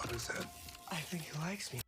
What is it? I think he likes me.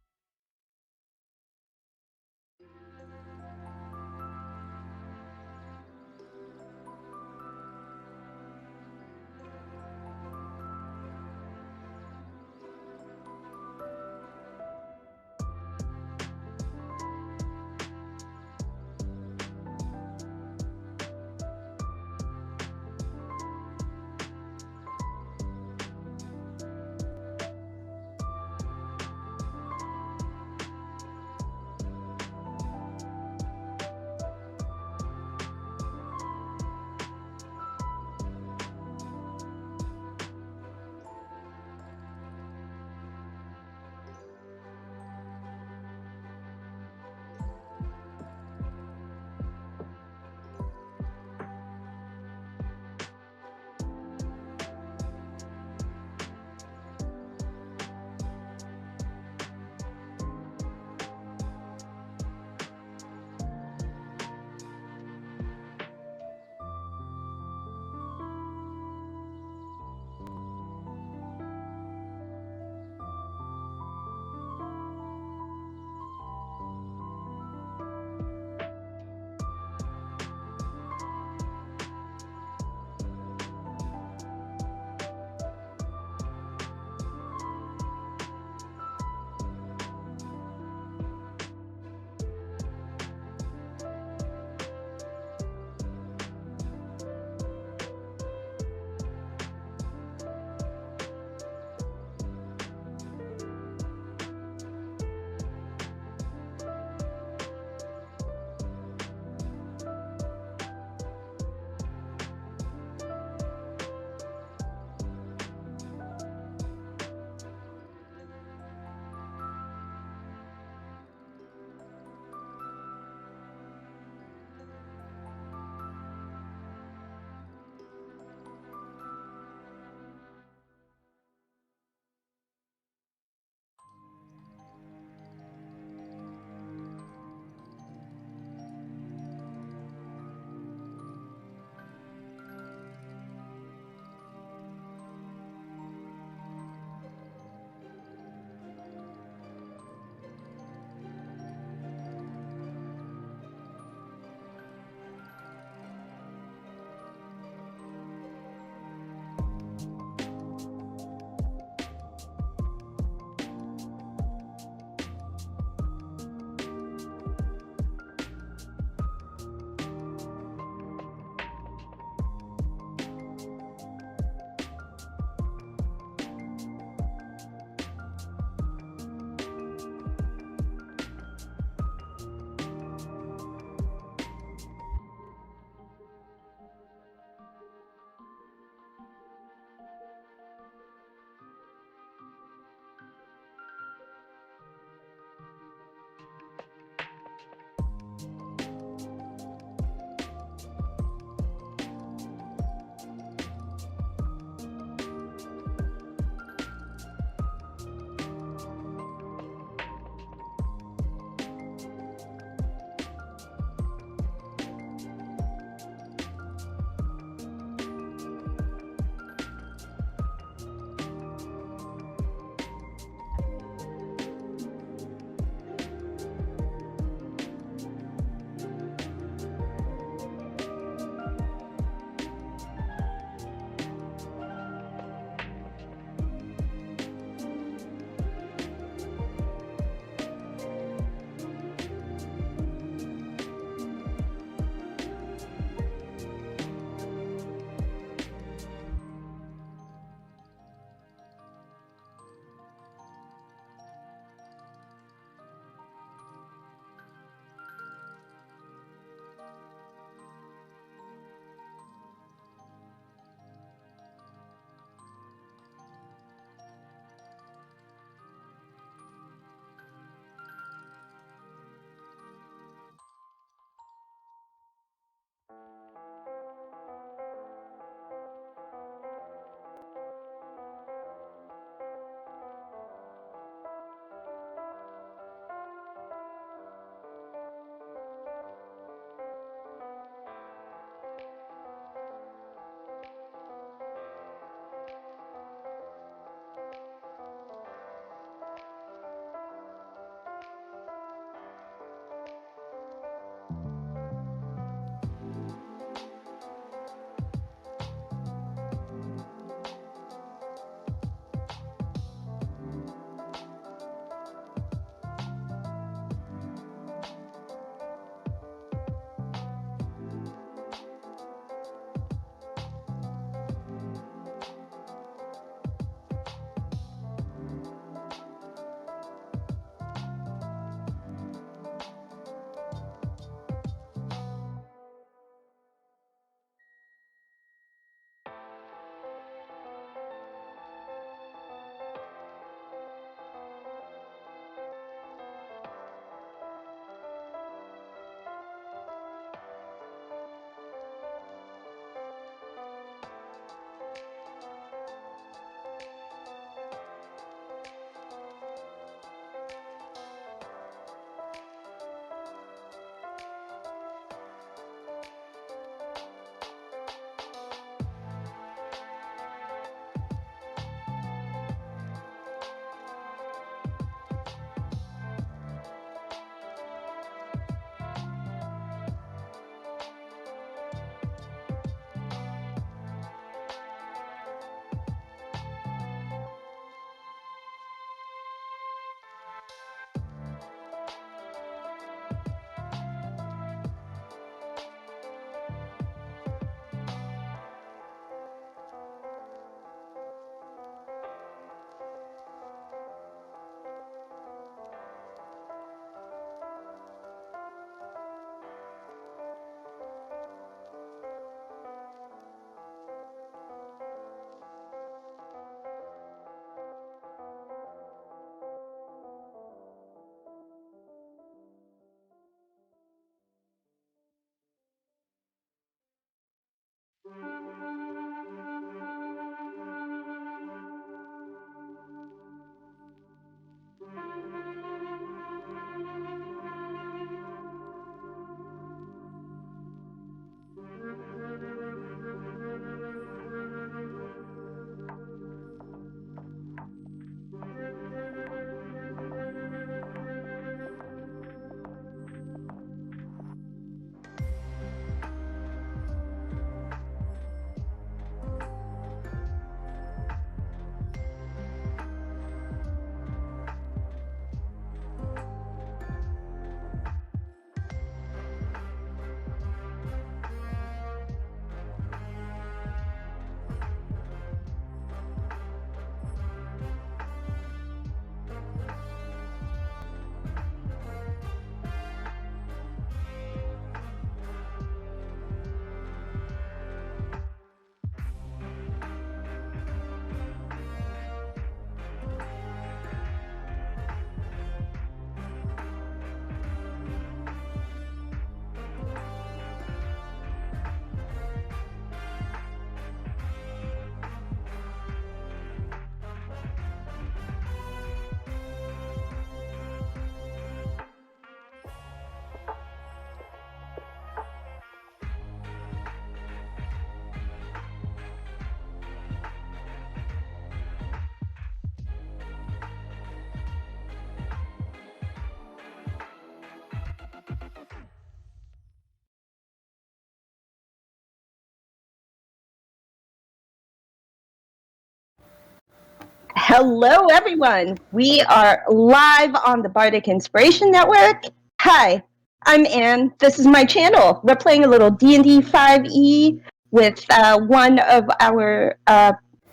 Hello, everyone. We are live on the Bardic Inspiration Network. Hi, I'm Anne. This is my channel. We're playing a little D&D 5e with one of our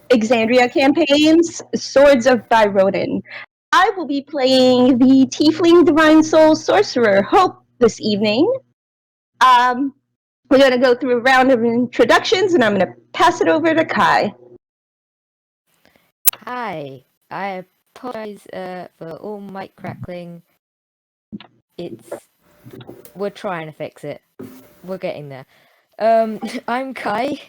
Exandria campaigns, Swords of Byroden. I will be playing the Tiefling Divine Soul Sorcerer, Hope, this evening. We're going to go through a round of introductions, and I'm going to pass it over to Kai. Hi, I apologize for all mic crackling. We're trying to fix it. We're getting there. I'm Kai.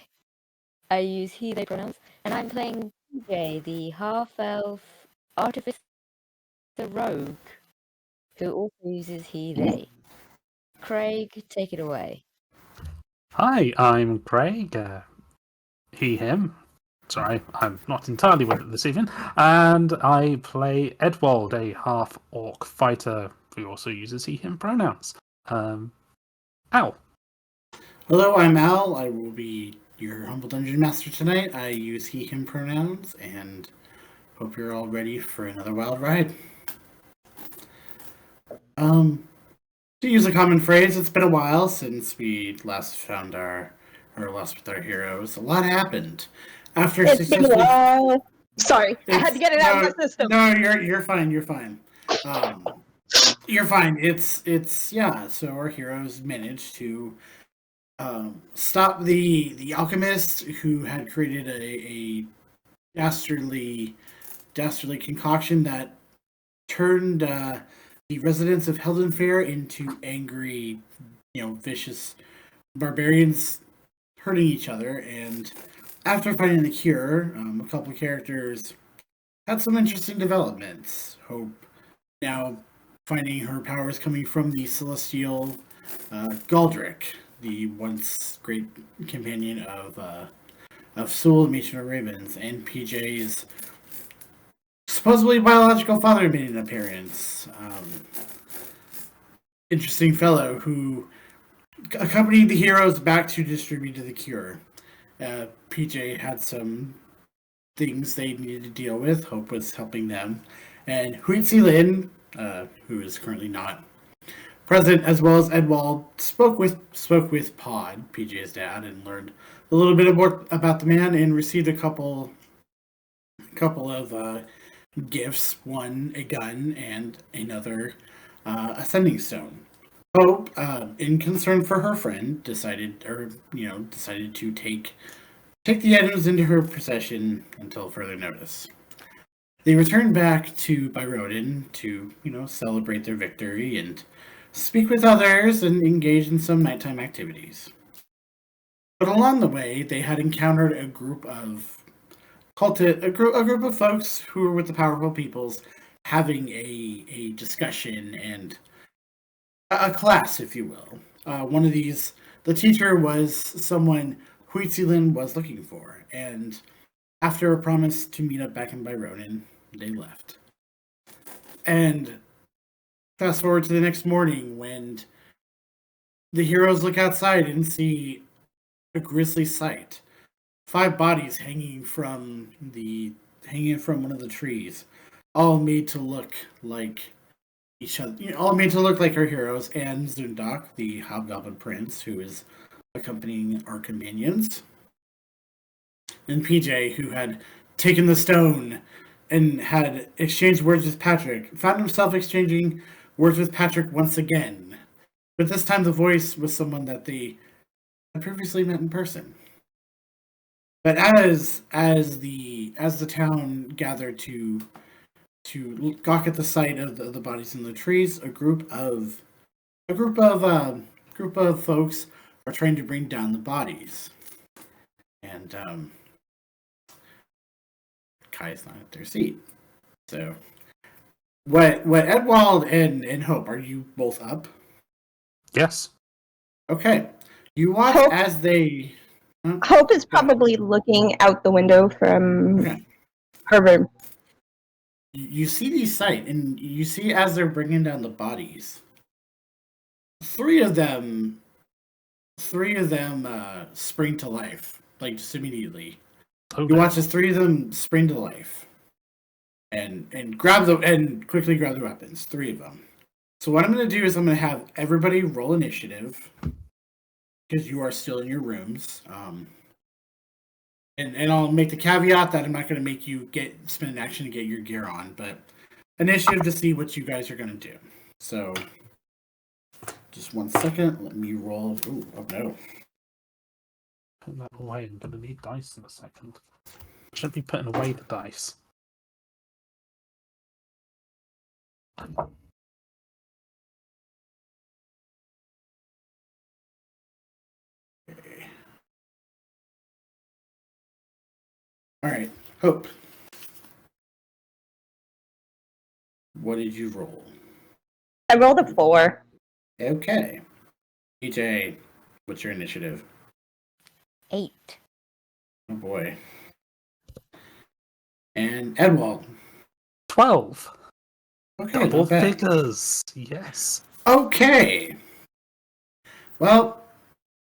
I use he, they pronouns, and I'm playing PJ, the half-elf Artificer rogue, who also uses he, they. Craig, take it away. Hi, I'm Craig. He, him. Sorry, I'm not entirely with it this evening. And I play Edwald, a half-orc fighter who also uses he, him pronouns. Al. Hello, I'm Al. I will be your humble dungeon master tonight. I use he, him pronouns, and hope you're all ready for another wild ride. To use a common phrase, it's been a while since we last found our lost with our heroes. A lot happened. After It's been a while. Sorry, I had to get it out of my system. No, you're fine. You're fine. You're fine. It's yeah. So our heroes managed to stop the alchemist who had created a dastardly concoction that turned the residents of Heldenfair into angry, vicious barbarians hurting each other. And after finding the cure, a couple of characters had some interesting developments. Hope now finding her powers coming from the celestial Galdric, the once great companion of Sewell, Matron of Ravens, and PJ's supposedly biological father made an appearance. Interesting fellow who accompanied the heroes back to distribute the cure. PJ had some things they needed to deal with. Hope was helping them. And Huitzi Lin, who is currently not present, as well as Edwald, spoke with Pod, PJ's dad, and learned a little bit more about the man and received a couple of gifts, one a gun and another ascending stone. Hope, in concern for her friend, decided to take the items into her possession until further notice. They returned back to Byroden to, celebrate their victory and speak with others and engage in some nighttime activities. But along the way, they had encountered a group of folks who were with the powerful peoples having a discussion and a class, if you will. One of these, the teacher was someone Huitzilin was looking for, and after a promise to meet up back in Byroden, they left. And fast forward to the next morning when the heroes look outside and see a grisly sight. 5 bodies hanging from one of the trees, all made to look like each other, all made to look like our heroes, and Zundak, the hobgoblin prince, who is accompanying our companions, and PJ, who had taken the stone and had exchanged words with Patrick, found himself exchanging words with Patrick once again. But this time the voice was someone that they had previously met in person. But as the town gathered to gawk at the sight of the bodies in the trees, a group of folks are trying to bring down the bodies, and Kai's not at their seat. So, what Edwald and Hope, are you both up? Yes. Okay. You watch as they. Hope is probably looking out the window from her room. You see these sight, and you see as they're bringing down the bodies, three of them spring to life, like just immediately. Okay. You watch as 3 of them spring to life. and quickly grab the weapons. 3 of them. So what I'm going to do is I'm going to have everybody roll initiative because you are still in your rooms. And I'll make the caveat that I'm not going to make you spend an action to get your gear on, but initiative to see what you guys are going to do. So just 1 second. Let me roll. Ooh, oh no. Put that away. I'm going to need dice in a second. Shouldn't be putting away the dice. Okay. All right, Hope. What did you roll? I rolled a 4. Okay. EJ, what's your initiative? 8. Oh boy. And Edwald. 12. Okay, Double not bad. figures. Yes. Okay. Well,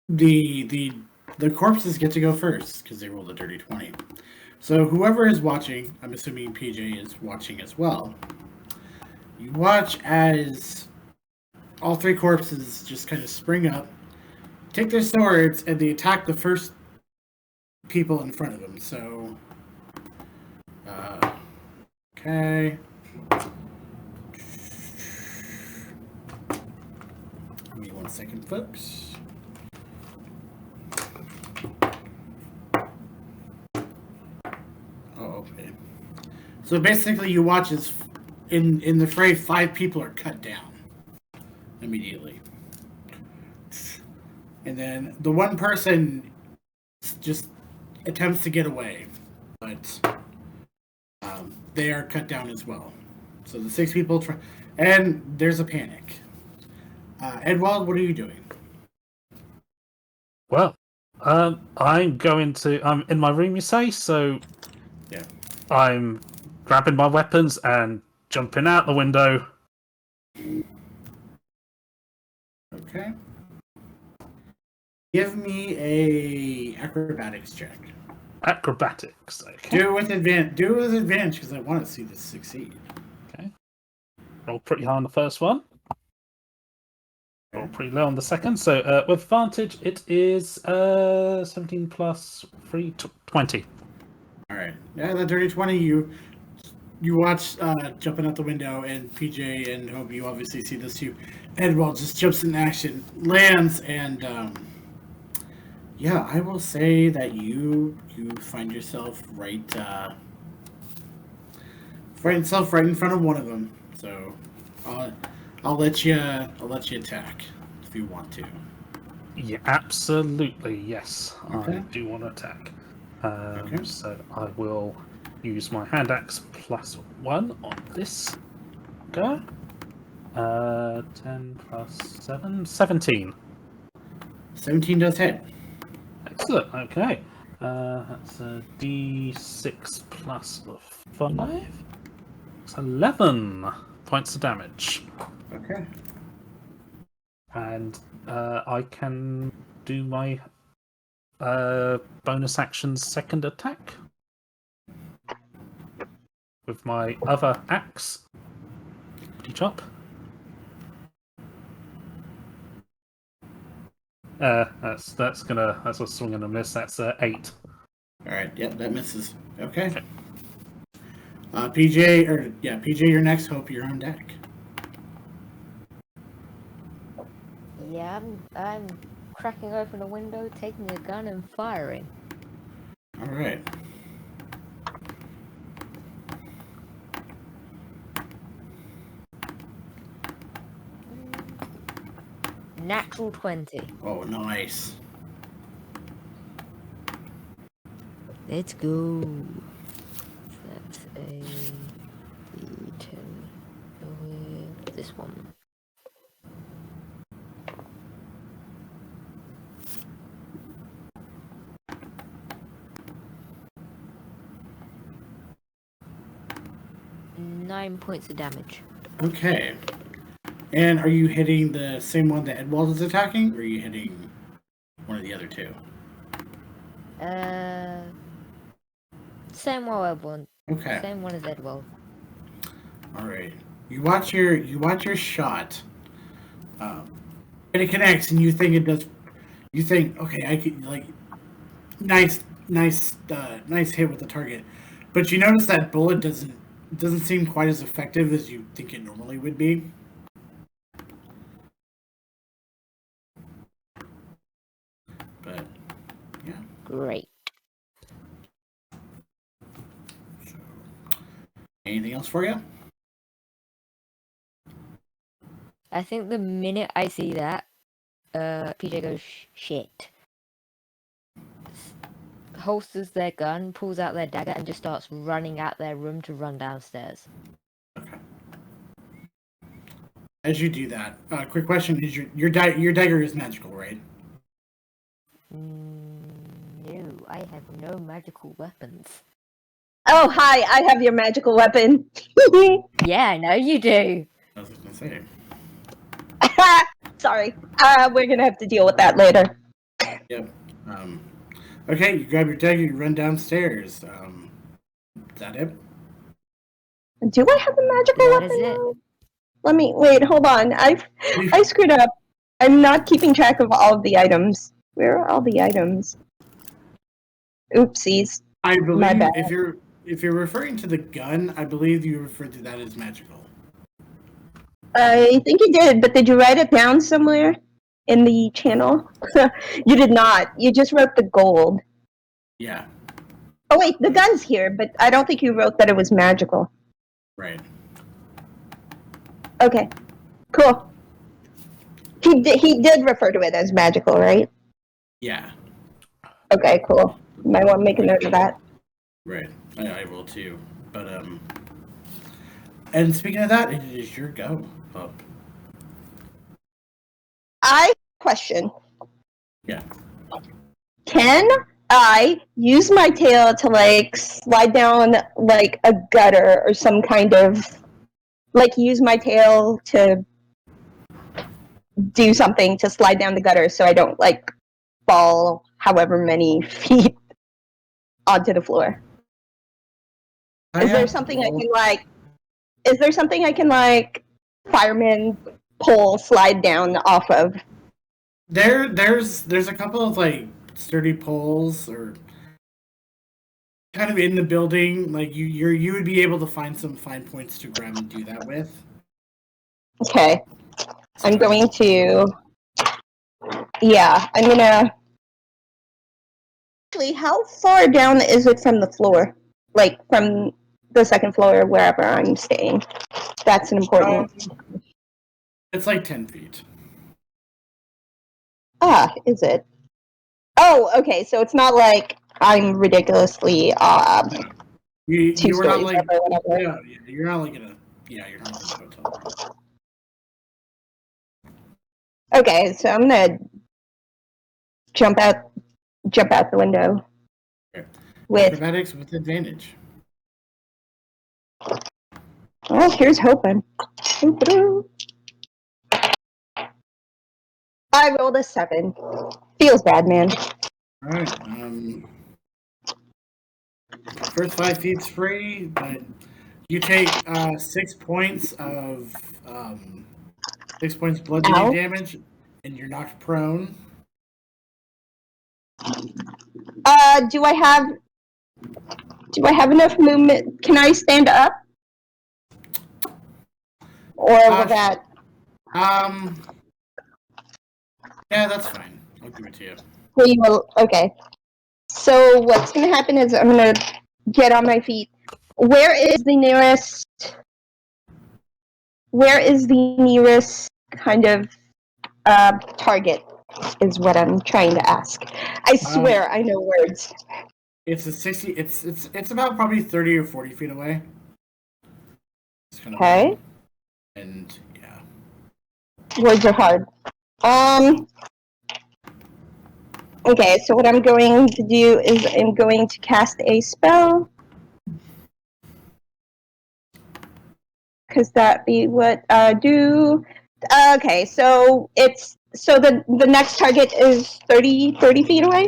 the corpses get to go first because they rolled a dirty 20. So whoever is watching, I'm assuming PJ is watching as well. You watch as all 3 corpses just kind of spring up, take their swords, and they attack the first people in front of them. So, okay. Give me 1 second, folks. Oh, okay. So basically, you watch as in the fray, 5 people are cut down immediately, and then the one person just attempts to get away, but they are cut down as well. So the 6 people try, and there's a panic. Edwald, what are you doing? Well, I'm in my room, you say, so Yeah. I'm grabbing my weapons and jumping out the window. Okay. Give me a acrobatics check. Acrobatics, okay. Do it with advantage because I want to see this succeed. Okay. Roll pretty high on the first one. Roll pretty low on the second. So with advantage, it is 17 plus 3, 20. All right. Yeah, the dirty 20. You watch jumping out the window, and PJ and Hope, you obviously see this too. Edwald just jumps in action, lands, and yeah, I will say that you find yourself right in front of one of them. So I'll let you attack if you want to. Yeah, absolutely, yes. Okay. I do want to attack. Okay. So I will use my hand axe plus 1 on this. Go. 10 plus 7, 17. 17 does hit. Excellent, okay. That's a d6 plus 5. It's 11 points of damage. Okay. And I can do my bonus action's second attack with my other axe. Chop. That's a swing and a miss. That's 8. All right. Yep, that misses. Okay. PJ, you're next. Hope you're on deck. Yeah, I'm cracking open a window, taking a gun, and firing. All right. Natural 20. Oh, nice. Let's go. That's a D10 with this one. Nine points of damage. Okay. And are you hitting the same one that Edwald is attacking, or are you hitting one of the other 2? Same one, Edwald. Okay. Same one as Edwald. All right. You watch your shot, and it connects, and you think it does. You think, okay, I could like nice hit with the target, but you notice that bullet doesn't seem quite as effective as you think it normally would be. But yeah. Great. So, anything else for you? I think the minute I see that, PJ goes, shit. Holsters their gun, pulls out their dagger, and just starts running out their room to run downstairs. Okay. As you do that, quick question: is your dagger is magical, right? No, I have no magical weapons. Oh, hi, I have your magical weapon. Yeah, I know you do. I was gonna say. Sorry. We're gonna have to deal with that later. Yep. Okay, you grab your dagger, you run downstairs. Is that it? Do I have a magical That weapon is it. now? Let me wait, hold on. I screwed up. I'm not keeping track of all of the items. Where are all the items? Oopsies. I My believe bad. if you're referring to the gun, I believe you referred to that as magical. I think you did, but did you write it down somewhere in the channel? You did not. You just wrote the gold. Yeah. Oh wait, the gun's here, but I don't think you wrote that it was magical. Right. Okay, cool. He did refer to it as magical, right? Yeah. Okay, cool. Might want to make a note of that. Right. I will too. But and speaking of that, it is your go. Up. I question. Yeah. Can I use my tail to like slide down like a gutter or some kind of like use my tail to do something to slide down the gutter so I don't like fall however many feet onto the floor? Is there something I can like? Is there something I can like fireman pole slide down off of? There's a couple of like sturdy poles or kind of in the building. Like you would be able to find some fine points to grab and do that with. Okay, I'm going to. Yeah, I'm gonna. Actually, how far down is it from the floor? Like from the second floor, wherever I'm staying. That's an important. It's like 10 feet. Is it? Oh, okay. So it's not like I'm ridiculously You two were not stories like up or whatever. yeah, you're not like in a you're not in a hotel room. Okay, so I'm gonna jump out the window Okay. with. Acrobatics with advantage. Well, here's hoping. I rolled a 7. Feels bad, man. All right. First 5 feet's free, but you take 6 points of 6 points bludgeoning Ow. damage, and you're knocked prone. Do I have enough movement? Can I stand up? Or will that? Yeah, that's fine. I'll give it to you. Well, you will. Okay. So what's gonna happen is I'm gonna get on my feet. Where is the nearest? Where is the nearest kind of target? Is what I'm trying to ask. I swear I know words. It's a 60. It's about probably 30 or 40 feet away. Okay. And yeah. Words are hard. Okay, so what I'm going to do is I'm going to cast a spell. Because that be what I do. Okay, so the next target is 30 feet away?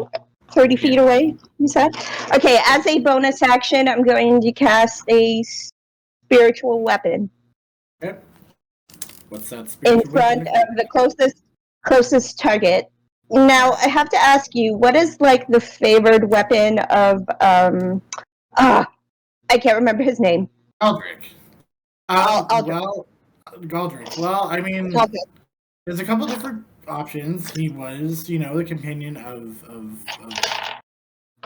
30 feet away, you said? Okay, as a bonus action, I'm going to cast a spiritual weapon Okay. What's that in spiritual front weapon? of the closest target. Now I have to ask you, what is like the favored weapon of I can't remember his name. Galdric. Aldrich. Well, Galdric. Well, I mean, Aldrich. there's a couple different options. He was, the companion of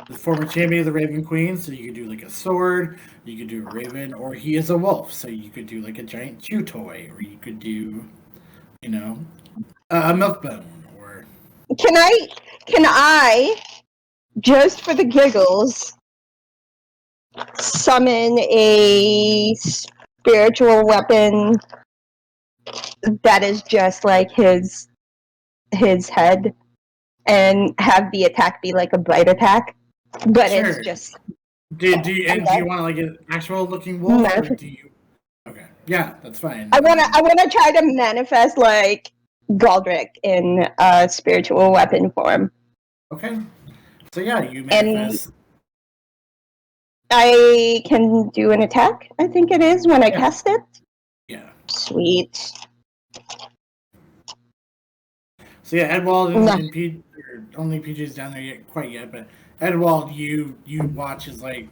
the former champion of the Raven Queen, so you could do like a sword, you could do a raven, or he is a wolf, so you could do like a giant chew toy, or you could do, a milk bone, or Can I just for the giggles summon a spiritual weapon that is just like his head and have the attack be like a bite attack, but sure. it's just Do you want like an actual looking wolf, or do you? Okay, yeah, that's fine. I wanna try to manifest like Galdric in spiritual weapon form. Okay, so yeah, you manifest. And I can do an attack, I think it is, when I cast it. Yeah. Sweet. So yeah, Edwald and P, only PJ's down there quite yet, but Edwald, you watch as like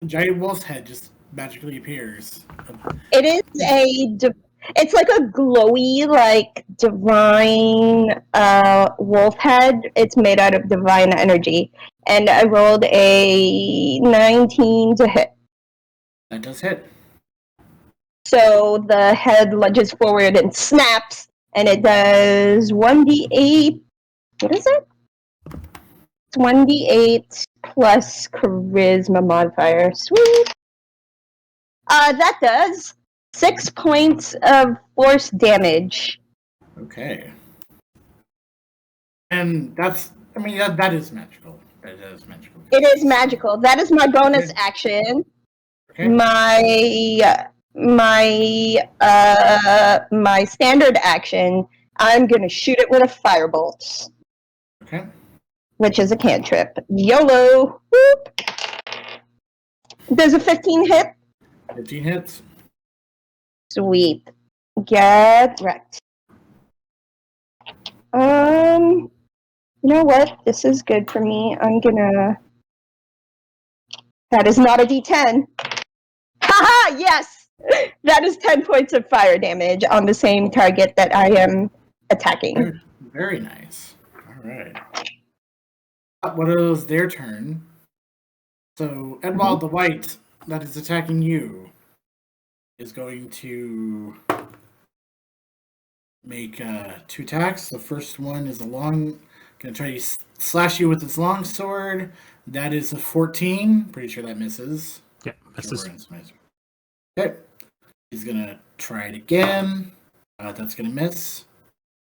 giant wolf's head just magically appears. It is it's like a glowy, like divine wolf head. It's made out of divine energy. And I rolled a 19 to hit. That does hit. So the head lunges forward and snaps, and it does 1d8. What is it? It's 1d8 plus charisma modifier. Sweet. That does 6 points of force damage. Okay. And that is magical. That is magical. It is magical. That is my bonus action. Okay. My standard action, I'm gonna shoot it with a firebolt. Okay. Which is a cantrip. YOLO! Whoop! Does a 15 hit? 15 hits. Sweet. Get wrecked. You know what? This is good for me. That is not a D10. Haha! Yes! That is 10 points of fire damage on the same target that I am attacking. Very, very nice. All right. What is their turn? So Edwald the White, that is attacking you, is going to make 2 attacks. The first one is going to try to slash you with its long sword. That is a 14. Pretty sure that misses. Yeah, misses. Okay. He's going to try it again. That's going to miss.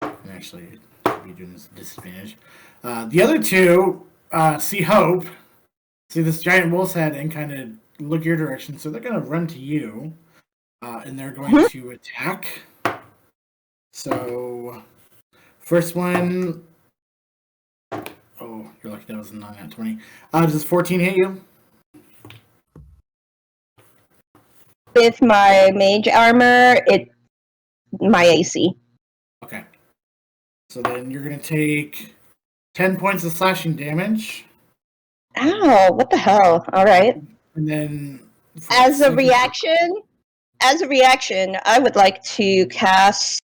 And actually, I'll be doing this at disadvantage. The other two see hope, see this giant wolf's head, and kind of look your direction. So they're going to run to you, and they're going to attack. So, first one. Oh, you're lucky that was not at 20. Does 14 hit you? With my mage armor, my AC. Okay. So then you're going to take 10 points of slashing damage. Ow, what the hell? Alright. And then... As a reaction, I would like to cast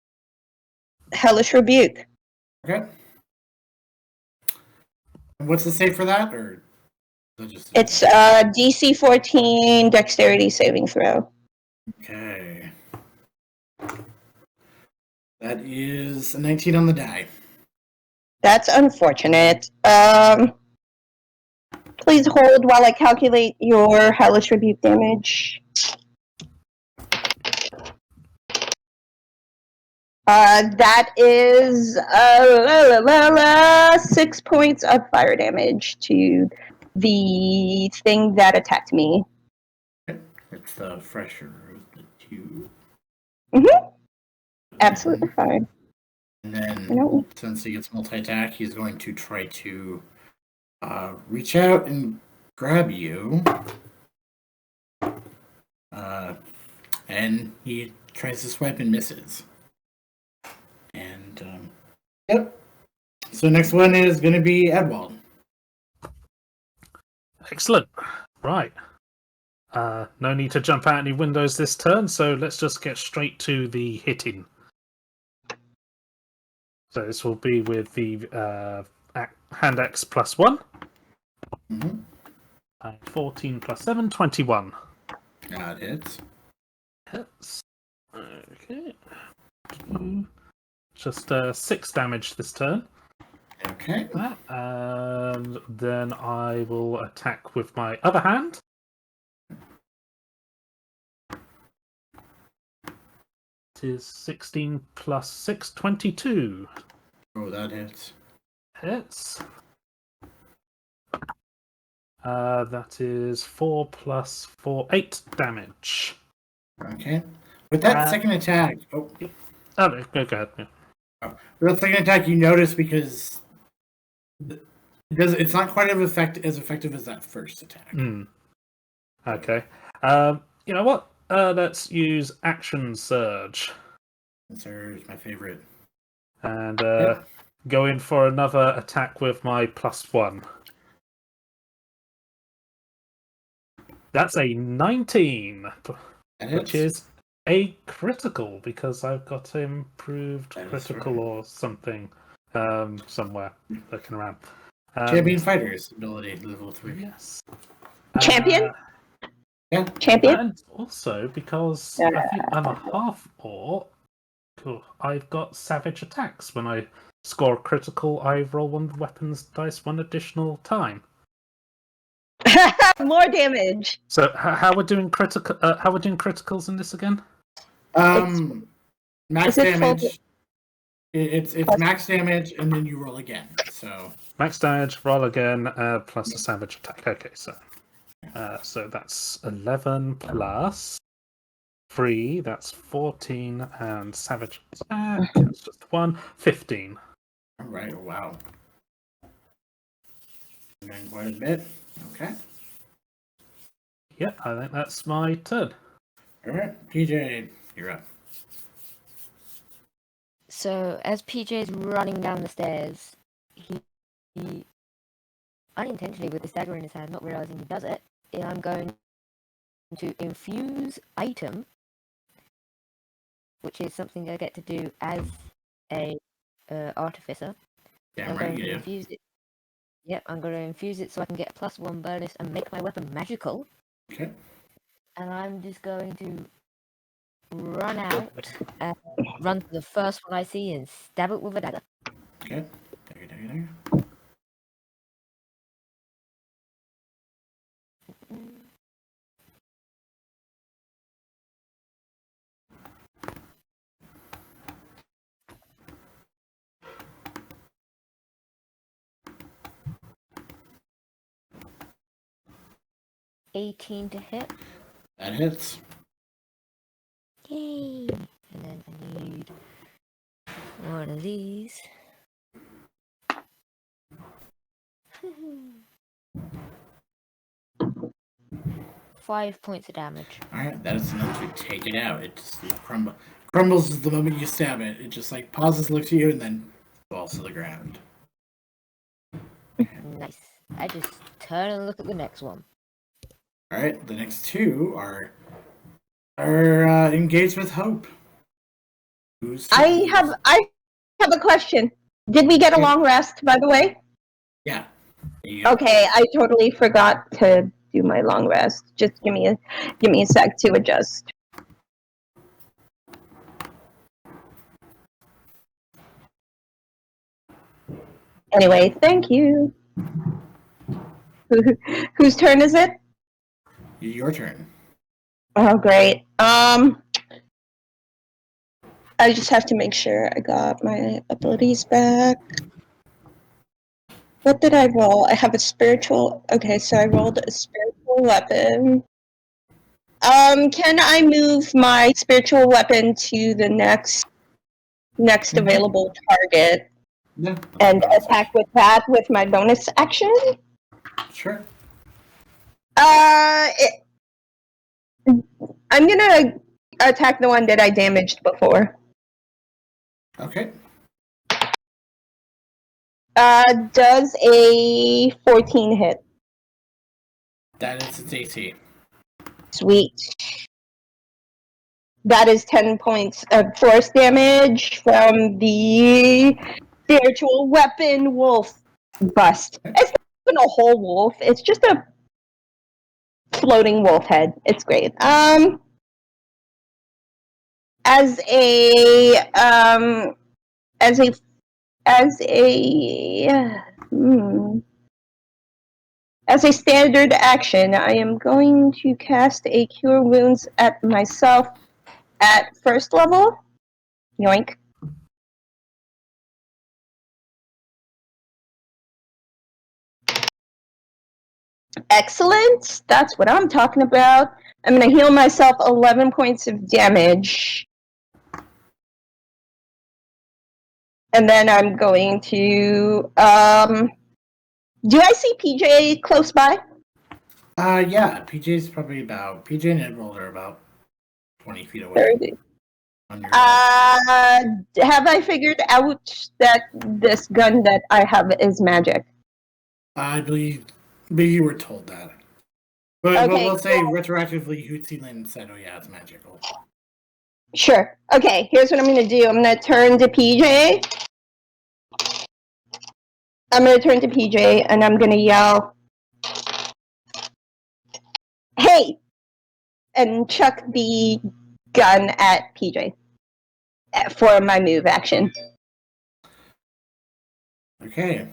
Hellish Rebuke. Okay. And what's the save for that? Or just... It's DC 14 Dexterity saving throw. Okay. That is a 19 on the die. That's unfortunate. Please hold while I calculate your Hellish Rebuke damage. That is 6 points of fire damage to the thing that attacked me. It's the fresher of the two. Mm-hmm. Absolutely fine. And then, since he gets multi-attack, he's going to try to reach out and grab you. and he tries to swipe and misses. And yep. So next one is going to be Edwald. Excellent. Right. No need to jump out any windows this turn, so let's just get straight to the hitting. So this will be with the hand axe +1. Mm-hmm. 14 + 7, 21. Got it. Hits. Okay. Just 6 damage this turn. Okay. And then I will attack with my other hand. It is 16 + 6, 22. Oh, that hits. Hits. That is 4 + 4, 8 damage. Okay. With that second attack, Oh, go ahead. Yeah. with that second attack, you notice because it's not quite as effective as that first attack. Okay. You know what? Let's use Action Surge. Surge, my favorite. And go in for another attack with my +1. That's a 19, which is a critical because I've got improved critical or something somewhere looking around. Champion Fighter's ability, level 3. Yes. Champion? Yeah. Champion? And also because I think I'm a half orc, I've got savage attacks. When I score a critical, I roll one of the weapons dice one additional time. More damage. So how we're doing critical? How we're doing criticals in this again? Max is it damage. It's max damage, and then you roll again. So max damage, roll again, plus a savage attack. Okay, so that's 11 plus 3. That's 14, and savage attack. That's just 1. 15. All right. Wow. And then quite a bit. Okay. Yeah, I think that's my turn. All right, PJ, you're up. So as PJ's running down the stairs, he unintentionally, with the dagger in his hand, not realizing he does it, I'm going to infuse item, which is something I get to do as a artificer. Damn I'm right going you to do. infuse it. Yep, I'm going to infuse it so I can get a +1 bonus and make my weapon magical. Okay. And I'm just going to run out and run to the first one I see and stab it with a dagger. Okay. Dagger. 18 to hit. That hits. Yay! And then I need one of these. Five points of damage. All right, that is enough to take it out. It just crumbles the moment you stab it. It just like pauses, looks at you, and then falls to the ground. Nice. I just turn and look at the next one. All right, the next two are engaged with Hope. I have a question. Did we get a long rest, by the way? Yeah. Okay, I totally forgot to do my long rest. Just give me a sec to adjust. Anyway, thank you. Whose turn is it? Your turn. Oh, great. I just have to make sure I got my abilities back. What did I roll? I have a spiritual. Okay, so I rolled a spiritual weapon. Can I move my spiritual weapon to the next available target and attack with that with my bonus action? Sure. I'm gonna attack the one that I damaged before. Okay. Does a 14 hit? That is its AC. Sweet. That is 10 points of force damage from the spiritual weapon wolf bust. It's not even a whole wolf. It's just a floating wolf head. It's great. As a standard action, I am going to cast a Cure Wounds at myself at first level. Yoink. Excellent. That's what I'm talking about. I'm going to heal myself 11 points of damage. And then I'm going to... do I see PJ close by? Yeah, PJ and Edwald are about 20 feet away. 30. On your Have I figured out that this gun that I have is magic? I believe you were told that. But we'll say retroactively, Hootsealand said, oh yeah, it's magical. Sure. Okay, here's what I'm going to do. I'm going to turn to PJ. And I'm going to yell, "Hey!" and chuck the gun at PJ for my move action. Okay.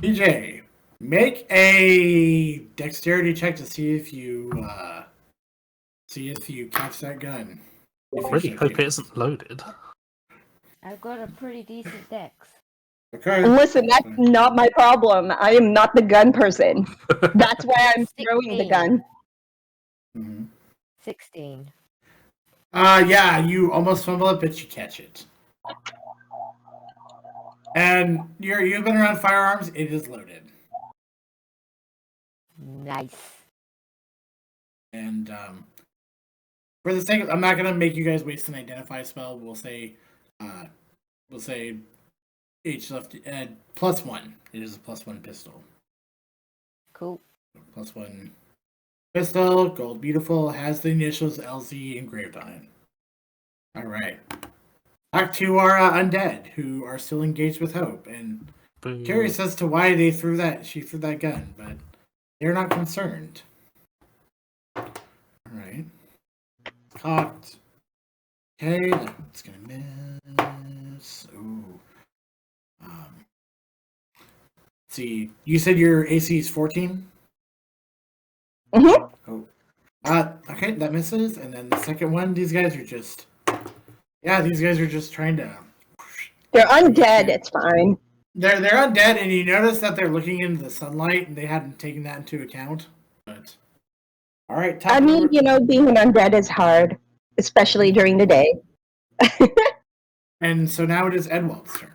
PJ, make a dexterity check to see if you catch that gun. I really hope it isn't loaded. I've got a pretty decent dex. Okay. Listen, that's not my problem. I am not the gun person. That's why I'm throwing the gun. Mm-hmm. 16. Yeah, you almost fumble it, but you catch it. And you've been around firearms, it is loaded. Nice. And for the sake of, I'm not gonna make you guys waste an identify spell. We'll say H left +1. It is a +1 pistol. Cool. +1 pistol, gold beautiful, has the initials LZ engraved on it. Alright. Back to our undead, who are still engaged with Hope, and curious as to why she threw that gun, but they're not concerned. Alright. Cocked. Okay, that's gonna miss. Ooh. See, you said your AC is 14? Mm-hmm. Oh. Okay, that misses, and then the second one, these guys are just trying to... They're undead, it's fine. They're undead, and you notice that they're looking into the sunlight, and they hadn't taken that into account. But all right, I mean, being an undead is hard, especially during the day. And so now it is Edwald's turn.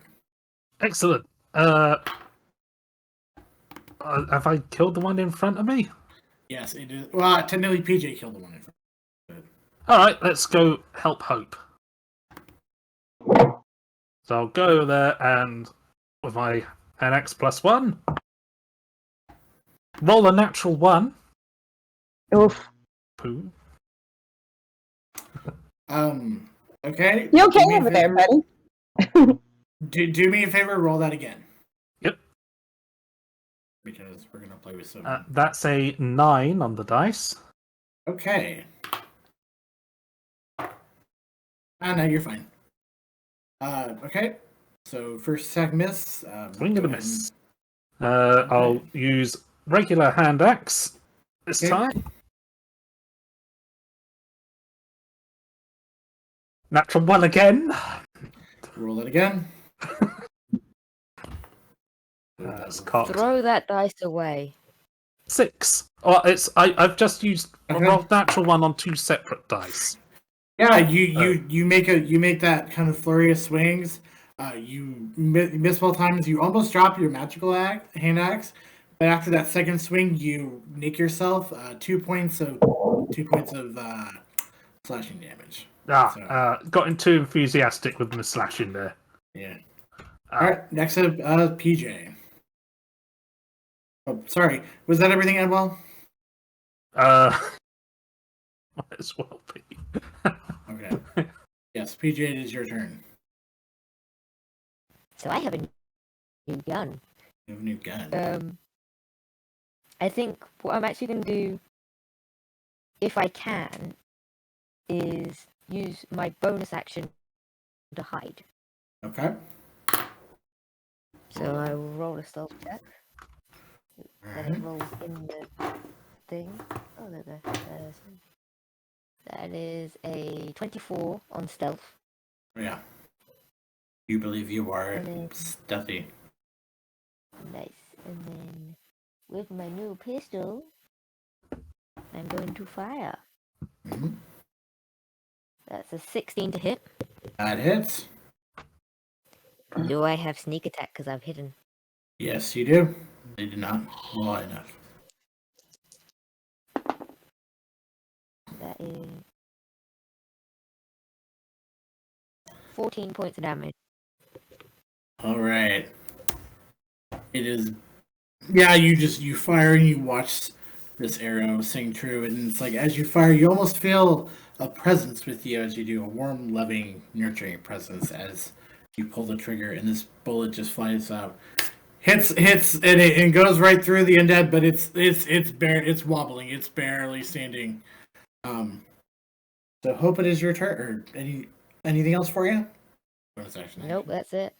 Excellent. Have I killed the one in front of me? Yes, it is. Well, technically, PJ killed the one in front. All right, let's go help Hope. So I'll go there and with my NX +1, roll a natural 1. Oof. Poo. Okay. You okay over there, buddy? Do me a favor, roll that again. Yep. Because we're gonna play with some. That's a 9 on the dice. Okay. No, you're fine. Okay. So first attack miss. Swing and a miss. I'll use regular hand axe this time. Natural 1 again. Roll it again. Throw that dice away. 6. Oh, I've just used a natural 1 on 2 separate dice. Yeah, you make that kind of flurry of swings. You miss both times. You almost drop your magical hand axe, but after that second swing, you nick yourself 2 points of slashing damage. Got him too enthusiastic with the slashing there. Yeah. Alright, next up, PJ. Oh, sorry. Was that everything, Edwald? Might as well be. Okay. Yes, PJ, it is your turn. So I have a new gun. You have a new gun. I think what I'm actually going to do, if I can, is use my bonus action to hide. Okay. So I will roll a stealth check. Then it rolls in the thing. Oh, that is a 24 on stealth. Yeah. You believe you are And then- stealthy. Nice. And then with my new pistol, I'm going to fire. Mm-hmm. That's a 16 to hit. That hits. Do I have sneak attack because I've hidden? Yes, you do. They did not lie enough. That is 14 points of damage. All right. It is. Yeah, you fire and you watch this arrow sing true, and it's like as you fire, you almost feel a presence with you as you do, a warm, loving, nurturing presence as you pull the trigger, and this bullet just flies out, hits, and it goes right through the undead, but it's wobbling, it's barely standing. So hope it is your turn, or anything else for you? Bonus action. Nope, that's it.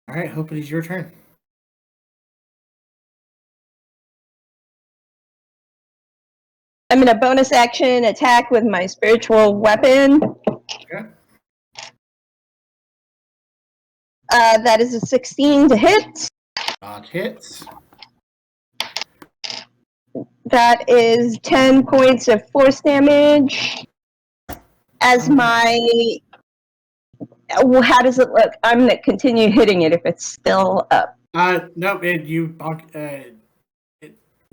All right, hope it is your turn. I'm going to bonus action attack with my spiritual weapon. Okay. That is a 16 to hit. Hits. That is 10 points of force damage. As my... Well, how does it look? I'm going to continue hitting it if it's still up. No,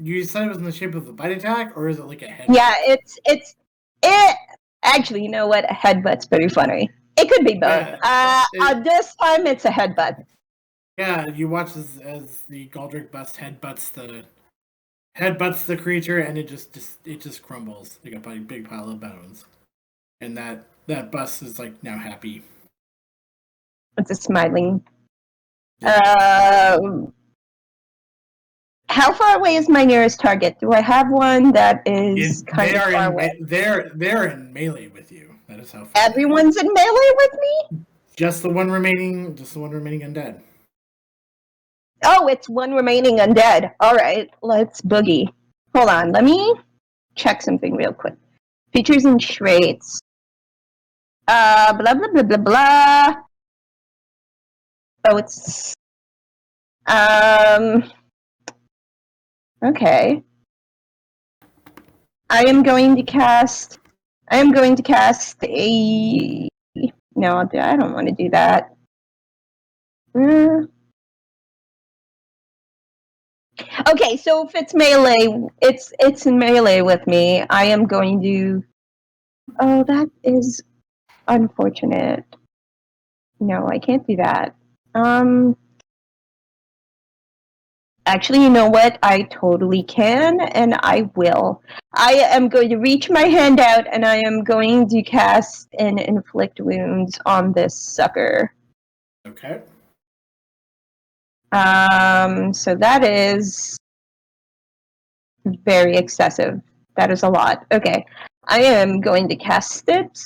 you said it was in the shape of a bite attack, or is it like a head? Yeah, it. Actually, you know what? A headbutt's pretty funny. It could be both. This time it's a headbutt. Yeah, you watch as the Galdric bust headbutts the creature, and it just crumbles like a big pile of bones, and that bust is like now happy. It's a smiling. How far away is my nearest target? Do I have one that is kind of far away? They're in melee with you. That is how far. Everyone's in melee with me? Just the one remaining undead. Oh, it's one remaining undead. All right, let's boogie. Hold on, let me check something real quick. Features and traits. Blah blah blah blah blah. Oh, it's okay. I am going to cast a... No, I don't want to do that. Okay, so if it's melee, it's in melee with me. I am going to... Oh, that is unfortunate. No, I can't do that. Actually, you know what? I totally can, and I will. I am going to reach my hand out, and I am going to cast and inflict wounds on this sucker. Okay. So that is very excessive. That is a lot. Okay. I am going to cast it.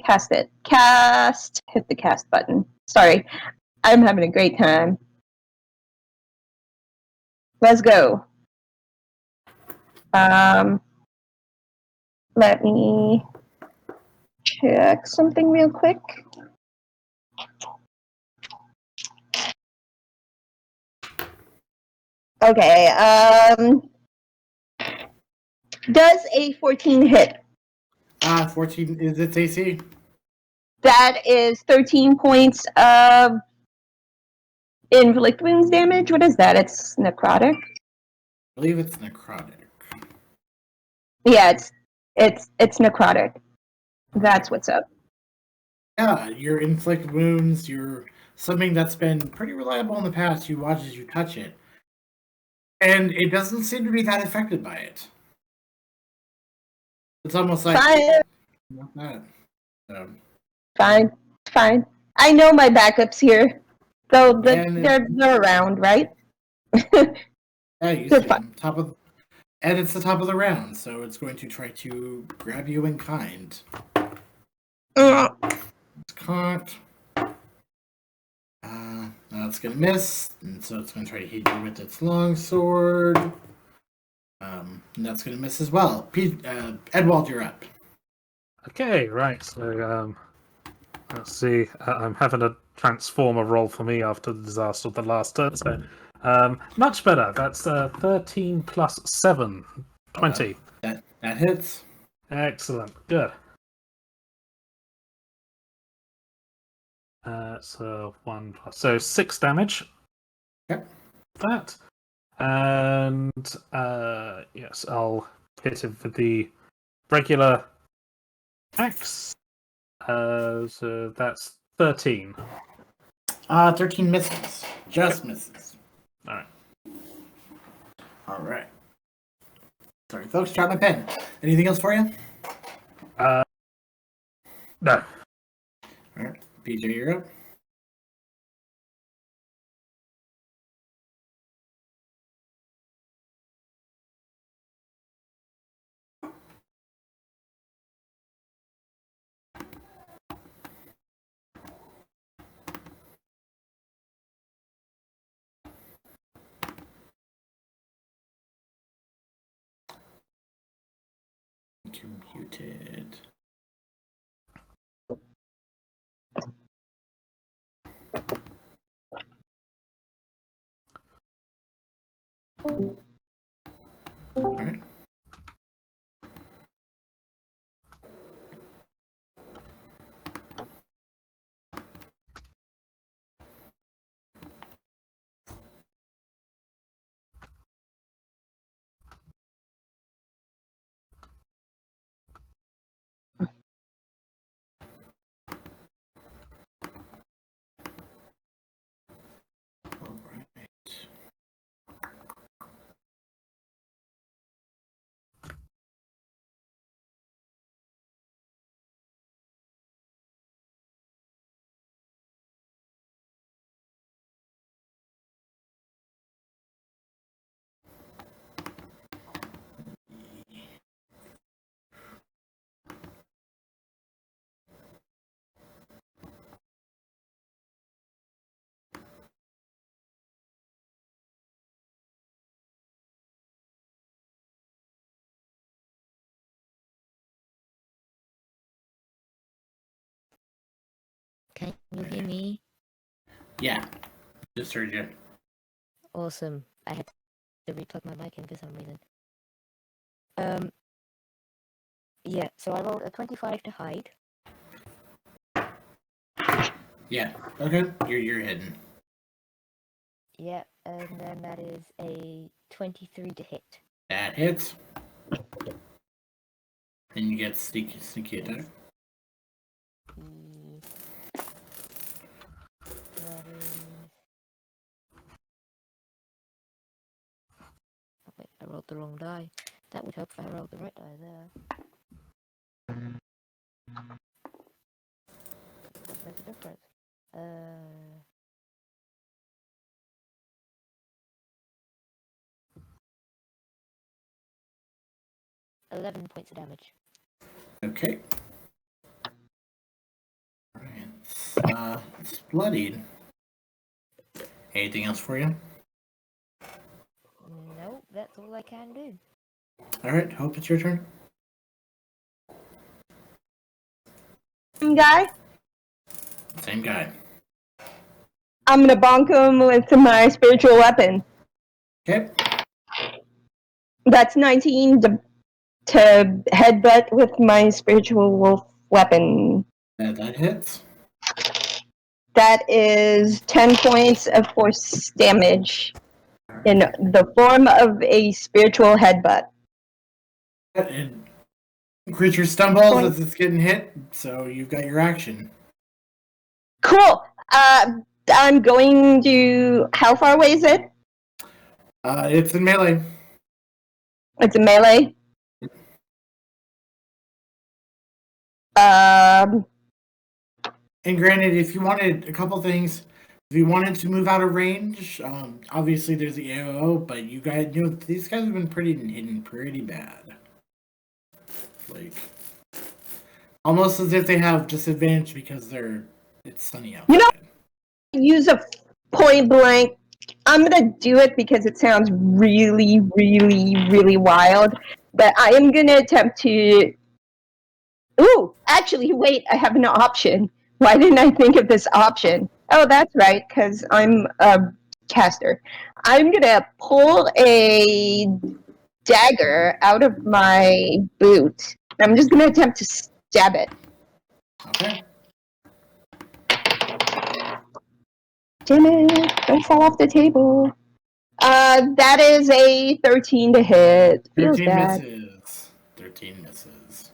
Cast it. Cast. Hit the cast button. Sorry. I'm having a great time. Let's go. Let me check something real quick. Okay, does a 14 hit? 14 is its AC? That is 13 points of inflict wounds damage. What is that? It's necrotic? I believe it's necrotic. Yeah, it's necrotic. That's what's up. Yeah, your inflict wounds, your something that's been pretty reliable in the past. You watch as you touch it, and it doesn't seem to be that affected by it. It's almost like Fine, not that. fine. I know my backups here. Though And they're around, right? yeah, you They're see fine. them. And it's the top of the round, so it's going to try to grab you in kind. It's caught. Now it's going to miss, and so it's going to try to hit you with its longsword. And that's going to miss as well. Edwald, you're up. Okay, right. So let's see. I'm having a transformer roll for me after the disaster of the last turn. So much better. That's 13 plus 7, 20. That hits. Excellent. Good. So 1 plus, so 6 damage. Yep. That. And yes, I'll hit him with the regular axe. So that's 13. 13 misses. Just misses. Alright. Alright. Sorry, folks, drop my pen. Anything else for you? No. Alright, PJ, you're up. Computed. Alright. Can you hear me? Yeah, just heard you. Awesome. I had to replug my mic in for some reason. Yeah, so I rolled a 25 to hide. Yeah, okay, you're hidden. Yeah, and then that is a 23 to hit. That hits. And you get sneaky attack. That is... Oh, wait, I rolled the wrong die. That would help if I rolled the right die there. That makes a difference. 11 points of damage. Okay. Alright, it's bloodied. Anything else for you? No, that's all I can do. Alright, Hope, it's your turn. Guy, Same guy. I'm gonna bonk him with my spiritual weapon. Okay. That's 19 to headbutt with my spiritual wolf weapon. That hits. That is 10 points of force damage in the form of a spiritual headbutt. And Creature stumbles as it's getting hit, so you've got your action. Cool. I'm going to. How far away is it? It's in melee. It's a melee. And granted, if you wanted a couple things, if you wanted to move out of range, obviously there's the AOO, but you guys, these guys have been hidden pretty bad. Like, almost as if they have disadvantage because it's sunny outside. Use a point blank. I'm gonna do it because it sounds really, really, really wild. But I am gonna attempt to. Ooh, actually, wait. I have an option. Why didn't I think of this option? Oh, that's right, because I'm a caster. I'm gonna pull a dagger out of my boot. I'm just gonna attempt to stab it. Okay. Damn it! Don't fall off the table. That is a 13 to hit. Feels 13 bad. misses. 13 misses.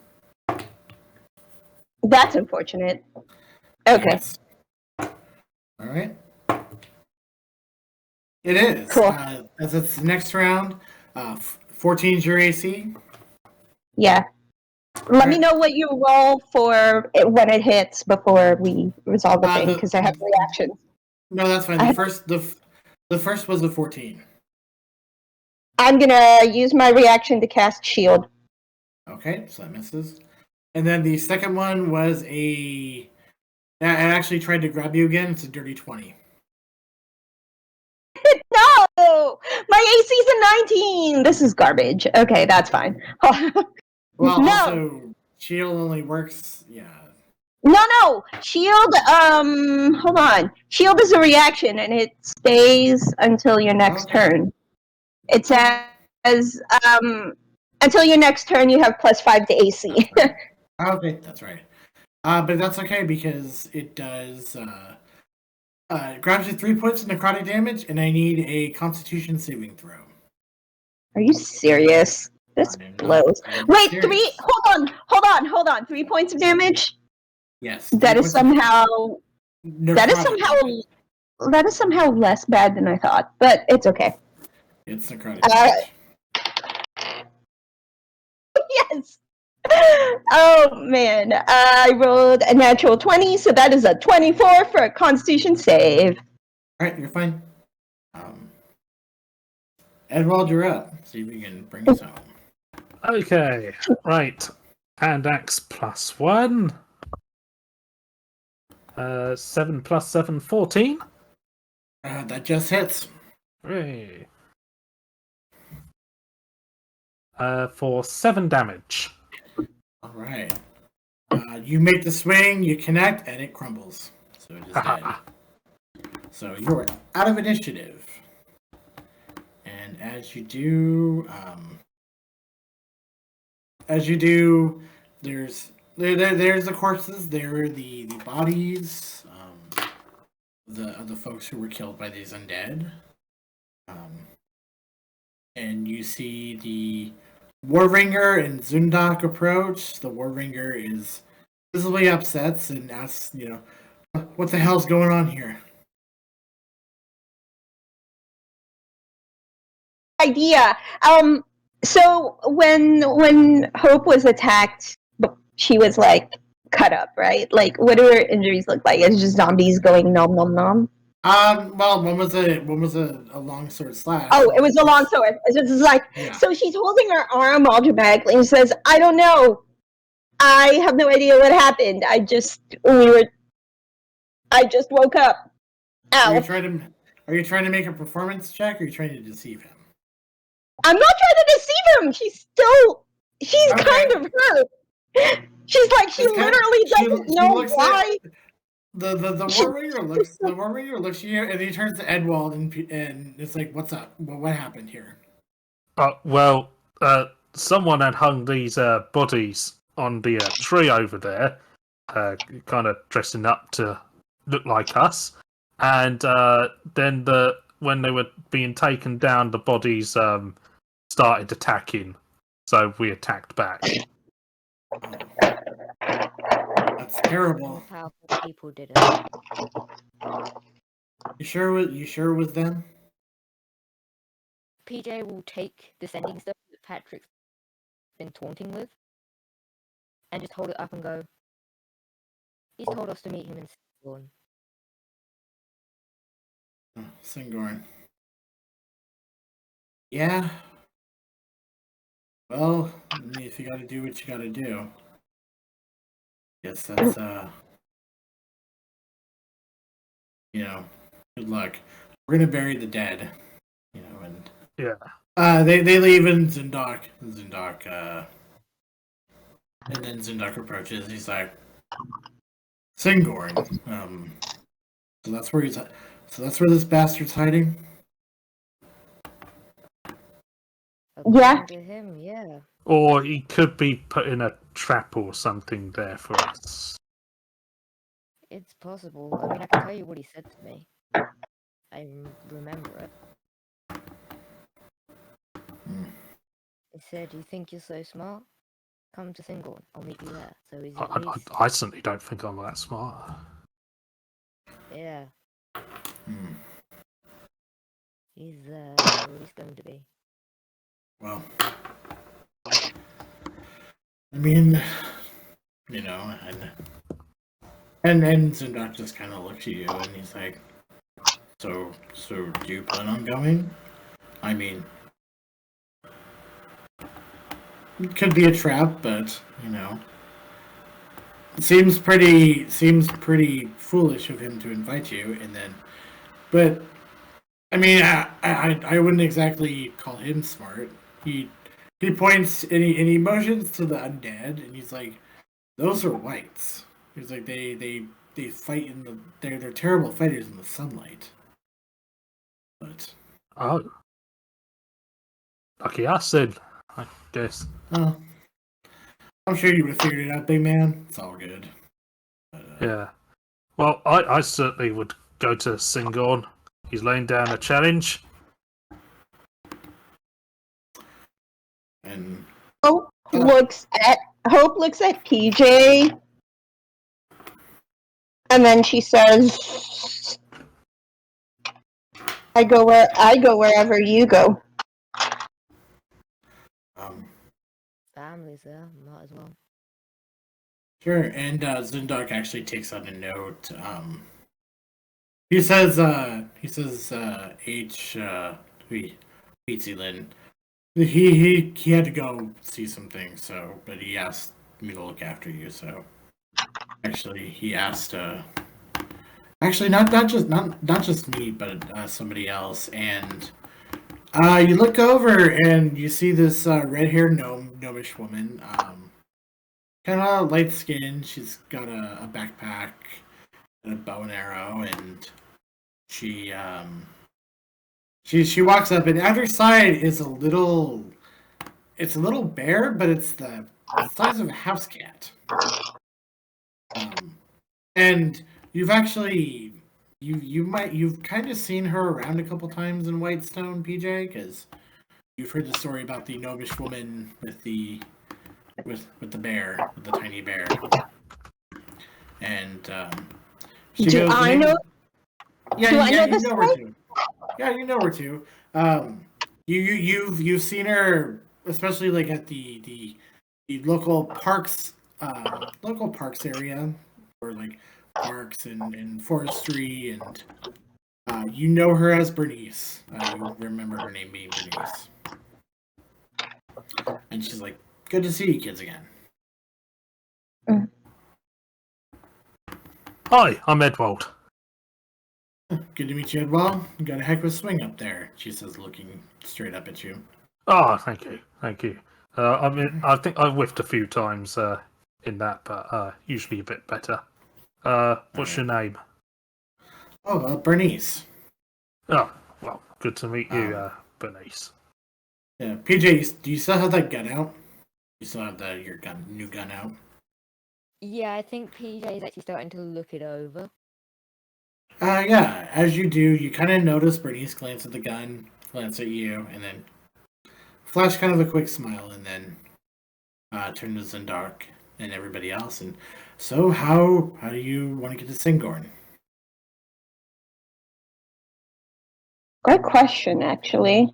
That's unfortunate. Okay. Yes. All right. It is. Cool. As it's the next round, 14 is your AC. Yeah. Let me know what you roll for it when it hits before we resolve the thing, because I have reactions. No, that's fine. The first was a 14. I'm gonna use my reaction to cast shield. Okay, so that misses. And then the second one was I actually tried to grab you again. It's a dirty 20. No! My AC's a 19! This is garbage. Okay, that's fine. Well, No! also, shield only works, yeah. No! Shield, hold on. Shield is a reaction, and it stays until your next turn. It says, until your next turn, you have +5 to AC. Okay, that's right. But that's okay, because it does, it grabs you 3 points of necrotic damage, and I need a Constitution saving throw. Are you serious? This blows. Wait, serious. Hold on. 3 points of damage? Yes. That is somehow less bad than I thought, but it's okay. It's necrotic damage. Yes. Oh man, I rolled a natural 20, so that is a 24 for a Constitution save. All right, you're fine. Edwald, you're up. See if we can bring us home. Okay, right. Hand axe +1. 7 + 7, 14. That just hits. Hooray. For 7 damage. All right. You make the swing, you connect, and it crumbles. So it is dead. So you're out of initiative. And as you do, there's the corpses. There are the bodies of the folks who were killed by these undead. And you see the Warringer and Zundak approach. The Warringer is visibly upset and asks, what the hell's going on here? Idea. So when Hope was attacked, she was like cut up, right? Like, what do her injuries look like? It's just zombies going nom nom nom. Well, one was a long sword slash. Oh, it was a long sword. It's just like, yeah. So she's holding her arm all dramatically and says, "I don't know. I have no idea what happened. I just woke up." Ow. Are you trying to make a performance check, or are you trying to deceive him? I'm not trying to deceive him. She's okay. Kind of hurt. She's like, she literally doesn't know why. The Warrior looks at you, and he turns to Edwald, and it's like, "What's up? What happened here?" Someone had hung these bodies on the tree over there, kind of dressing up to look like us, and then when they were being taken down, the bodies started attacking, so we attacked back. That's terrible. More powerful people did it. You sure it was them? PJ will take the sending stuff that Patrick's been taunting with and just hold it up and go, he's told us to meet him in Singorn. Oh, Singorn. Yeah. Well, if you gotta do what you gotta do. Guess that's, good luck. We're gonna bury the dead, and Yeah. they leave and Zindok, and then Zindok approaches. He's like, Singorn. So that's where this bastard's hiding. Yeah. According to him, yeah. Or he could be putting a trap or something there for us. It's possible. I mean, I can tell you what he said to me. I remember it. He said, "You think you're so smart? Come to Singorn. I'll meet you there." So he's at least... I certainly don't think I'm that smart. Yeah. Hmm. He's or he's going to be. Well, I mean, and Zindok just kind of looks at you and he's like, so do you plan on going? I mean, it could be a trap, but it seems pretty foolish of him to invite you. And then, but I mean, I wouldn't exactly call him smart. He points and he motions to the undead, and he's like, "Those are whites." He's like, they fight in the they're terrible fighters in the sunlight. But Oh. Lucky us then, I guess. I'm sure you would have figured it out, big man. It's all good. But, Yeah. Well, I certainly would go to Singorn. He's laying down a challenge. And Hope looks at PJ, and then she says, I go wherever you go." Family's there. Might as well. Sure, and Zindok actually takes out a note. He says H Peetsilin. He had to go see some things, but he asked me to look after you. So actually, he asked not just me, but somebody else. And you look over and you see this red-haired gnomish woman. Kind of light skinned. She's got a backpack and a bow and arrow, and she walks up, and at her side is a little bear, but it's the size of a house cat. And you've actually you've kind of seen her around a couple times in Whitestone, PJ, because you've heard the story about the gnomish woman with the bear, with the tiny bear. And she Do goes, I know? Yeah, Do I know you this know her too. Yeah, you know her too. You've seen her, especially like at the local parks area, or like parks and forestry, and you know her as Bernice. You remember her name being Bernice. And she's like, "Good to see you kids again." Hi, I'm Edwald. "Good to meet you, Edwald. You got a heck of a swing up there," she says, looking straight up at you. Oh, thank you. I think I whiffed a few times in that, but usually a bit better. What's your name? Oh, Bernice. Oh, well, good to meet you, Bernice. Yeah, PJ, do you still have that gun out? You still have your new gun out? Yeah, I think PJ is actually starting to look it over. Yeah, as you do, you kind of notice Bernice glance at the gun, glance at you, and then flash kind of a quick smile, and then turn to Zindok. and everybody else. And so, how do you want to get to Singorn? Good question, actually.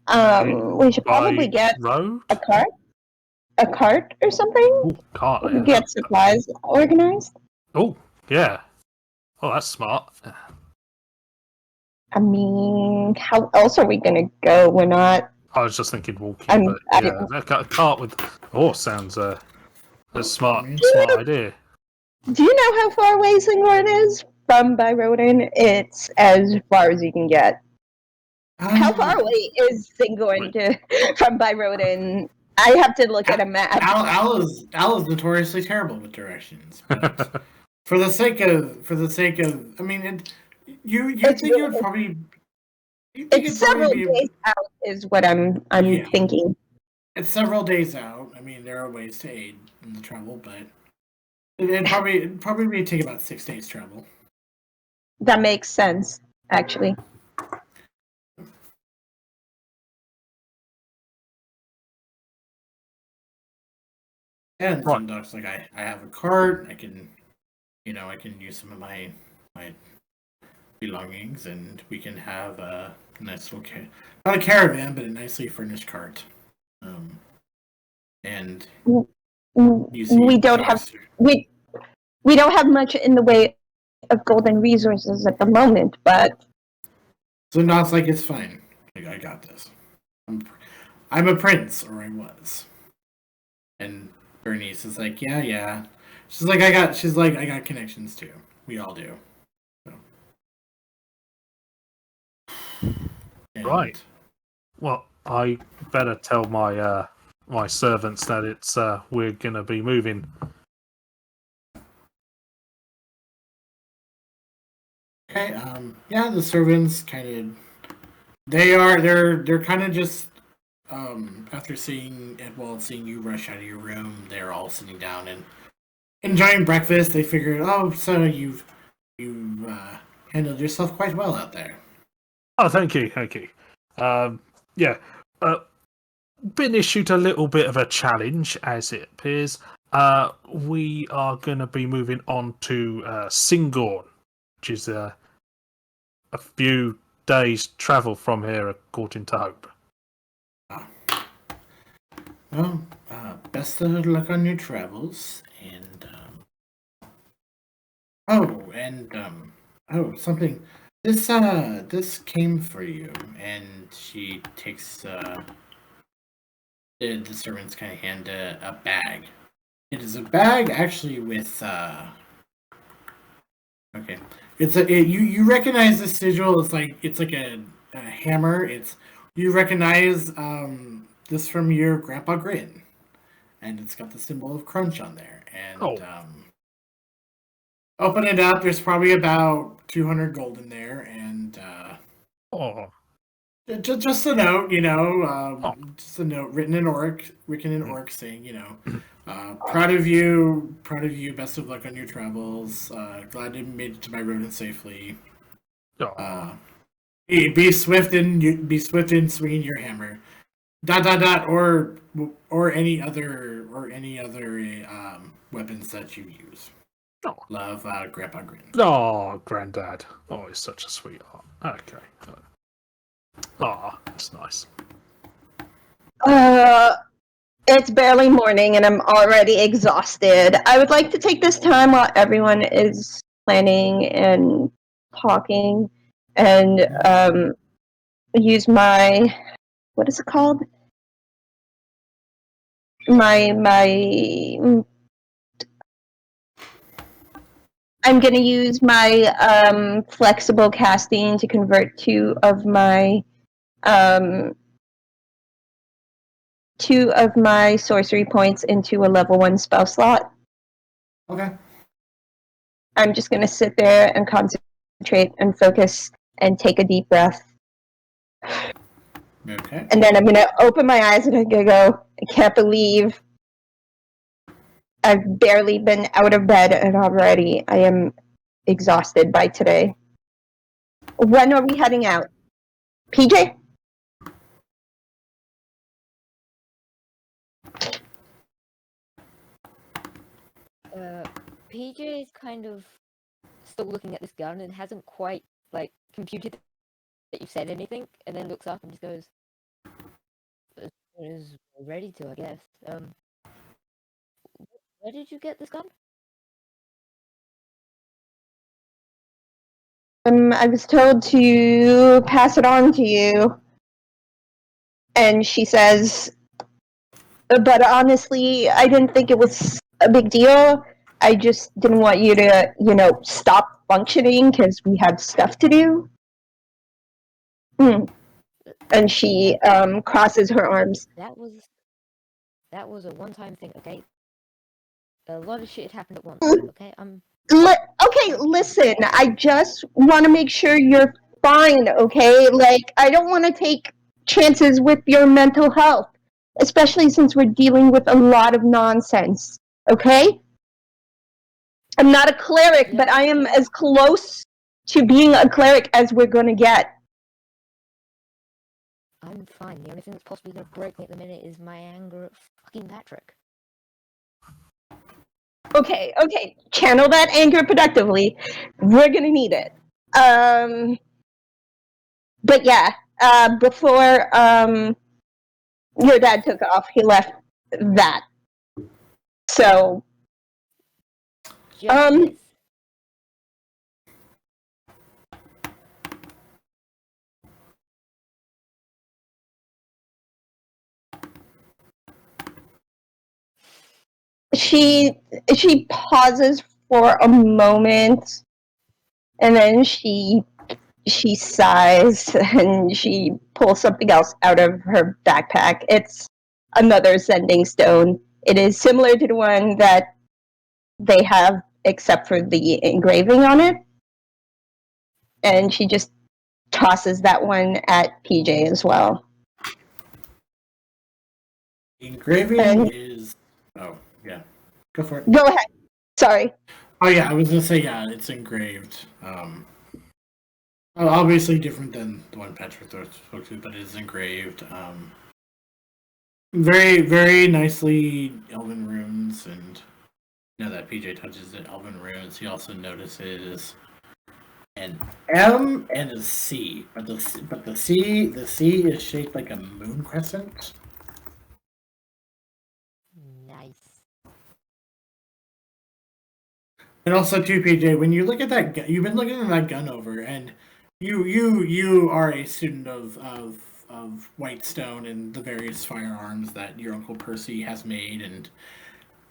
We should probably By get road? a cart or something. Oh, cart. Yeah, Get supplies organized. oh, yeah. Oh, that's smart. I mean, how else are we gonna go? We're not. I was just thinking walking, I'm. but I yeah, didn't, a cart with horse sounds a smart idea. do you know how far away Singorn is from Byroden? It's as far as you can get. How far away is Singorn from Byroden? I have to look at a map. Al is notoriously terrible with directions. But for the sake of, I mean, you think it would probably. It's several days out, is what I'm thinking. It's several days out. I mean, there are ways to aid in the travel, but it'd probably take about 6 days travel. That makes sense, actually. And some docs like I have a cart. I can use some of my belongings, and we can have a nice little not a caravan, but a nicely furnished cart. And we don't have much in the way of golden resources at the moment, but so Not's like, it's fine. I got this. I'm a prince, or I was. And Bernice is like, yeah. She's like, I got connections too. We all do. So. Right. Well, I better tell my my servants that it's we're gonna be moving. Okay. Yeah, the servants kind of they're kind of just after seeing Edwald, seeing you rush out of your room, they're all sitting down and enjoying breakfast. They figured, oh, so you've handled yourself quite well out there. Oh, thank you. Yeah. Been issued a little bit of a challenge, as it appears. We are going to be moving on to Singorn, which is a few days' travel from here, according to Hope. Well, best of luck on your travels, and something. This came for you, and she takes the servants kind of hand a bag. It is a bag actually with okay. You recognize the sigil. It's like a hammer. You recognize this from your Grandpa Grin, and it's got the symbol of crunch on there. And open it up. There's probably about 200 gold in there, and just a note, just a note written in orc, saying, proud of you, best of luck on your travels. Glad you made it to Byroden safely. Be swift in swinging your hammer. ... or any other weapons that you use. Love, Grandpa Grin. Oh, Granddad. Oh, he's such a sweetheart. Okay. Oh, that's nice. It's barely morning and I'm already exhausted. I would like to take this time while everyone is planning and talking and use my, what is it called? I'm going to use my flexible casting to convert two of my sorcery points into a level 1 spell slot. Okay. I'm just going to sit there and concentrate and focus and take a deep breath. Okay. And then I'm going to open my eyes and I'm going to go, I can't believe I've barely been out of bed and already I am exhausted by today. When are we heading out? PJ? PJ is kind of still looking at this gun and hasn't quite like computed that you've said anything, and then looks up and just goes, "As soon as we're ready to, I guess." Where did you get this gun? I was told to pass it on to you. And she says, but honestly, I didn't think it was a big deal. I just didn't want you to, stop functioning because we had stuff to do. And she crosses her arms. That was a one-time thing, okay? A lot of shit happened at once, okay? Okay, listen, I just want to make sure you're fine, okay? Like, I don't want to take chances with your mental health, especially since we're dealing with a lot of nonsense, okay? I'm not a cleric, Yeah, but I am yeah. as close to being a cleric as we're going to get. I'm fine. The only thing that's possibly gonna break me at the minute is my anger at fucking Patrick. Okay, channel that anger productively. We're going to need it. But yeah, before your dad took off, he left that. So, Just this. she pauses for a moment, and then she sighs and she pulls something else out of her backpack. It's another sending stone. It is similar to the one that they have, except for the engraving on it. And she just tosses that one at PJ as well. Engraving is. Oh, yeah. Go for it. Go ahead. Sorry. Oh, yeah, I was going to say, yeah, it's engraved. Obviously different than the one Patrick spoke to, but it is engraved. Very, very nicely elven runes, and now that PJ touches the elven runes, he also notices an M and a C, but the C is shaped like a moon crescent. Nice. And also, too, PJ, when you look at that gun, you've been looking at that gun over, and you are a student of Whitestone and the various firearms that your Uncle Percy has made, and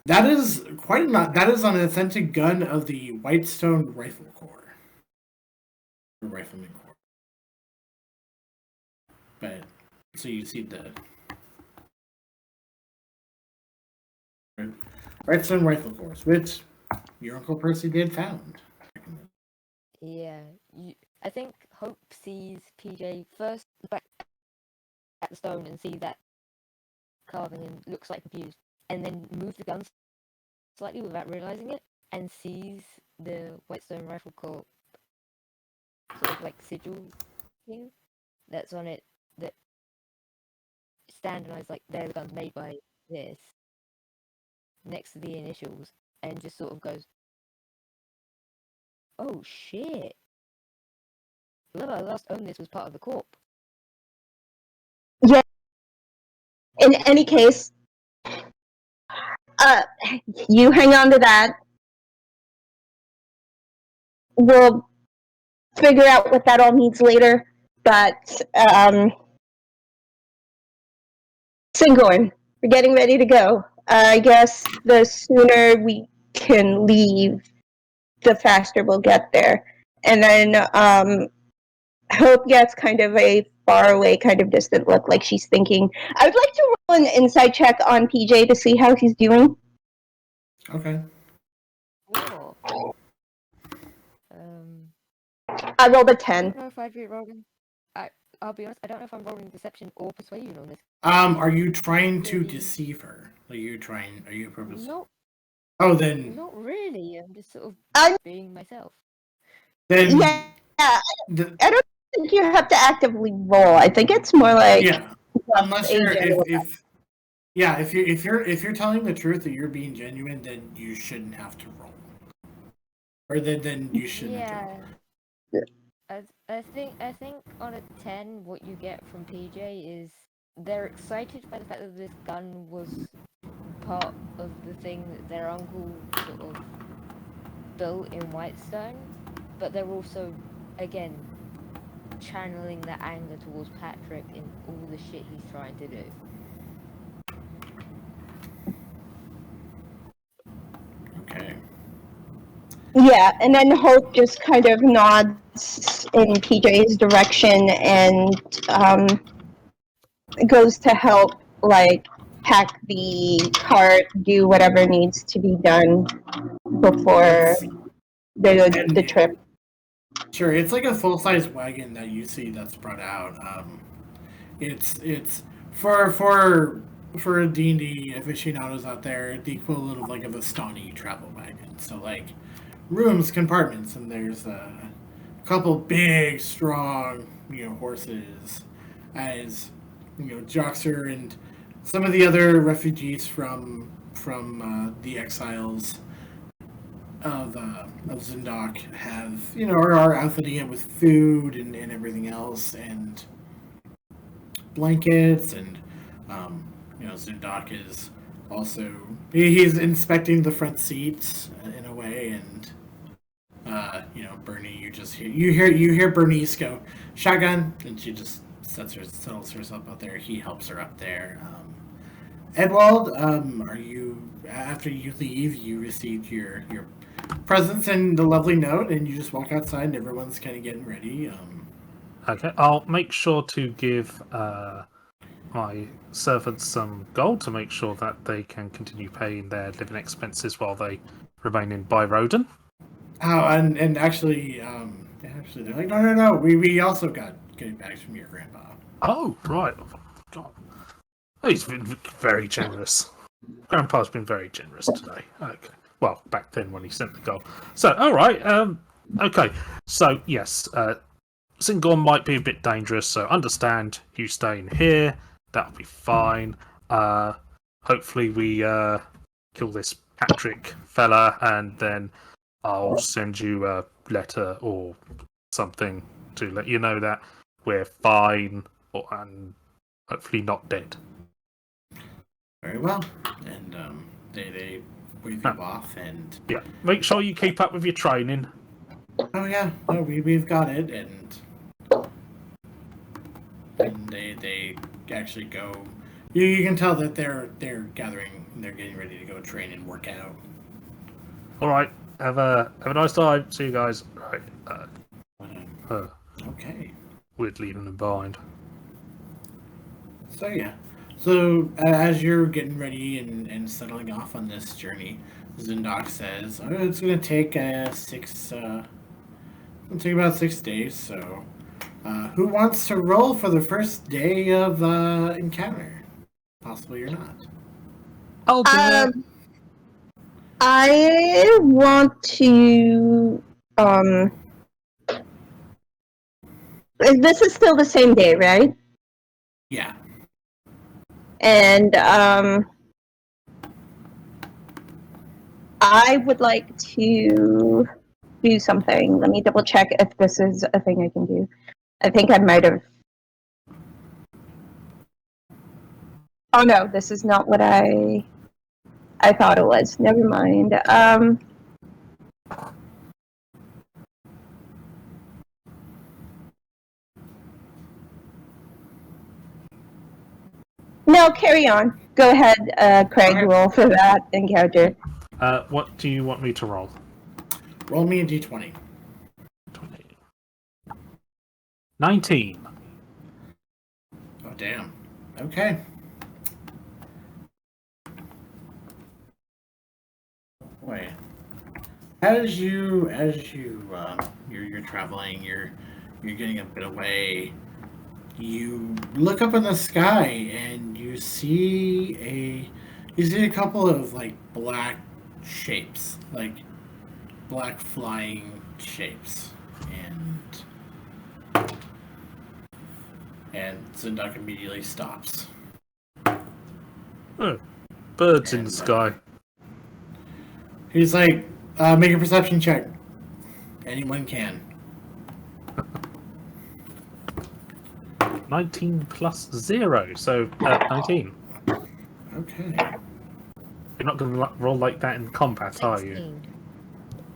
that is that is an authentic gun of the Whitestone Rifle Corps, or Rifleman Corps. But so you see the Whitestone Rifle Corps, which your Uncle Percy did found. Yeah, I think Hope sees PJ first back at the stone and see that carving and looks like confused, and then moves the gun slightly without realizing it, and sees the Whitestone Rifle Corps sort of like sigil thing that's on it that standardized, like they're the guns made by this next to the initials, and just sort of goes, "Oh shit! Whoever last owned this was part of the corp." Yeah. In any case, you hang on to that. We'll figure out what that all means later. But Singorn, we're getting ready to go. I guess the sooner we can leave, the faster we'll get there. And then Hope gets kind of a far away, kind of distant look, like she's thinking. I would like to roll an insight check on PJ to see how he's doing. Okay. Cool. I rolled a I 10. don't know if I'd be rolling. I'll be honest, I don't know if I'm rolling deception or persuasion on this. Are you trying to deceive her? Are you purposely? Nope. Oh, then. Not really. I'm just sort of being myself. Then. Yeah. I don't think you have to actively roll. I think it's more like. Yeah. Unless you're. Yeah, if you're telling the truth that you're being genuine, then you shouldn't have to roll, or then you shouldn't have to roll. Yeah, I think on a 10, what you get from PJ is they're excited by the fact that this gun was part of the thing that their uncle sort of built in Whitestone, but they're also, again, channeling that anger towards Patrick in all the shit he's trying to do. Okay. Yeah, and then Hope just kind of nods in PJ's direction and goes to help, like, pack the cart, do whatever needs to be done before the And trip. sure, it's like a full-size wagon that you see that's brought out. It's for D&D aficionados out there, the equivalent of like a Vistani travel wagon. So like rooms, compartments, and there's a couple big, strong, horses, as Joxer and some of the other refugees from the exiles of Zindok have are outfitting it with food and everything else, and blankets, and Zindok is also he's inspecting the front seats in a way, and Bernie, you hear Bernice go shotgun, and she just settles herself out there. He helps her up there. Edwald, are you after you leave? You received your presents and the lovely note, and you just walk outside, and everyone's kind of getting ready. Okay, I'll make sure to give my servants some gold to make sure that they can continue paying their living expenses while they remain in Byroden. Oh, and actually, they're like, no. We also got goodie bags from your grandpa. Oh, right. God. He's been very generous. Grandpa's been very generous today. Okay. Well, back then when he sent the gold. So, all right. Okay. So, yes, Singorn might be a bit dangerous, so understand you staying here. That'll be fine. Hopefully we kill this Patrick fella, and then I'll send you a letter or something to let you know that we're fine and hopefully not dead. Very well, and they wave you off, and Yeah, make sure you keep up with your training. oh yeah, no, we've got it, and they actually go. You can tell that they're gathering, they're getting ready to go train and work out. All right, have a nice time. See you guys. Right. Okay. Weird leaving them behind. So yeah. So as you're getting ready and settling off on this journey, Zindok says, it's gonna take about 6 days. So, who wants to roll for the first day of encounter? Possibly or not. I'll do it. I want to. This is still the same day, right? Yeah. And I would like to do something. Let me double check if this is a thing I can do. I think I might have. Oh no, this is not what I thought it was. Never mind. No, carry on. Go ahead, Craig. Okay. Roll for that encounter. What do you want me to roll? Roll me a d20. 19. Oh damn. Okay. Boy. As you're traveling, you're getting a bit away. You look up in the sky and you see a couple of like black shapes, like black flying shapes, and Zindok immediately stops. Oh, birds in And, the sky. He's like, make a perception check. Anyone can. 19 plus 0, so 19. Okay. You're not going to roll like that in combat, are you? 16.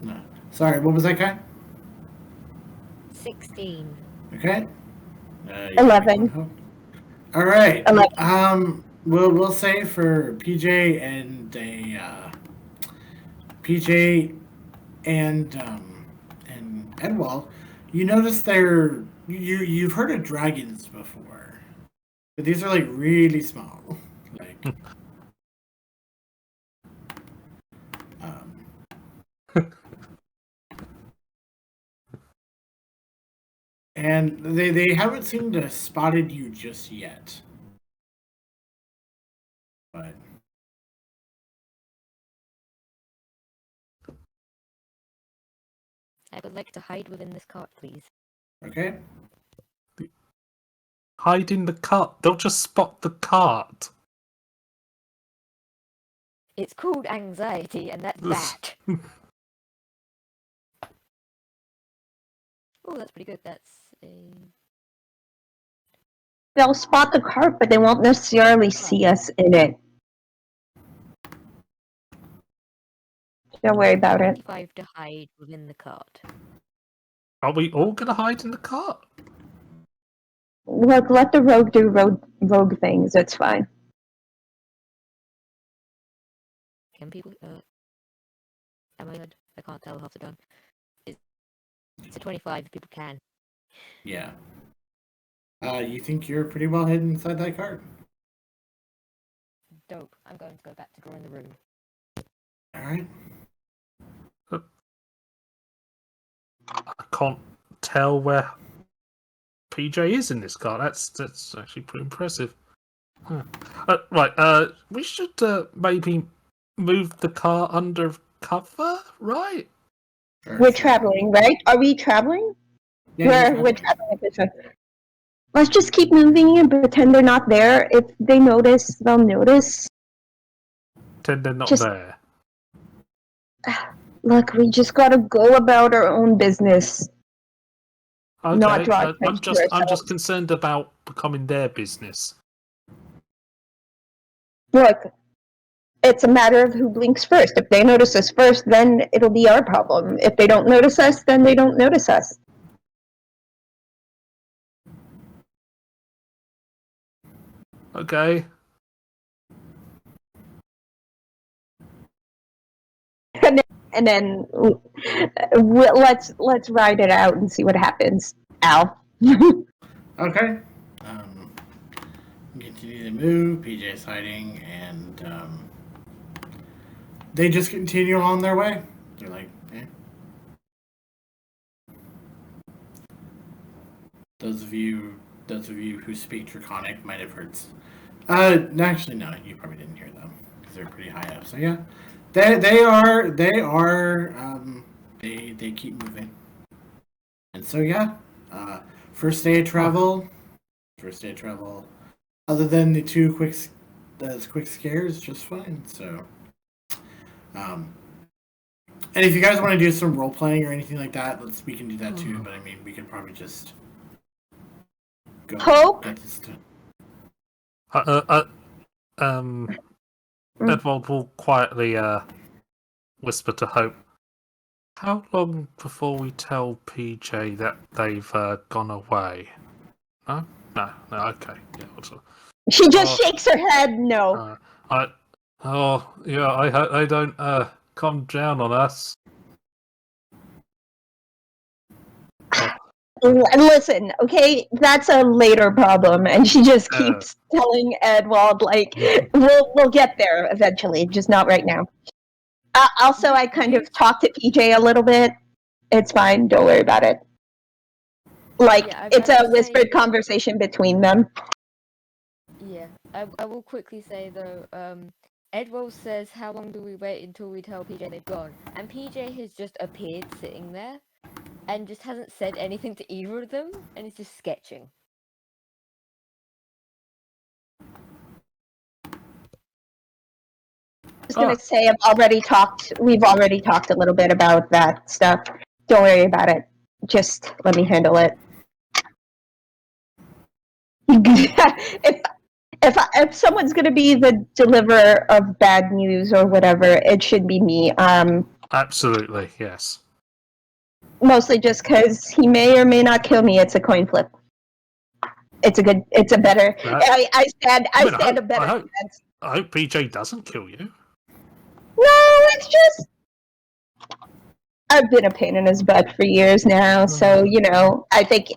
No. Sorry, what was that guy? 16. Okay. 11. All right. 11. We'll say for PJ and Edwald, you notice you've heard of dragons before, but these are like really small, like. And they haven't seemed to have spotted you just yet. But I would like to hide within this cart, please. okay. Hide in the cart. They'll just spot the cart. It's called anxiety, and that's that. Oh, that's pretty good. That's a... They'll spot the cart, but they won't necessarily see us in it. Don't worry about it. 25 to hide within the cart. Are we all going to hide in the cart? Look, let the rogue do rogue things. It's fine. Can people... am I good? I can't tell half the time. It's a 25 if people can. Yeah. You think you're pretty well hidden inside that cart? Dope. I'm going to go back to drawing the room. All right. I can't tell where PJ is in this car. That's actually pretty impressive. Right. We should maybe move the car under cover, right? Sure, We're sure. traveling, right? Are we traveling? Yeah, We're traveling at this time. Let's just keep moving and pretend they're not there. If they notice, they'll notice. Pretend they're not Just- there. Look, we just gotta go about our own business. Okay. Not draw I'm attention to just ourselves. concerned about becoming their business. Look, it's a matter of who blinks first. If they notice us first, then it'll be our problem. If they don't notice us, then they don't notice us. Okay. And then let's ride it out and see what happens. Al. Okay. Continue to move. PJ's hiding, and they just continue on their way. They're like, eh. Those of you who speak Draconic might have heard. Actually, no, you probably didn't hear them because they're pretty high up. So yeah, they keep moving. And so yeah, first day of travel. Other than the two quick scares, just fine. So, and if you guys want to do some role playing or anything like that, we can do that too. But I mean, we could probably just go Hope? get this done. Edwald will quietly whisper to Hope. How long before we tell PJ that they've gone away? No, okay. Yeah, She just shakes her head. No. I hope they don't come down on us. Listen, okay, that's a later problem, and she just keeps telling Edwald, like, we'll get there eventually, just not right now. Also, I kind of talked to PJ a little bit. It's fine, don't worry about it. Like, Yeah, it's a whispered conversation between them. Yeah, I will quickly say though, Edwald says, how long do we wait until we tell PJ they've gone? And PJ has just appeared sitting there, and just hasn't said anything to either of them, and is just sketching. was gonna say we've already talked a little bit about that stuff. Don't worry about it. Just let me handle it. if someone's gonna be the deliverer of bad news or whatever, it should be me. Absolutely, yes. Mostly just because he may or may not kill me. It's a coin flip. It's a better. I stand a better chance. I hope PJ doesn't kill you. No, it's just I've been a pain in his butt for years now, so I think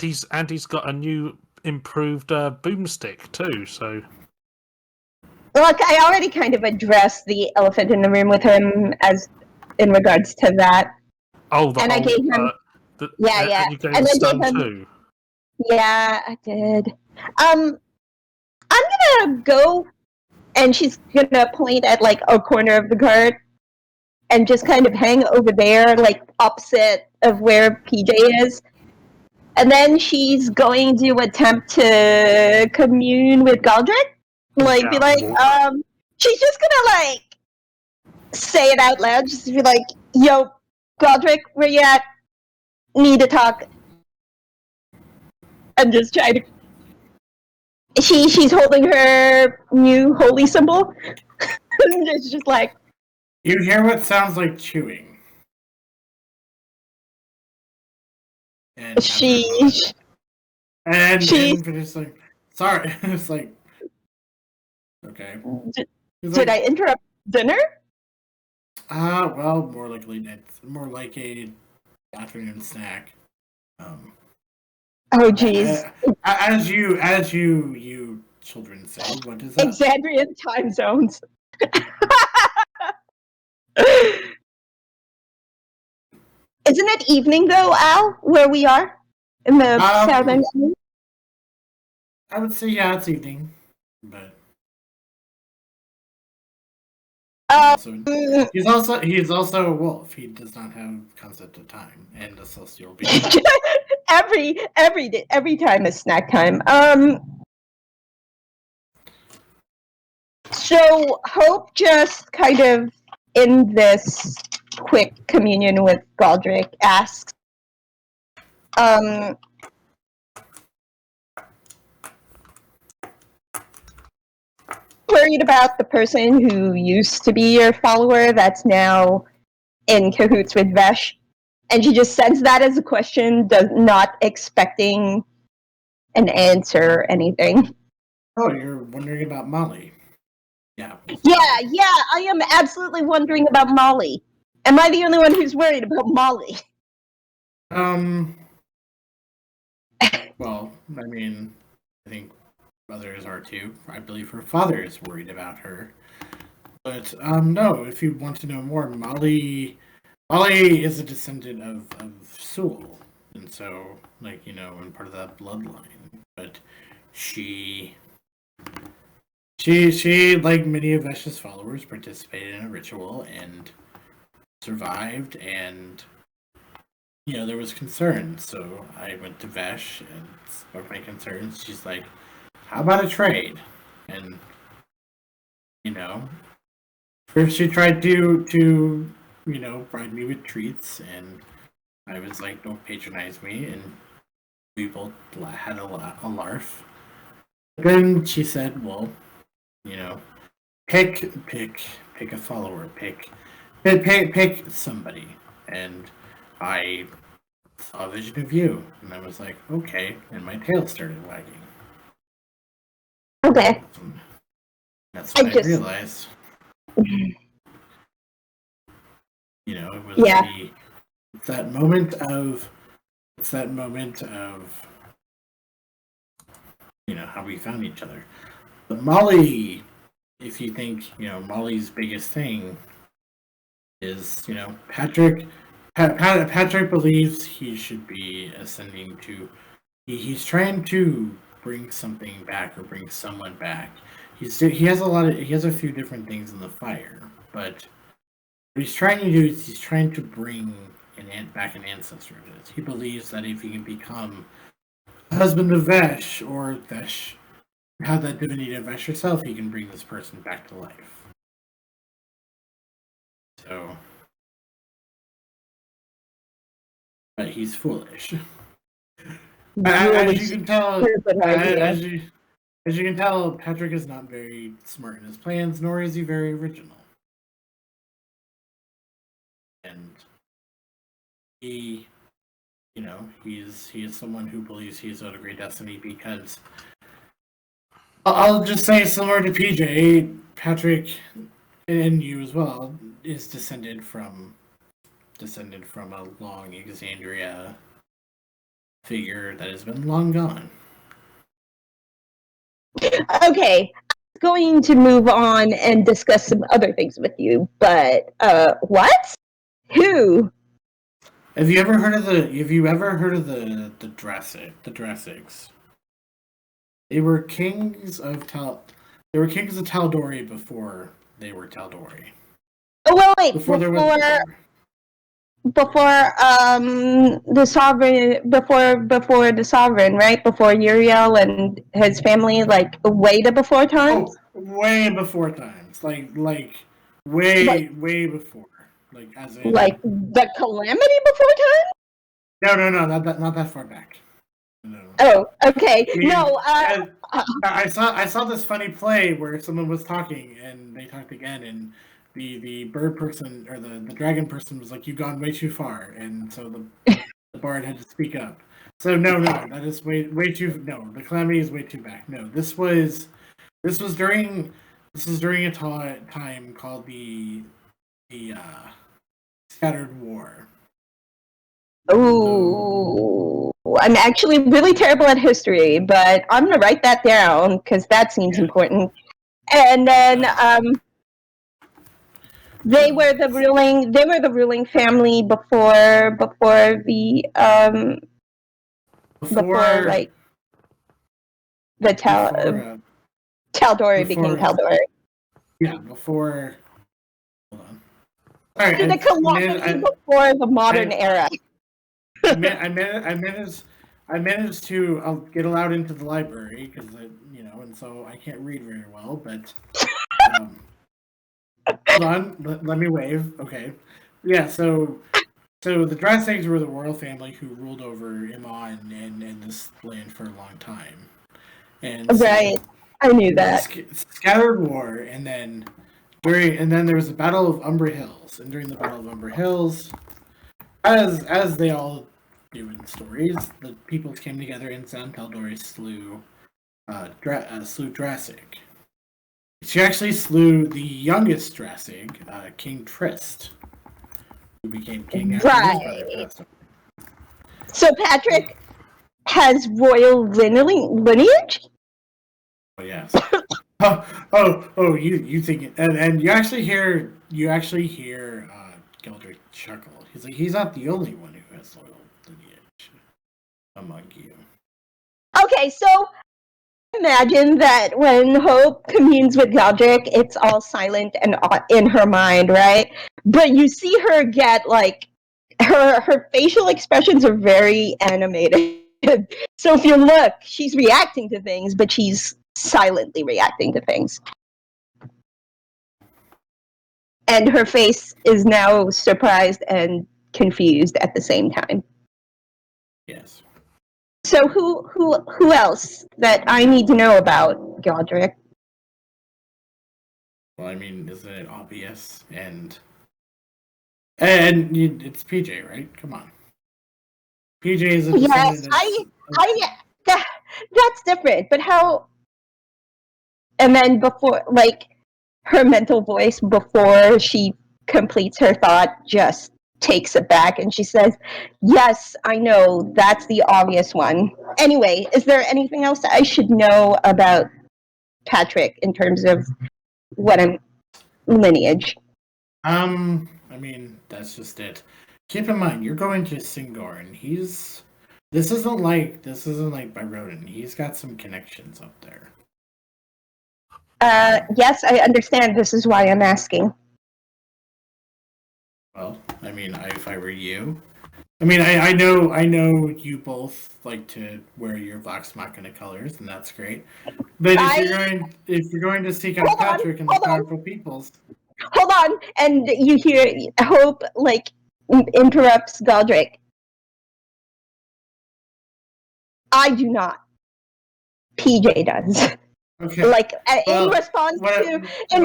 he's got a new improved boomstick too. So look, I already kind of addressed the elephant in the room with him as in regards to that. I gave him yeah, and you gave him stone too. Yeah, I did. I'm gonna go, and she's gonna point at like a corner of the cart, and just kind of hang over there, like opposite of where PJ is. And then she's going to attempt to commune with Galdrick. She's just gonna like say it out loud, just to be like, "Yo, Galdrick, where you at? Need to talk." I'm just trying to. She's holding her new holy symbol. It's just like. You hear what sounds like chewing. And she's just like, sorry. It's like, okay. Did I interrupt dinner? Well, more likely it's more like a afternoon snack. Oh, geez. As you children say, what is that? Exandrian time zones. Isn't it evening though, Al, where we are in the southern? I would say it's evening, but he's also a wolf. He does not have concept of time and a celestial being. every time is snack time. So Hope just kind of in this quick communion with Galdrick asks, worried about the person who used to be your follower that's now in cahoots with Vesh? And she just sends that as a question, not expecting an answer or anything. Oh, you're wondering about Molly. Yeah, I am absolutely wondering about Molly. Am I the only one who's worried about Molly? Well, I mean, I think others are too. I believe her father is worried about her. But, no, if you want to know more, Molly is a descendant of Sewell. And so, and part of that bloodline. But she, like many of Vesh's followers, participated in a ritual and survived, and there was concern. So I went to Vesh and spoke my concerns. She's like, "How about a trade?" And first she tried to bribe me with treats, and I was like, "Don't patronize me," and we both had a larf. Then she said, "Well, pick a follower, pick somebody," and I saw a vision of you, and I was like, "Okay," and my tail started wagging. Okay. That's what I realized. It was it's that moment of how we found each other. But Molly, if you think Molly's biggest thing is Patrick believes he should be ascending to. He's trying to bring something back or bring someone back. He has a few different things in the fire, but what he's trying to do is he's trying to bring back an ancestor of his. He believes that if he can become a husband of Vesh, or Vesh have that divinity of Vesh herself, he can bring this person back to life. So, but he's foolish. Really As you can tell, stupid idea. as you can tell, Patrick is not very smart in his plans, nor is he very original. And he, he is someone who believes he is out of great destiny because I'll just say, similar to PJ, Patrick, and you as well, is descended from a long Exandria figure that has been long gone. Okay, I'm going to move on and discuss some other things with you, but what? Who? Have you ever heard of the Drassics? They were kings of Taldori before they were Taldori. Oh, well, wait, Before before the sovereign, right? Before Uriel and his family, like way before times. Oh, way before times, like way before, like as in Like the calamity before time. no, not that far back. No. Oh, okay. I mean, No. I saw this funny play where someone was talking and they talked again, and the bird person or the dragon person was like, "You've gone way too far," and so the bard had to speak up. So no, that is way too no. The calamity is way too back. No, this was during a time called the Scattered War. Ooh, I'm actually really terrible at history, but I'm gonna write that down because that seems important. And then they were the ruling family before like the Taldori became Taldori. Yeah, before. Hold on. All right, The calamity before the modern era. I managed to. I'll get allowed into the library because and so I can't read very well. But hold on, let me wave. Okay, yeah. So the Drastigs were the royal family who ruled over Iman and this land for a long time. And so, right, I knew that. Scattered War, and then there was the Battle of Umber Hills, and during the Battle of Umber Hills, as they all do in stories, the peoples came together and San Taldori slew Drassig. She actually slew the youngest Drassig, King Trist, who became king after his brother passed away. So Patrick has royal lineage? Oh yes. oh! You think it, and you actually hear Geldrick chuckle. He's like, he's not the only one who has loyal lineage among you. Okay, so imagine that when Hope communes with Geldrick, it's all silent and in her mind, right? But you see her get like her facial expressions are very animated. So if you look, she's reacting to things, but she's silently reacting to things. And her face is now surprised and confused at the same time. Yes. So who else that I need to know about Geldrick? Well, I mean, isn't it obvious? And it's PJ, right? Come on. PJ is a yes. That's different. But how? And then before, like, her mental voice before she completes her thought just takes it back and she says, yes, I know, that's the obvious one. Anyway, is there anything else I should know about Patrick in terms of what I'm lineage? I mean, that's just it. Keep in mind, you're going to Singorn. This isn't like Byroden. He's got some connections up there. Yes, I understand. This is why I'm asking. Well, I mean, if I were you, I mean, I know you both like to wear your Vox Machina colors, and that's great. But if you're going to seek out Patrick and the powerful peoples, hold on, and you hear Hope like interrupts Galdrick. I do not. PJ does. Okay. Like Well, in response what- to what- in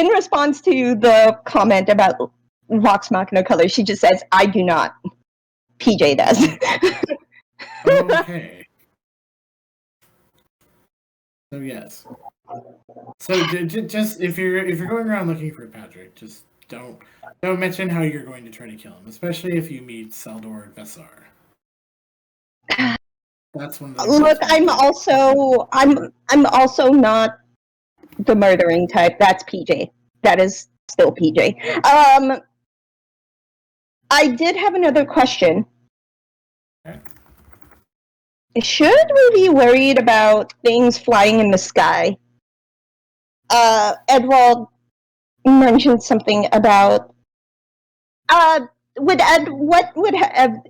response to the comment about Vox Machina color, she just says, "I do not." PJ does. Okay. So yes. So just if you're going around looking for Patrick, just don't mention how you're going to try to kill him, especially if you meet Saldor and Vessar. That's one of the Look, I'm also not the murdering type. That's PJ. That is still PJ. I did have another question. Okay. Should we be worried about things flying in the sky? Edwald mentioned something about. What would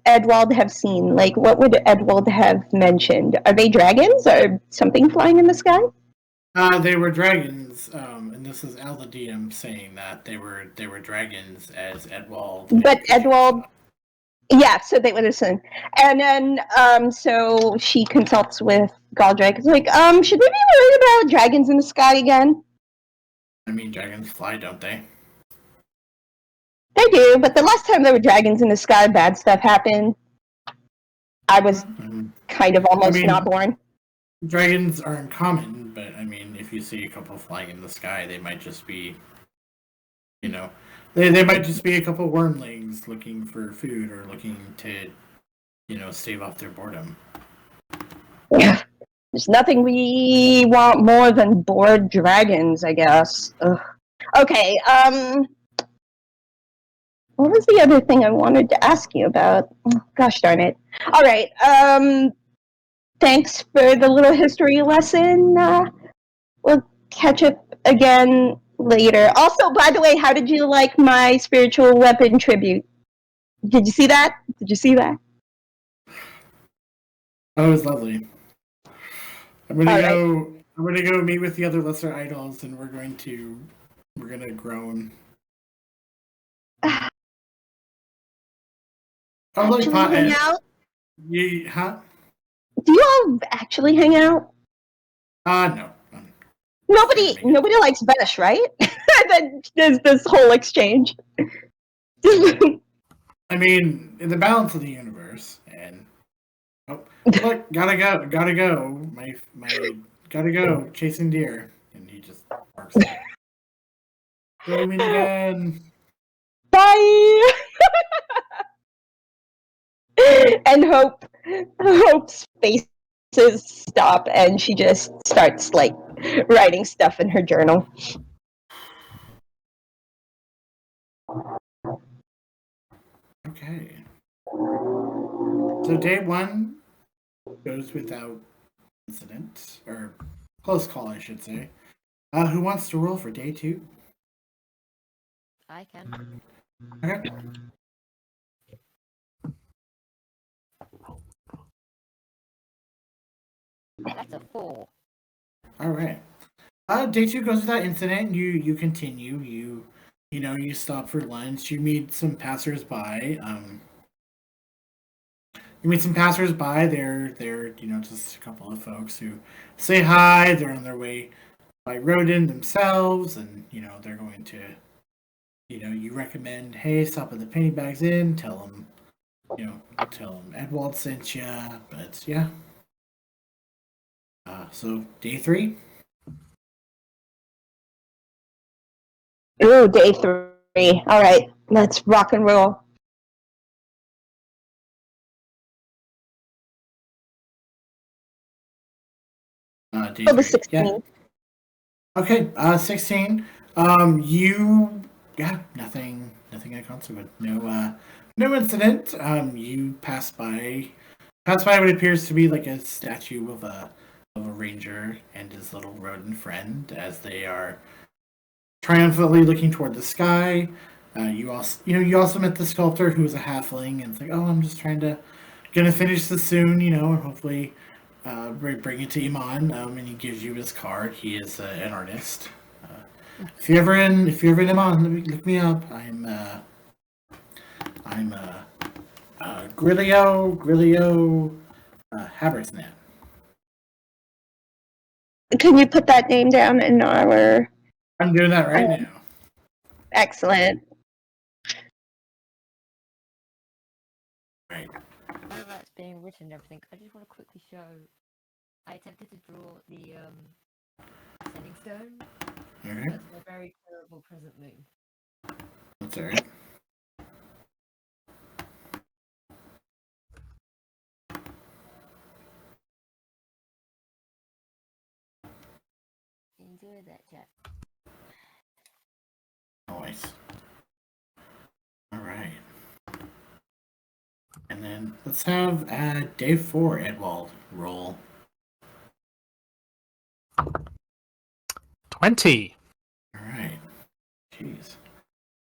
Edwald have seen? Like, what would Edwald have mentioned? Are they dragons or something flying in the sky? They were dragons, and this is Al the DM saying that they were dragons as Edwald. But Edwald, yeah, so they would assume. And then, so she consults with Galdrick. It's like, should we be worried about dragons in the sky again? I mean, dragons fly, don't they? They do, but the last time there were dragons in the sky, bad stuff happened. I was kind of almost not born. Dragons aren't common, but I mean, if you see a couple flying in the sky, they might just be, they might just be a couple wormlings looking for food or looking to, stave off their boredom. Yeah. There's nothing we want more than bored dragons, I guess. Ugh. Okay, what was the other thing I wanted to ask you about? Oh, gosh darn it. All right, thanks for the little history lesson. We'll catch up again later. Also, by the way, how did you like my spiritual weapon tribute? Did you see that? Oh, it was lovely. I'm gonna go meet with the other lesser idols, and we're gonna groan. Actually hang out? Huh? Do you all actually hang out? No. Nobody likes Vesh, right? Then there's this whole exchange. I mean, in the balance of the universe, and look, gotta go. My gotta go chasing deer, and he just barks. Go meet again. Bye. And Hope's faces stop, and she just starts like writing stuff in her journal. Okay. So day 1 goes without incident, or close call, I should say. Who wants to roll for day 2? I can. Okay. That's a 4. All right. Day 2 goes without incident. You continue. You stop for lunch. You meet some passersby. They're just a couple of folks who say hi. They're on their way by Byroden themselves, and they're going to, you recommend, hey, stop at the Penny Bags Inn. Tell them Edwald sent you. But yeah. So day 3. Ooh, day 3. All right, let's rock and roll. Day Oh, the 3. 16. Yeah. Okay, 16. Nothing inconsequent. No incident. You pass by what appears to be like a statue of a ranger and his little rodent friend as they are triumphantly looking toward the sky. You also met the sculptor who was a halfling, and it's like, oh, I'm just gonna finish this soon, and hopefully bring it to Iman. And he gives you his card. He is an artist. If you're ever in Amon, look me up. I'm Grillio Habersnap. Can you put that name down in our... I'm doing that right now. Excellent. Right. While that's being written and everything, I just want to quickly show. I attempted to draw the ascending stone. Alright. That's a very terrible crescent moon. That's alright. Enjoy that, chat. Nice. Alright. And then let's have day 4, Edwald, roll. 20. Alright. Jeez.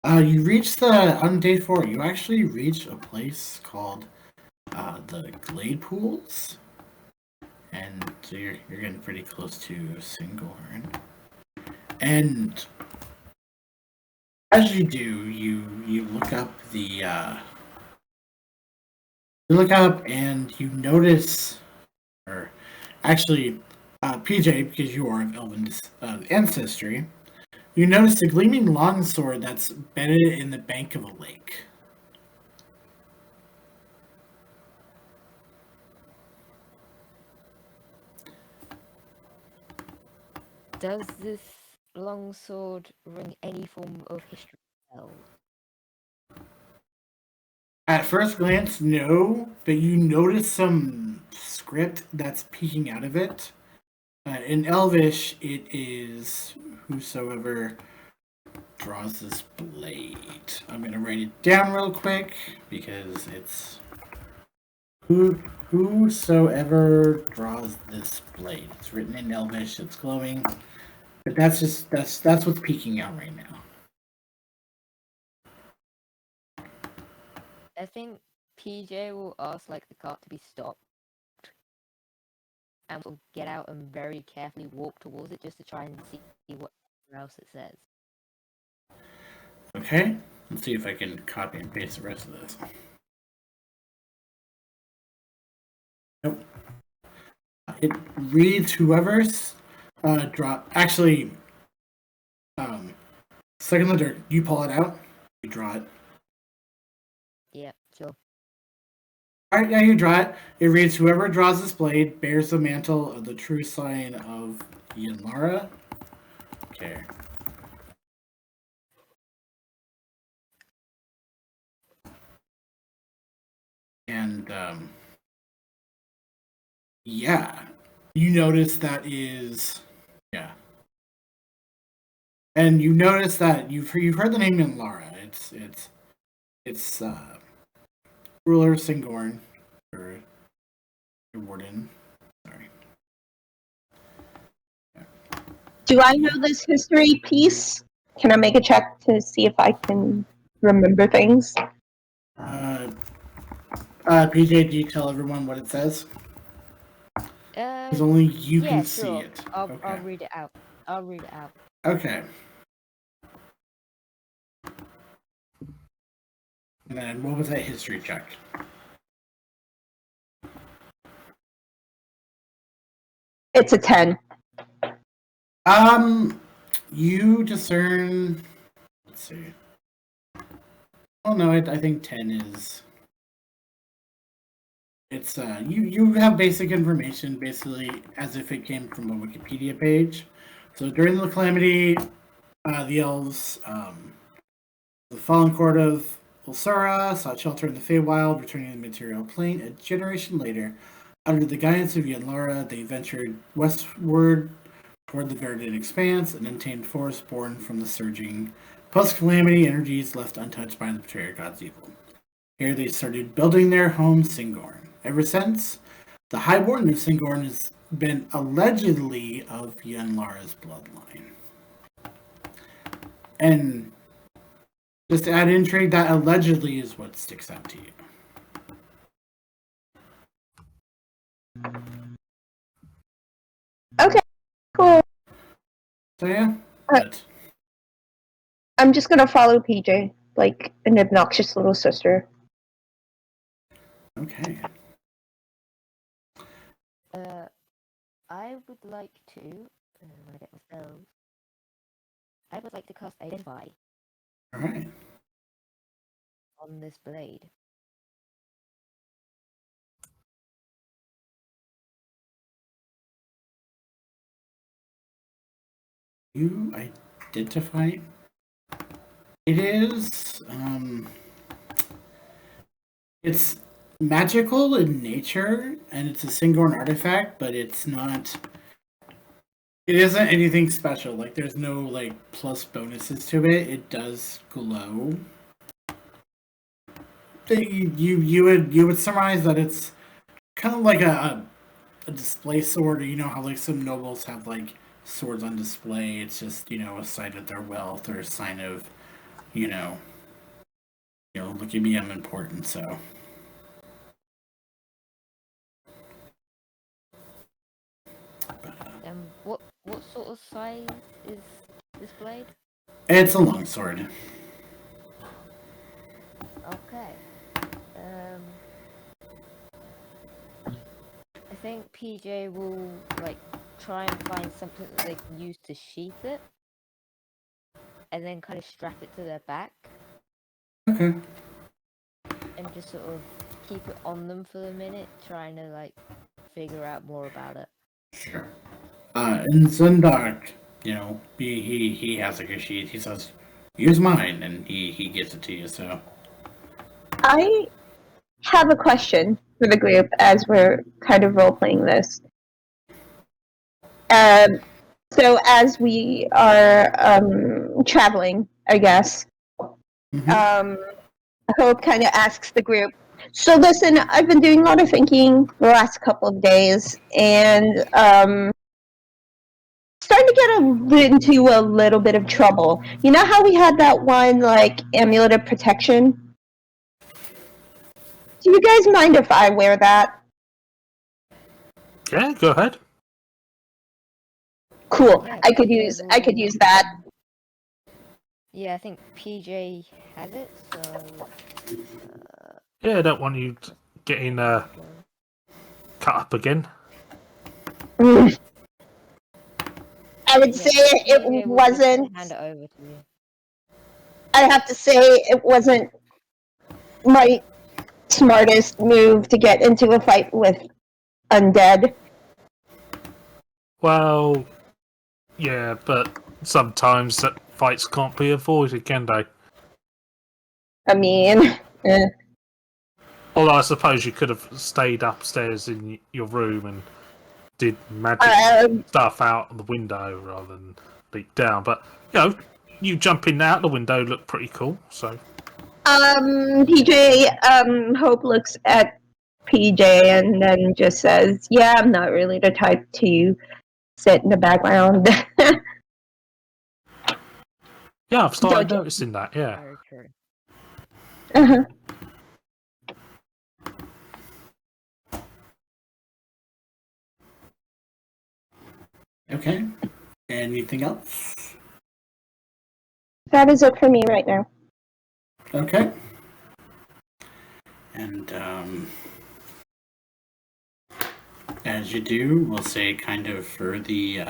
You reach on day 4, you actually reach a place called the Glade Pools. And so you're getting pretty close to Singorn. And as you do, you look up and you notice, or actually, PJ, because you are of Elven ancestry, you notice a gleaming longsword that's bedded in the bank of a lake. Does this longsword ring any form of history bell? At first glance, no, but you notice some script that's peeking out of it. In Elvish, it is whosoever draws this blade. I'm gonna write it down real quick because it's whosoever draws this blade. It's written in Elvish. It's glowing, but that's what's peeking out right now. I think PJ will ask like the cart to be stopped and will get out and very carefully walk towards it just to try and see what else it says. Okay, let's see if I can copy and paste the rest of this. Nope. It reads whoever's drop. Actually, second letter, you pull it out, you draw it. Yeah, sure. Alright, yeah, you draw it. It reads whoever draws this blade bears the mantle of the true sign of Yanlara. Okay. And yeah, you notice that is and you notice that you've heard the name Yanlara. It's ruler Singorn or Warden. Sorry. Do I know this history piece? Can I make a check to see if I can remember things? PJ, do you tell everyone what it says? Because only you can see it. I'll read it out. I'll read it out. Okay. And then what was that history check? It's a 10. You discern. Let's see. Oh no, I think 10 is. It's you have basic information basically as if it came from a Wikipedia page. So during the calamity, the elves, the fallen court of Ulsara sought shelter in the Feywild, returning to the material plane. A generation later, under the guidance of Yanlara, they ventured westward toward the Byroden expanse, an untamed forest born from the surging post-calamity energies left untouched by the betrayer god's evil. Here they started building their home, Singorn. Ever since, the Highborn of Singorn has been allegedly of Yanlara's bloodline. And just to add intrigue, that allegedly is what sticks out to you. Okay, cool. So yeah, but I'm just gonna follow PJ like an obnoxious little sister. Okay. I would like to. When I get my spells, I would like to cast Identify All right. on this blade. You identify. It is. It's magical in nature, and it's a Singorn artifact, but it's not. It isn't anything special. Like, there's no like plus bonuses to it. It does glow. You would surmise that it's kind of like a display sword. You know how like some nobles have like swords on display. It's just a sign of their wealth or a sign of look at me, I'm important. So What sort of size is this blade? it's a long sword. Okay. I think PJ will like try and find something that they can use to sheath it, and then kind of strap it to their back, Okay. and just sort of keep it on them for a minute, trying to like figure out more about it. Sure. And Zundark, he has like a sheath. He says, "Use mine," and he gives it to you. So I have a question for the group as we're kind of role playing this. So as we are traveling, I guess, Hope kind of asks the group. So listen, I've been doing a lot of thinking the last couple of days, and starting to get into a little bit of trouble. You know how we had that one like amulet of protection? Do you guys mind if I wear that? Yeah, go ahead. Cool. Yeah, I could use that. Yeah, I think PJ has it, so Yeah, I don't want you getting cut up again. I would say PJ it will just wasn't. hand it over to you. I have to say it wasn't my smartest move to get into a fight with undead. Well, yeah, but sometimes that fights can't be avoided, can they? I mean, Although I suppose you could have stayed upstairs in your room and did magic stuff out the window rather than leap down. But, you jumping out the window looked pretty cool, so... PJ, Hope looks at PJ and then just says, "Yeah, I'm not really the type to sit in the background." Yeah, I've started Don't- noticing that, yeah. Very true. Uh-huh. okay. Anything else? That is it for me right now. Okay. And as you do, we'll say kind of for the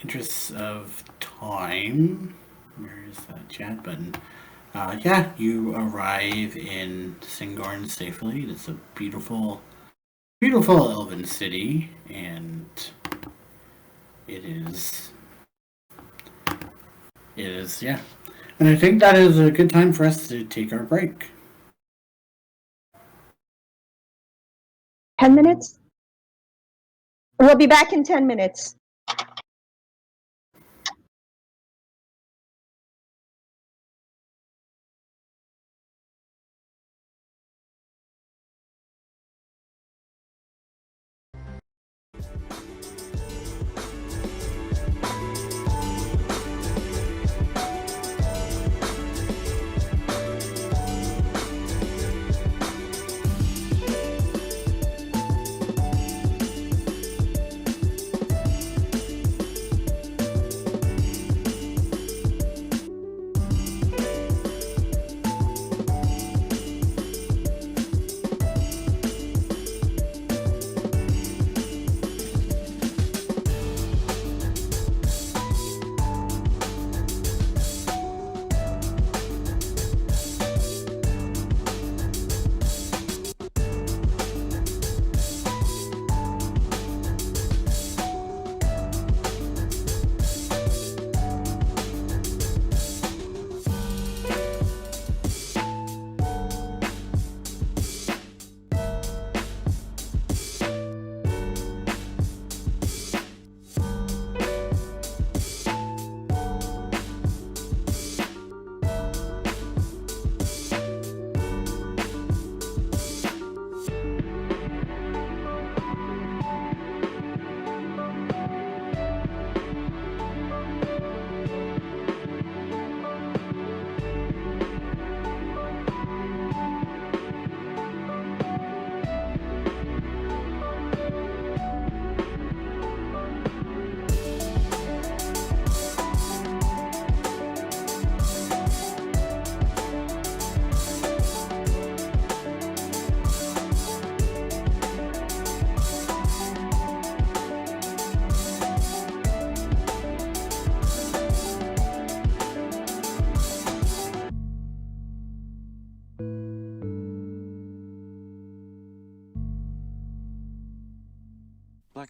interests of time. Where is that chat button? Yeah, you arrive in Singorn safely. It's a beautiful, beautiful elven city, and it is, yeah. And I think that is a good time for us to take our break. 10 minutes? We'll be back in 10 minutes.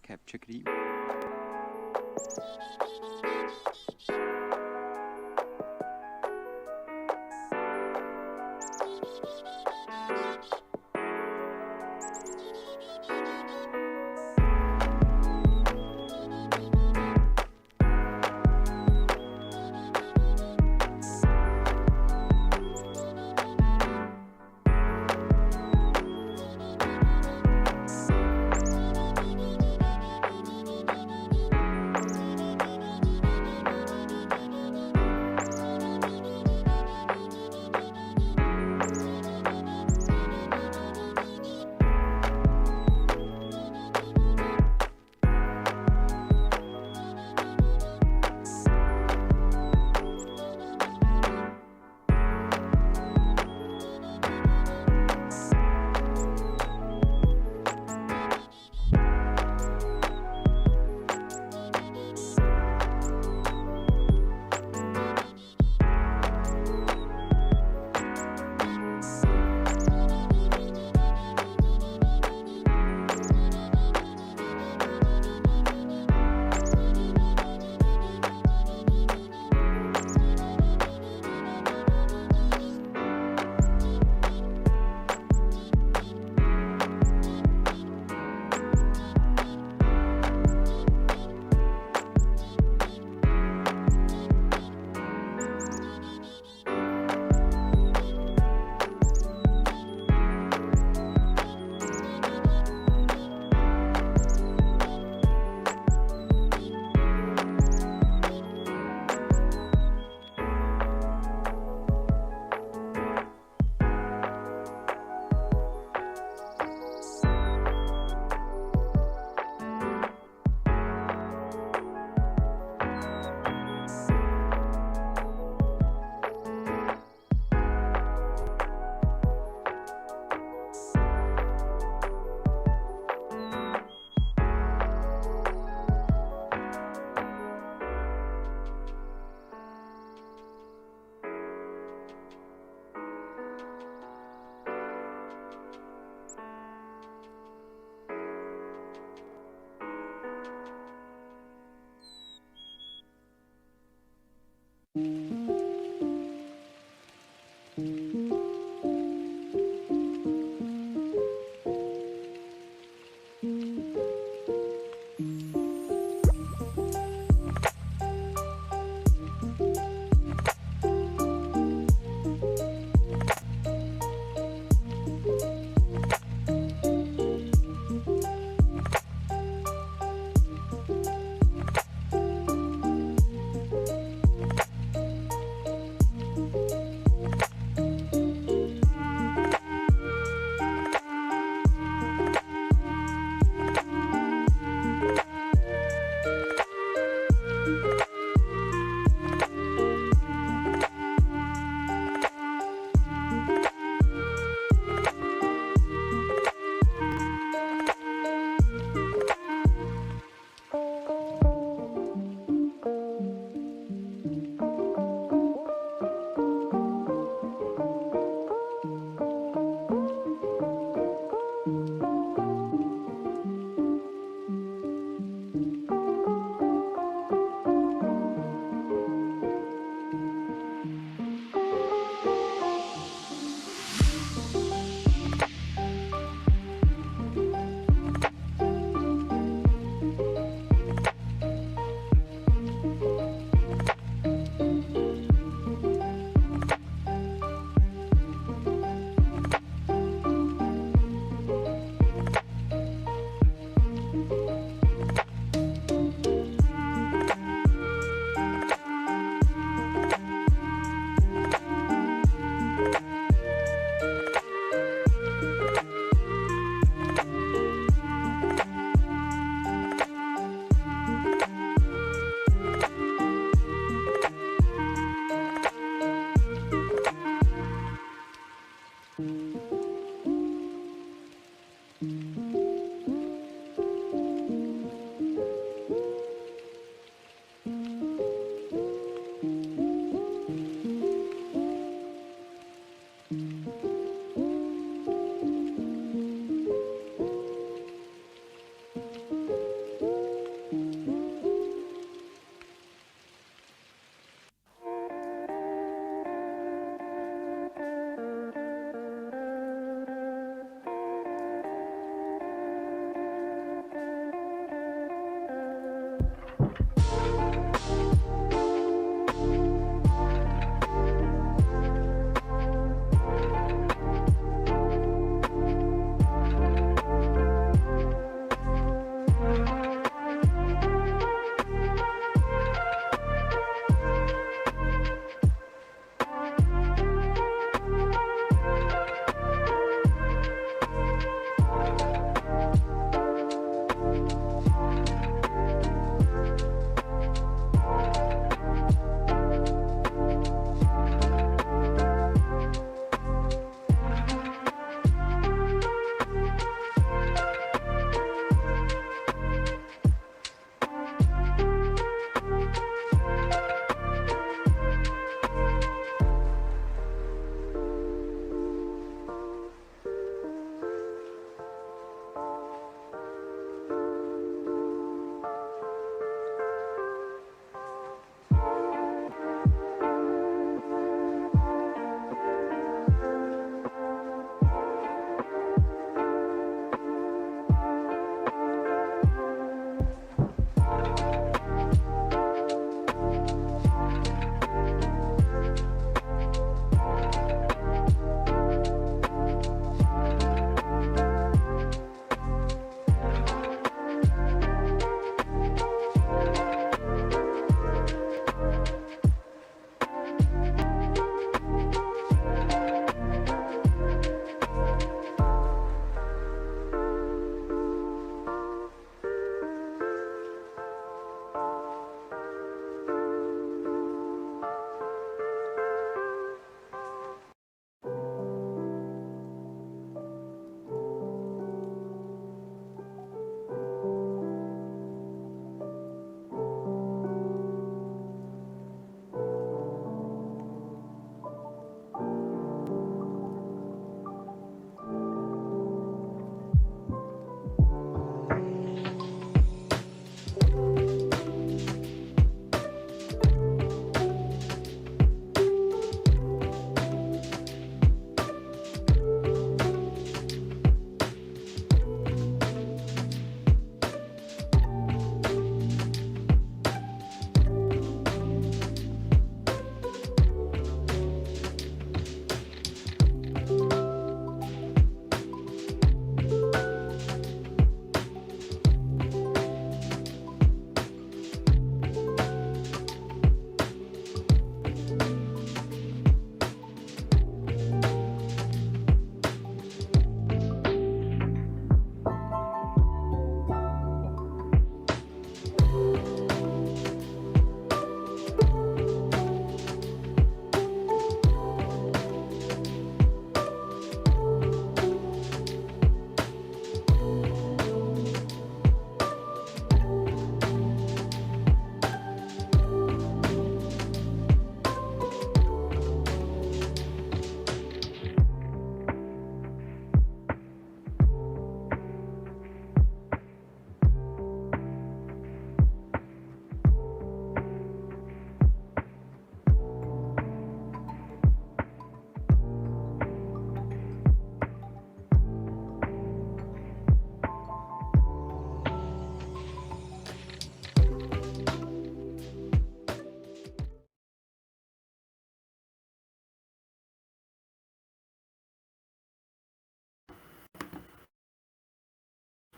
capture creep.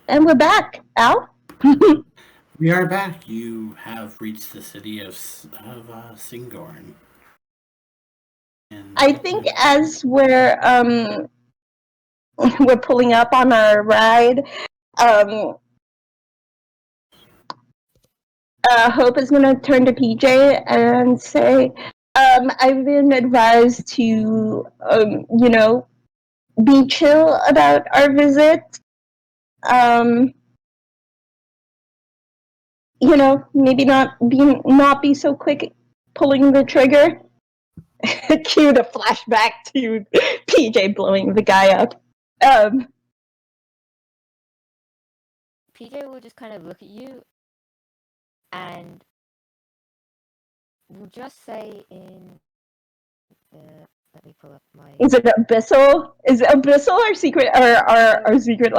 And we're back. Al? We are back. You have reached the city of Singorn. And I think as we're pulling up on our ride, Hope is going to turn to PJ and say, I've been advised to, be chill about our visit. Maybe not be so quick pulling the trigger. Cue the flashback to PJ blowing the guy up. PJ will just kind of look at you and will just say in let me pull up my... Is it abyssal? Is it abyssal or secret or secret?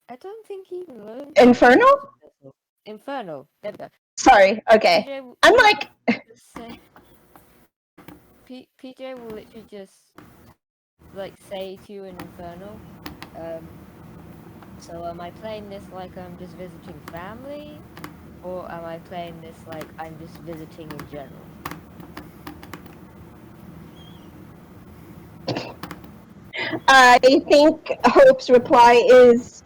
I don't think he even learned Infernal? It Infernal. There we go. Sorry. Okay. PJ I'm like, just say, PJ will literally just like say to you in Infernal. So am I playing this like I'm just visiting family, or am I playing this like I'm just visiting in general? I think Hope's reply is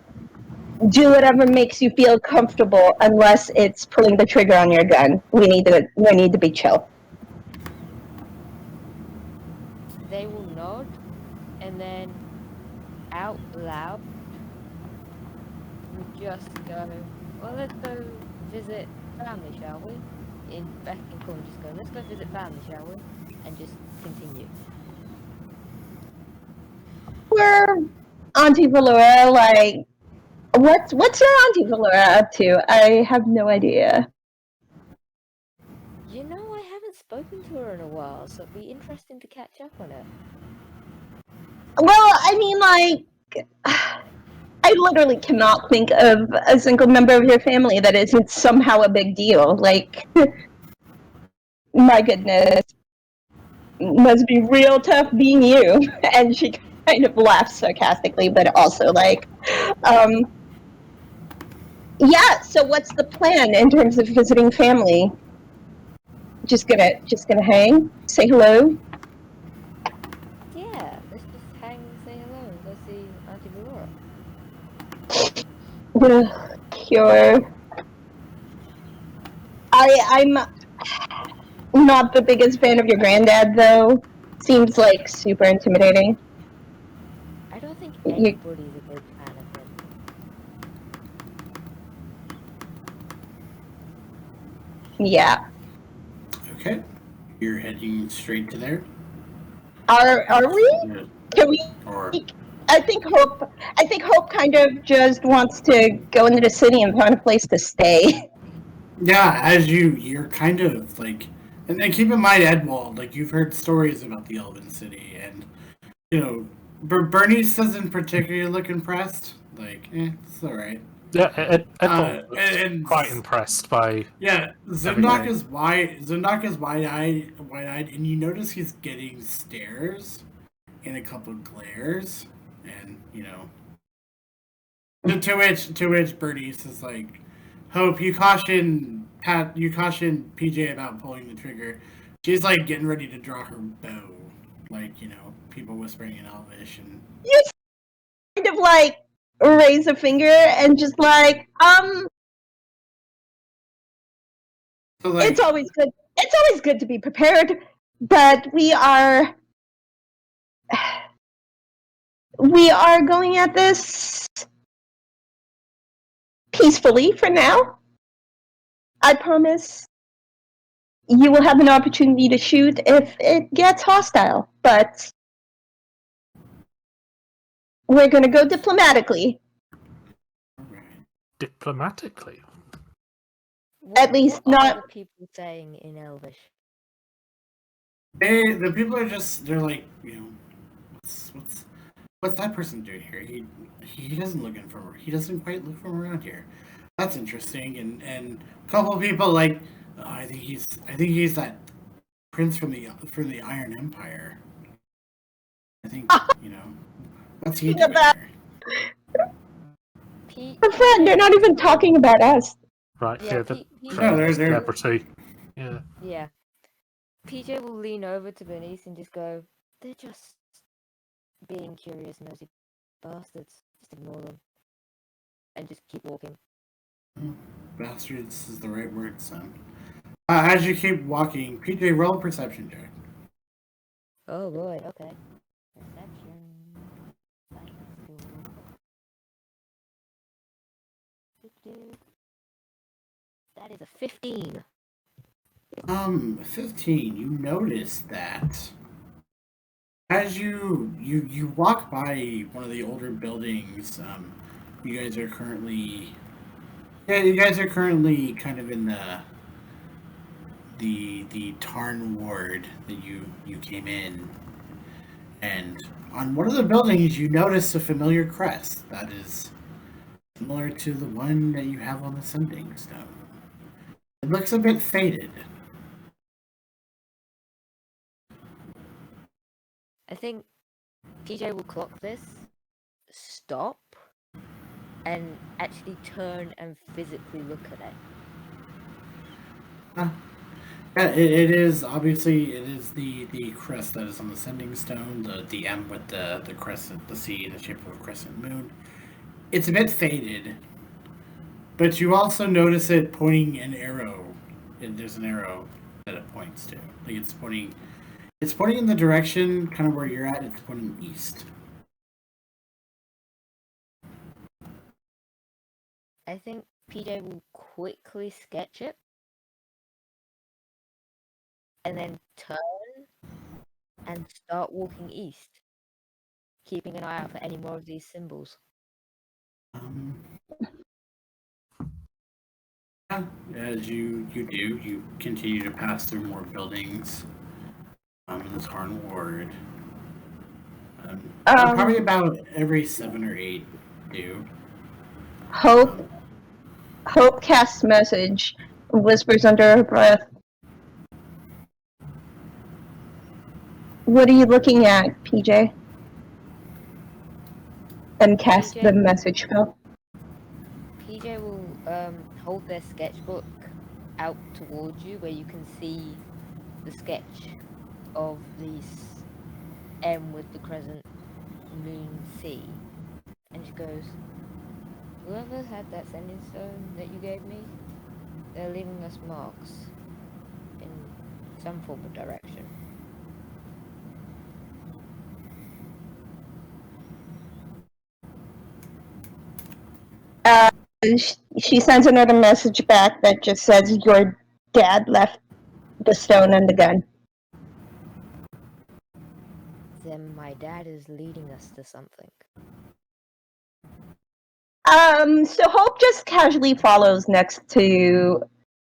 do whatever makes you feel comfortable, unless it's pulling the trigger on your gun. We need to be chill. They will nod, and then out loud, we'll just go, well, let's go visit family, shall we? Back in corner, just go, let's go visit family, shall we? And just continue. We're Auntie Valora, like, what's your Auntie Valora up to? I have no idea. You know, I haven't spoken to her in a while, so it'd be interesting to catch up on her. Well, I mean, like, I literally cannot think of a single member of your family that isn't somehow a big deal. Like, my goodness, must be real tough being you. And she kind of laughs sarcastically, but also like, yeah. So what's the plan in terms of visiting family? Just gonna hang, say hello. Yeah, let's just hang and say hello and go see Auntie Valora. Pure. I'm not the biggest fan of your granddad, though. Seems like super intimidating. I don't think anybody's a big fan of him. Yeah. Okay. You're heading straight to there? Are we? Can we? Or I think Hope kind of just wants to go into the city and find a place to stay. yeah, as you're kind of like, and keep in mind, Edwald, like you've heard stories about the Elven City, and you know, Bernice doesn't particularly look impressed. Like, it's all right. Yeah, Edward was and quite impressed by. Yeah, Zundak is wide-eyed, and you notice he's getting stares and a couple of glares, and you know. To which Bernice is like, Hope, you caution PJ about pulling the trigger. She's like getting ready to draw her bow, like people whispering in Elvish, and You kind of like raise a finger and just like, so like, it's always good. It's always good to be prepared, but we are going at this peacefully for now. I promise you will have an opportunity to shoot if it gets hostile, but we're going to go diplomatically. Diplomatically? At least what not- are the people saying in Elvish? the people are they're like, what's that person doing here? He doesn't he doesn't quite look from around here. That's interesting. And a couple of people like, I think he's that prince from the Iron Empire. I think what's he doing here? Our friend, they're not even talking about us. Right, Yeah, the they're- celebrity. Yeah. Yeah. PJ will lean over to Bernice and just go, they're just being curious, nosy bastards. Just ignore them. And just keep walking. Bastards is the right word, son. As you keep walking, PJ, roll a perception check. Oh boy, okay. Perception. That is a 15. 15. You notice that as you walk by one of the older buildings, you guys are currently kind of in the Tarn ward that you came in, and on one of the buildings you notice a familiar crest that is similar to the one that you have on the sending stone. It looks a bit faded. I think PJ will clock this, stop, and actually turn and physically look at it. Yeah, it is obviously it is the crest that is on the sending stone, the M with the crescent, the C in the shape of a crescent moon. It's a bit faded, but you also notice it pointing an arrow. And there's an arrow that it points to. Like it's pointing in the direction kind of where you're at. It's pointing east. I think PJ will quickly sketch it and then turn and start walking east, keeping an eye out for any more of these symbols. Yeah, as you do, you continue to pass through more buildings in the Tarn Ward. Probably about every 7 or 8 do. Hope casts message, whispers under her breath. What are you looking at, PJ? And cast PJ the message spell. PJ will hold their sketchbook out towards you where you can see the sketch of this M with the crescent moon C. And she goes, "Whoever had that sending stone that you gave me, they're leaving us marks in some form of direction." She sends another message back that just says, "Your dad left the stone and the gun." Then my dad is leading us to something. So Hope just casually follows next to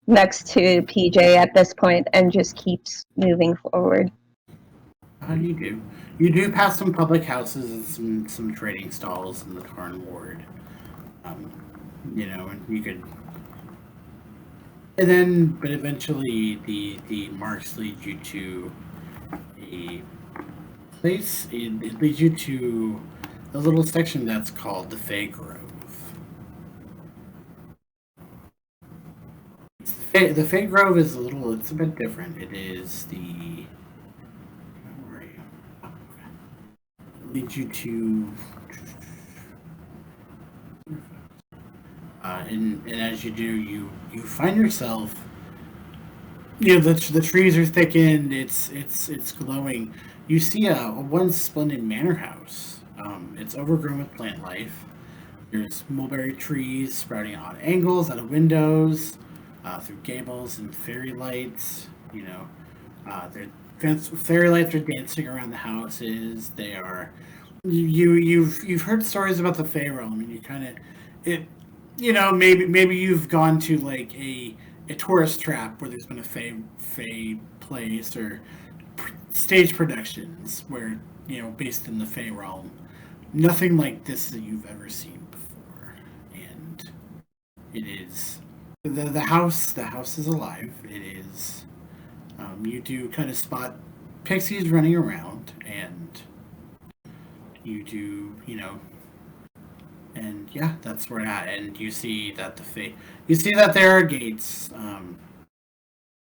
PJ at this point and just keeps moving forward. You do pass some public houses and some trading stalls in the Tarn Ward. And you could, and then, but eventually the marks lead you to a place. It leads you to a little section that's called the Fey Grove. The Fey Grove is it's a bit different. It is where are you? It leads you to, and as you do, you find yourself, the trees are thickened. It's glowing. You see a once splendid manor house. It's overgrown with plant life. There's mulberry trees sprouting at odd angles out of windows, through gables, and fairy lights. Fairy lights are dancing around the houses. They are. You've heard stories about the Fey realm, and you kind of it. Maybe you've gone to like a tourist trap where there's been a Fey place or stage productions where based in the Fey realm. Nothing like this that you've ever seen before, and it is the house. The house is alive. It is. You do kind of spot pixies running around, and you do and yeah, that's where we're at. And you see that there are gates,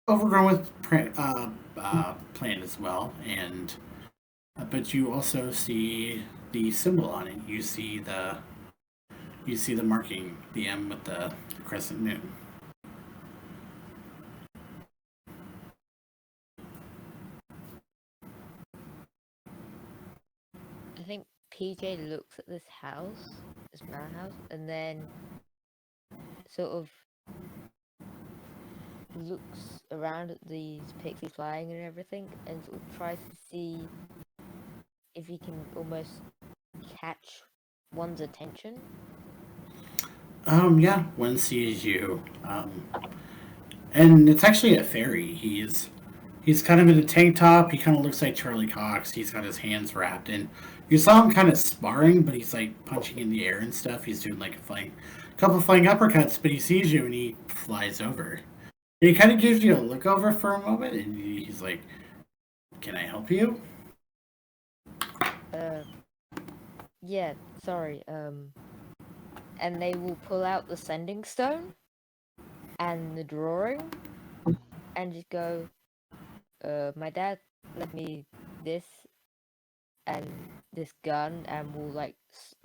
overgrown with plant as well, and but you also see the symbol on it. You see the marking, the M with the crescent moon. I think PJ looks at this manor house, and then sort of looks around at these pixies flying and everything, and sort of tries to see if he can almost catch one's attention. Yeah, one sees you. And it's actually a fairy. He's He's kind of in a tank top. He kind of looks like Charlie Cox. He's got his hands wrapped in. You saw him kind of sparring, but he's like punching in the air and stuff. He's doing like a couple of flying uppercuts, but he sees you and he flies over. And he kind of gives you a look over for a moment, and he's like, "Can I help you?" Yeah, sorry. And they will pull out the sending stone and the drawing and just go, my dad left me this and this gun, and will like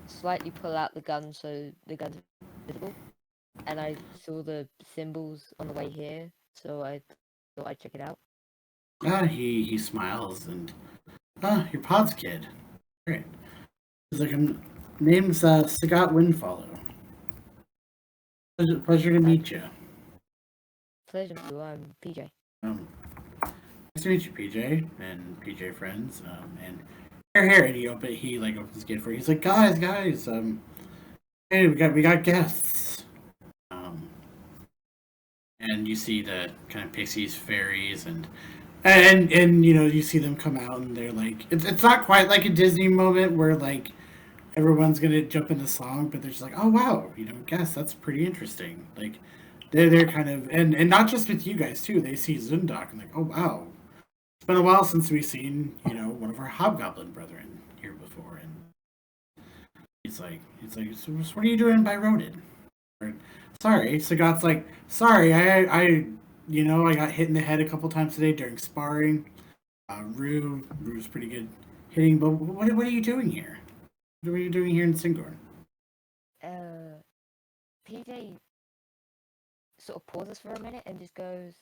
slightly pull out the gun so the gun's visible. And I saw the symbols on the way here, so I thought I'd check it out. He smiles and your Pod's kid. Great. He's like, name's Sagat Windfollow. Pleasure to meet you. Pleasure to you. I'm PJ. Nice to meet you, PJ and PJ friends. And here, and he like opens the gate for you. He's like, guys, hey, we got guests. And you see the kind of pixies, fairies, and you see them come out, and they're like, it's not quite like a Disney moment where like everyone's gonna jump into song, but they're just like, oh wow, guess that's pretty interesting. Like they're kind of and not just with you guys too. They see Zundok and like, oh wow, it's been a while since we've seen one of our hobgoblin brethren here before, and he's like, so what are you doing by Byroden? Sorry, Sagat's like, sorry, I got hit in the head a couple times today during sparring. Rue's pretty good hitting, but what are you doing here? What are you doing here in Singorn? PJ sort of pauses for a minute and just goes,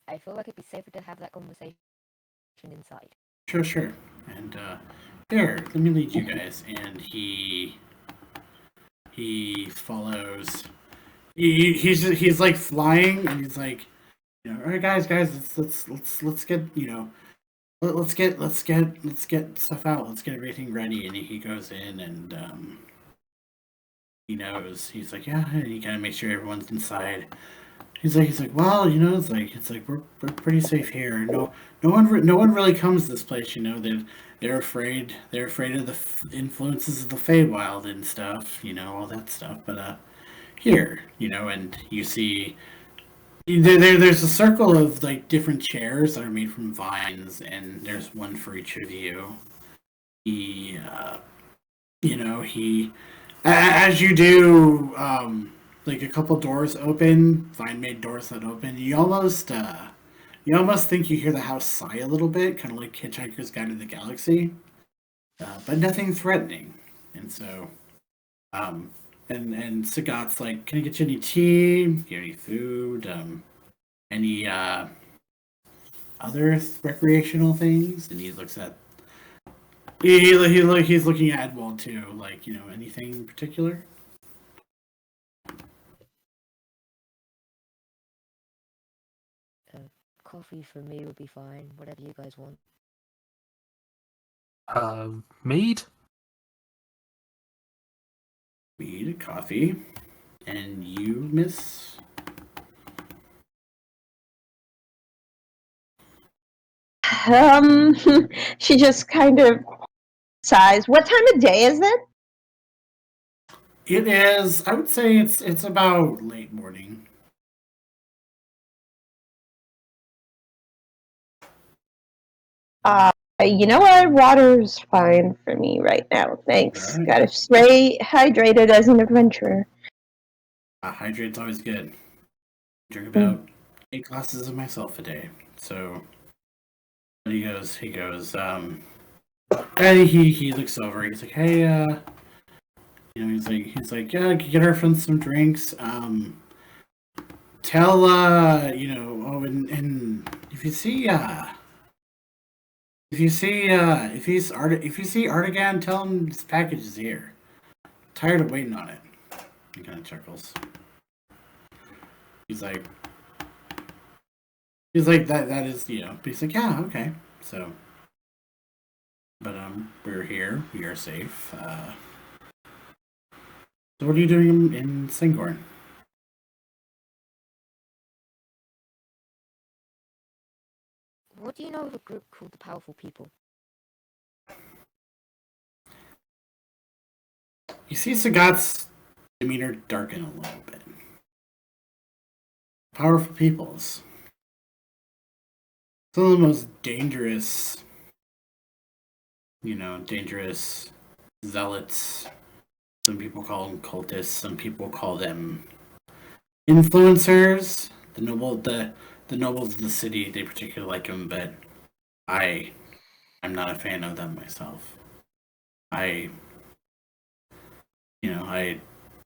I feel like it'd be safer to have that conversation inside. Sure. And here, let me lead you guys. And he follows. He's like flying, and he's like, all right, guys, let's get let's get stuff out. Let's get everything ready. And he goes in, and he knows. He's like, yeah, and he kind of makes sure everyone's inside. He's like, well, it's like we're pretty safe here. No one really comes to this place. They're afraid of the influences of the Feywild and stuff. All that stuff. But here, and you see. There's a circle of like different chairs that are made from vines, and there's one for each of you. As you do, like a couple doors open, vine-made doors that open. You almost think you hear the house sigh a little bit, kind of like Hitchhiker's Guide to the Galaxy, but nothing threatening. And so, and Sagat's like, can I get you any tea? Any food? Any other recreational things? And he looks at. He's looking at Edwald too. Like, anything in particular? Coffee for me would be fine. Whatever you guys want. Mead? Mead, coffee. And you, miss? She just kind of sighs. What time of day is it? It is, I would say it's about late morning. You know what? Water's fine for me right now. Thanks. Right. Gotta stay hydrated as an adventurer. Hydrate's always good. Drink about 8 glasses of myself a day. So he goes, and he looks over. He's like, hey, he's like, yeah, get our friends some drinks. Tell, and if you see Artigan, tell him this package is here. Tired of waiting on it. He kind of chuckles. He's like that is, but he's like, yeah, okay. So, but we're here. We are safe. So what are you doing in Singorn? What do you know of a group called the Powerful People? You see Sagat's demeanor darken a little bit. Powerful peoples. Some of the most dangerous, dangerous zealots. Some people call them cultists. Some people call them influencers. The nobles of the city, they particularly like them, but I'm not a fan of them myself. I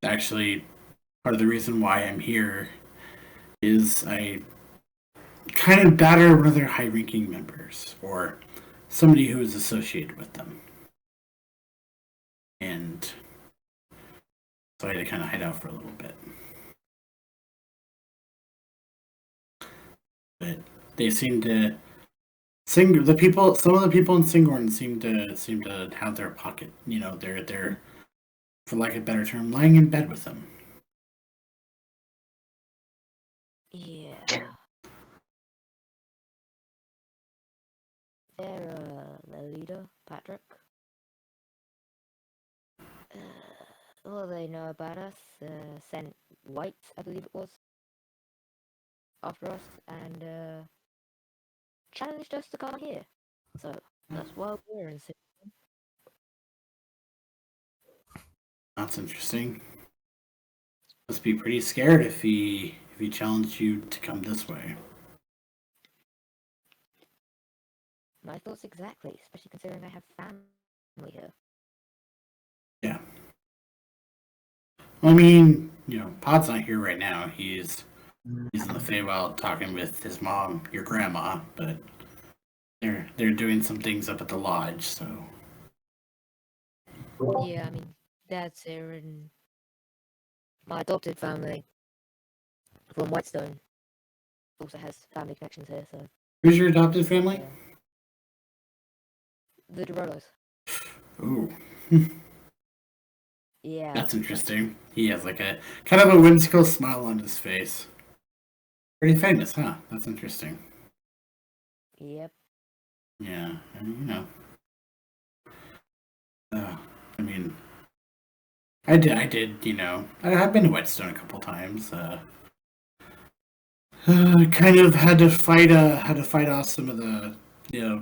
actually, part of the reason why I'm here is I kind of batter one of their high-ranking members or somebody who is associated with them, and so I had to kind of hide out for a little bit. But they seem to some of the people in Singorn seem to have their pocket. They're, for lack of a better term, lying in bed with them. Yeah. They're the leader, Patrick. All they know about us, sent White, I believe it was, after us, and challenged us to come here. So that's why we're in Sydney. That's interesting. Must be pretty scared if he challenged you to come this way. My thoughts exactly, especially considering I have family here. Yeah. I mean, Pod's not here right now. He's in the Feywild talking with his mom, your grandma, but they're doing some things up at the lodge, so. Yeah, I mean, Dad's here and my adopted family from Whitestone also has family connections here, so. Who's your adopted family? The Dorolos. Ooh. Yeah. That's interesting. He has like a kind of a whimsical smile on his face. Pretty famous, huh? That's interesting. Yep. Yeah, and I mean, I did, I've been to Whetstone a couple times. Kind of had to fight off some of the, I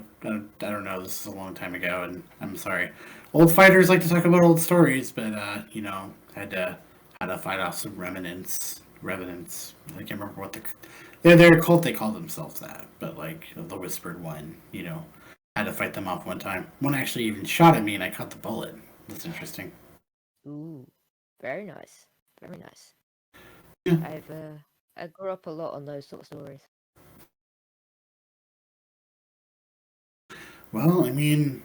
don't know. This is a long time ago, and I'm sorry. Old fighters like to talk about old stories, but had to fight off some revenants. I can't remember what they're a cult. They call themselves that, but like the Whispered One, had to fight them off one time. One actually even shot at me, and I caught the bullet. That's interesting. Ooh. Very nice. Very nice. Yeah. I grew up a lot on those sort of stories. Well, I mean,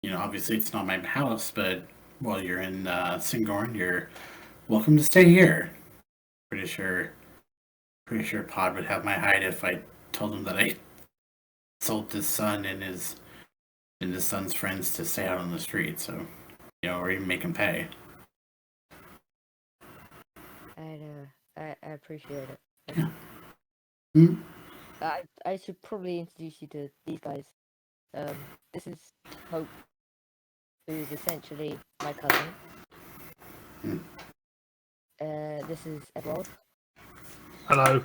obviously it's not my house, but while you're in Singorn, you're welcome to stay here. Pretty sure Pod would have my hide if I told him that I sold his son and his son's friends to stay out on the street. So, or even make him pay. I appreciate it. Yeah. Hmm? I should probably introduce you to these guys. This is Hope, who is essentially my cousin. Hmm. This is Edwald. Hello.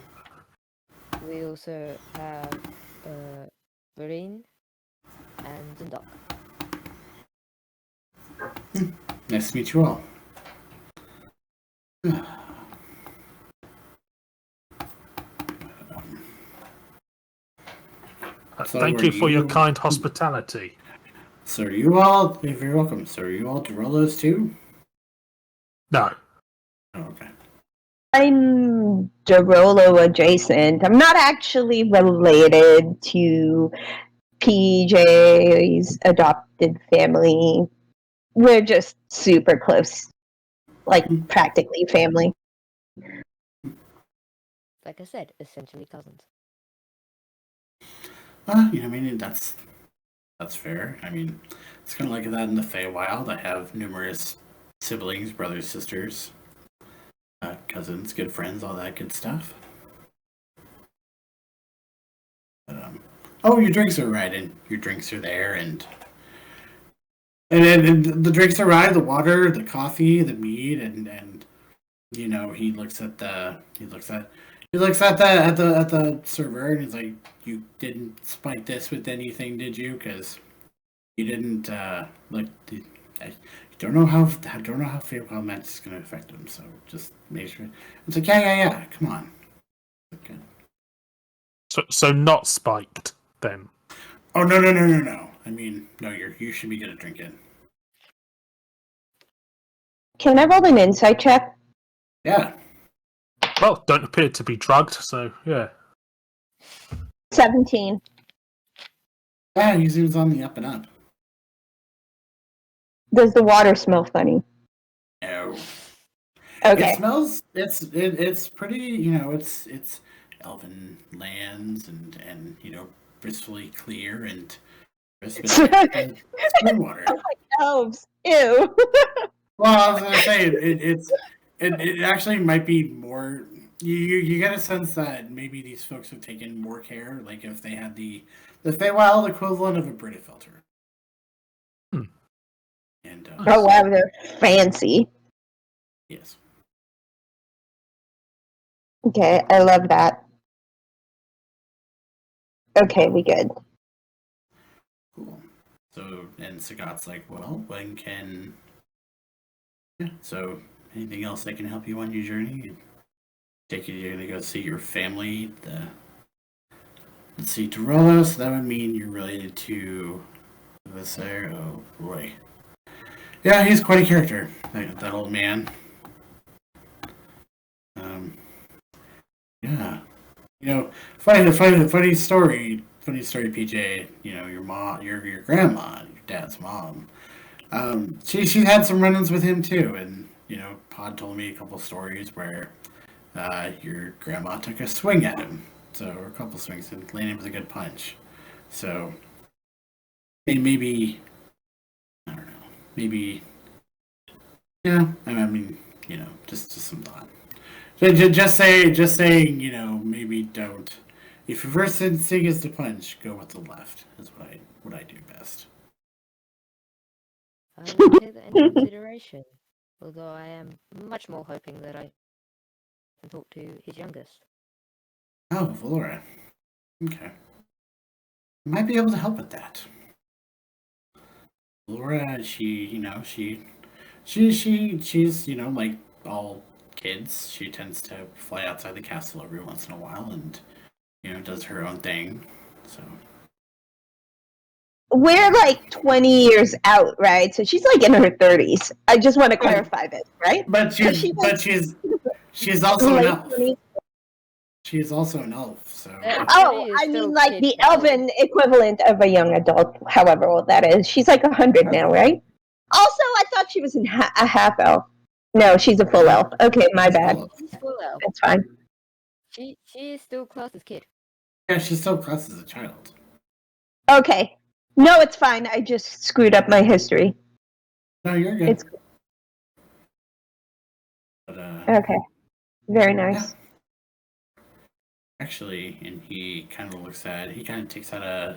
We also have Byroden and Zindok. Nice to meet you all. So Thank are you for your you- kind hospitality. So are you all? You're very welcome. So are you all Dorolos too? No. Oh, okay. I'm Dorolo adjacent. I'm not actually related to PJ's adopted family. We're just super close, like practically family. Like I said, essentially cousins. I mean, that's fair. I mean, it's kind of like that in the Feywild. I have numerous siblings, brothers, sisters, cousins, good friends, all that good stuff. But "Oh, your drinks are right," and your drinks are there, and the drinks are right, the water, the coffee, the meat, and he looks at the server, and he's like, "You didn't spike this with anything, did you? Because you didn't I don't know how Feywild magic is going to affect him. So just make sure." It's like, yeah. Come on. Okay. So not spiked then. Oh no. I mean, no, you should be good at drinking. Can I roll an insight check? Yeah. Well, don't appear to be drugged, so yeah. 17. Yeah, he seems on the up and up. Does the water smell funny? No. Okay. It smells. It's pretty. It's elven lands and blissfully clear and crisp spring water. Elves. Ew. Well, I was gonna say it actually might be more. You get a sense that maybe these folks have taken more care, like if they had the Feywild equivalent of a Brita filter. And Oh wow, they're fancy. yes. Okay, I love that. Okay, we good. Cool. So, and Sagat's like, "Well, when can... Yeah, so anything else that can help you on your journey? Take it you're going to go see your family. Let's see, Dorolo, so that would mean you're related to Visser. Oh, boy. Yeah, he's quite a character, that old man. Yeah. Funny story, PJ. Your mom, your grandma, your dad's mom. She had some run-ins with him too, and Pod told me a couple stories where your grandma took a swing at him, or a couple swings, and landed with a good punch. So maybe I don't know, maybe yeah. I mean, just some thought. Just saying, maybe don't. If your first instinct is to punch, go with the left. Is what I do best. I will take that into consideration. Although I am much more hoping that I can talk to his youngest. Oh, Valora. Okay. Might be able to help with that. Valora, she's like all kids. She tends to fly outside the castle every once in a while, and does her own thing. So We're like 20 years out, right? So she's like in her 30s. I just want to clarify this, right? But she's also an elf. 20s. She is also an elf, so. Oh, I mean like the elven equivalent of a young adult, however old that is. She's like 100 now, right? Also, I thought she was a half elf. No, she's a full elf. Okay, my bad. She's full elf. That's fine. She is still classed as kid. Yeah, she's still classed as a child. Okay. No, it's fine. I just screwed up my history. No, you're good. It's But, okay. Very nice. Yeah. Actually, and he kind of takes out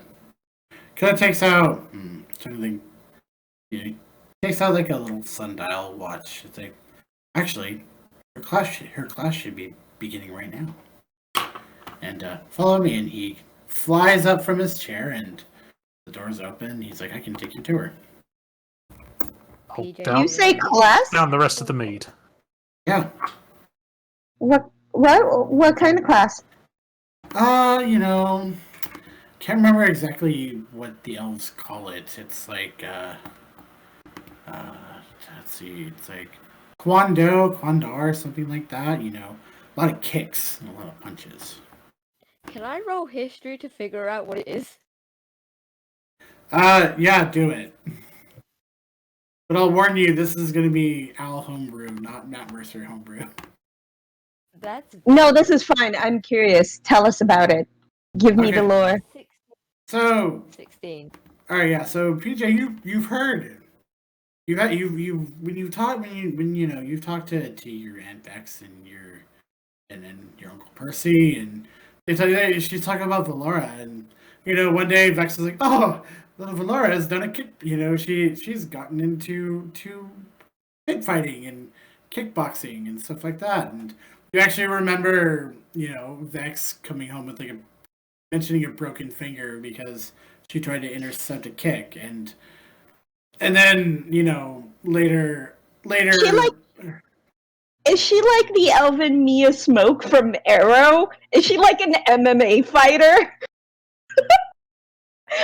trying to think. He takes out like a little sundial watch. It's like, actually, her class should be beginning right now. And follow me, and he flies up from his chair, and the door's open. He's like, "I can take you to her." Down, You say class? down the rest of the mead. Yeah. What kind of class? Can't remember exactly what the elves call it. It's like, let's see, it's like Kwandar, something like that. A lot of kicks and a lot of punches. Can I roll history to figure out what it is? Yeah, do it. But I'll warn you, this is going to be Al homebrew, not Matt Mercer homebrew. No, this is fine. I'm curious. Tell us about it. Give me the lore. 16. So 16. All right, yeah. So PJ, you've heard, you've talked to your Aunt Bex and then your Uncle Percy, and she's talking about Valora, and one day Vex is like, "Oh, little Valora has done a kick. She's gotten into pit fighting and kickboxing and stuff like that." And you actually remember, Vex coming home with mentioning a broken finger because she tried to intercept a kick, and then later. Is she like the elven Mia Smoke from Arrow? Is she like an MMA fighter?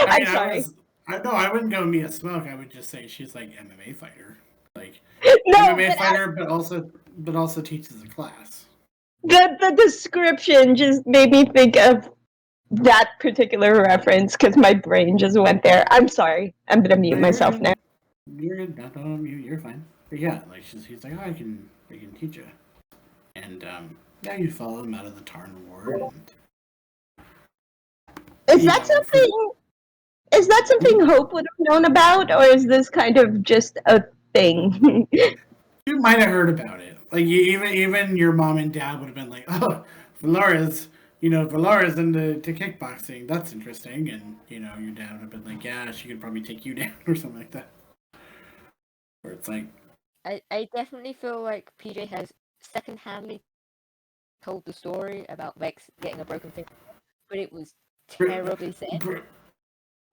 I'm sorry. I wouldn't go Mia Smoke. I would just say she's like MMA fighter, like No, MMA fighter, but also teaches a class. The description just made me think of that particular reference because my brain just went there. I'm sorry. I'm gonna mute myself now. You're not on mute. You're fine. But yeah, like he's like, oh, I can teach you, and you follow him out of the Tarn Ward. Is that something Hope would have known about, or is this kind of just a thing? You might have heard about it. Like even your mom and dad would have been like, oh, Valora's into kickboxing. That's interesting. And your dad would have been like, yeah, she could probably take you down or something like that. Where it's like, I definitely feel like PJ has secondhandly told the story about Vex getting a broken finger, but it was terribly said.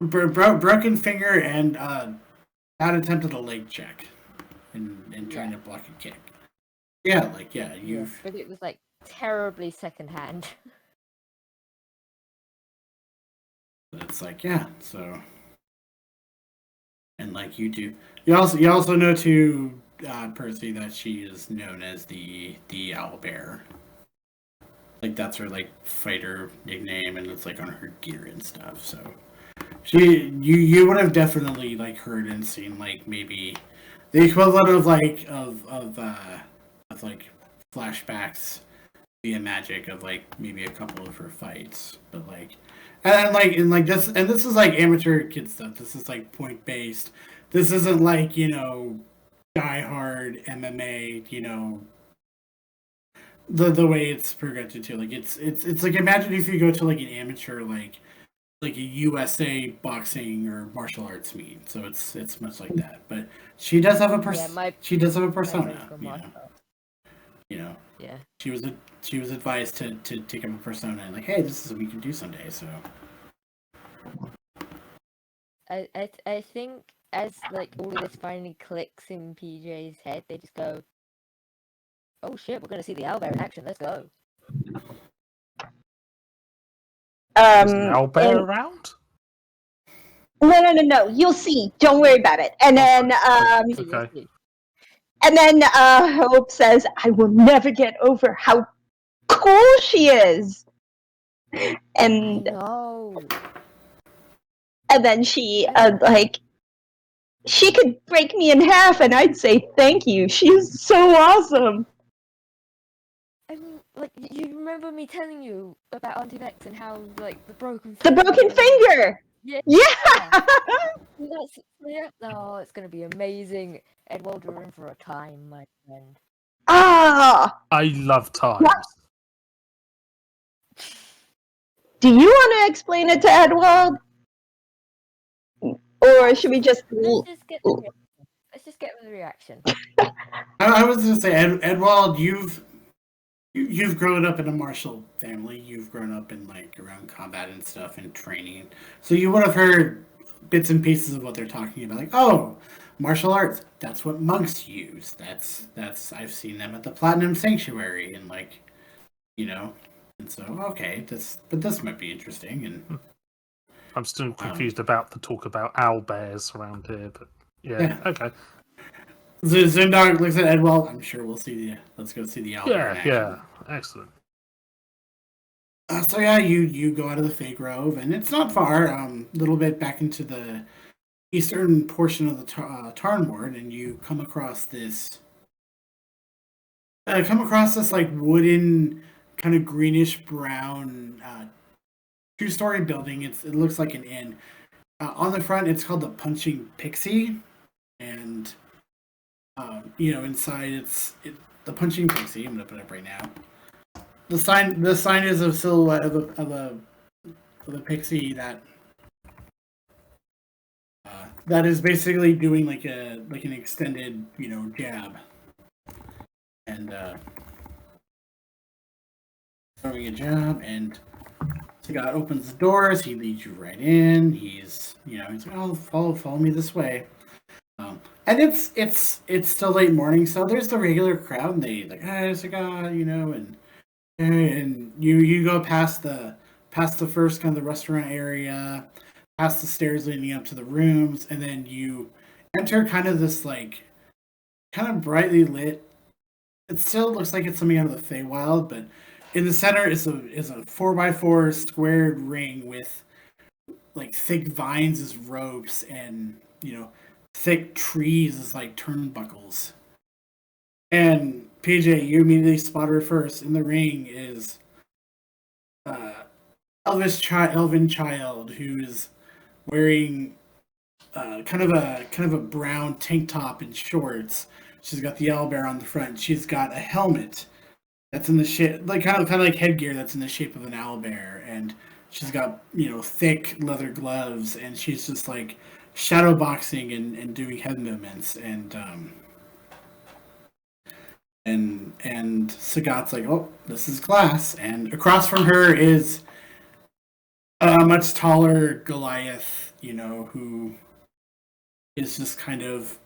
Broken finger and not attempted a leg check and trying to block a kick. Yeah, but it was like terribly secondhand. It's like, so, and like you do, you also know too, Percy, that she is known as the Owlbear. Like that's her like fighter nickname, and it's like on her gear and stuff. So you would have definitely like heard and seen like maybe the equivalent of like of like flashbacks via magic of like maybe a couple of her fights, but like this is like amateur kid stuff. This is like point based. This isn't like die hard MMA. The way it's progressed to like it's like imagine if you go to like an amateur like a USA boxing or martial arts meet. So it's much like that. But she does have a persona. Yeah. She was advised to take up a persona and like, hey, this is what we can do someday. So I think as like all of this finally clicks in PJ's head, they just go, oh shit, we're gonna see the owlbear in action. Let's go. Is an owlbear around? No. You'll see. Don't worry about it. And then okay. And then Hope says, I will never get over how cool she is. And no. And then she she could break me in half and I'd say thank you. She's so awesome. I mean, like, you remember me telling you about Auntie Vex and how, like, the broken finger. Yeah. Oh, it's gonna be amazing. Edwald, you're in for a time, my friend. Ah! I love times. Do you want to explain it to Edwald? Or should we just... Let's just get the reaction. I was going to say, Edwald, you've grown up in a martial family. You've grown up in like around combat and stuff and training. So you would have heard bits and pieces of what they're talking about. Like, oh, martial arts, that's what monks use. That's I've seen them at the Platinum Sanctuary and like, and so okay, this might be interesting. And I'm still confused about the talk about owlbears around here, but yeah. Okay. Zundog looks at Edwald. I'm sure we'll see let's go see the owlbear. Yeah, excellent. So yeah, you go out of the Fey Grove, and it's not far. A little bit back into the eastern portion of the Tarn Ward, and you come across this like wooden, kind of greenish brown, 2-story building. It looks like an inn. On the front, it's called the Punching Pixie, and inside it's the Punching Pixie. I'm gonna put it up right now. sign is a silhouette of a pixie that that is basically doing like an extended jab and throwing a jab, and Sagat opens the doors. He leads you right in. He's he's like, oh, follow me this way. And it's still late morning, so there's the regular crowd, and they like, hey, Sagat, and you go past the first kind of the restaurant area, past the stairs leading up to the rooms, and then you enter kind of this like kind of brightly lit. It still looks like it's something out of the Feywild, but in the center is a 4x4 squared ring with like thick vines as ropes and thick trees as like turnbuckles. And PJ, you immediately spot her first. In the ring is elven child who's wearing kind of a brown tank top and shorts. She's got the owlbear on the front. She's got a helmet that's in the shape, like kind of like headgear that's in the shape of an owlbear, and she's got thick leather gloves, and she's just like shadow boxing and doing head movements, and Sagat's like, oh, this is class, and across from her is a much taller Goliath, who is just kind of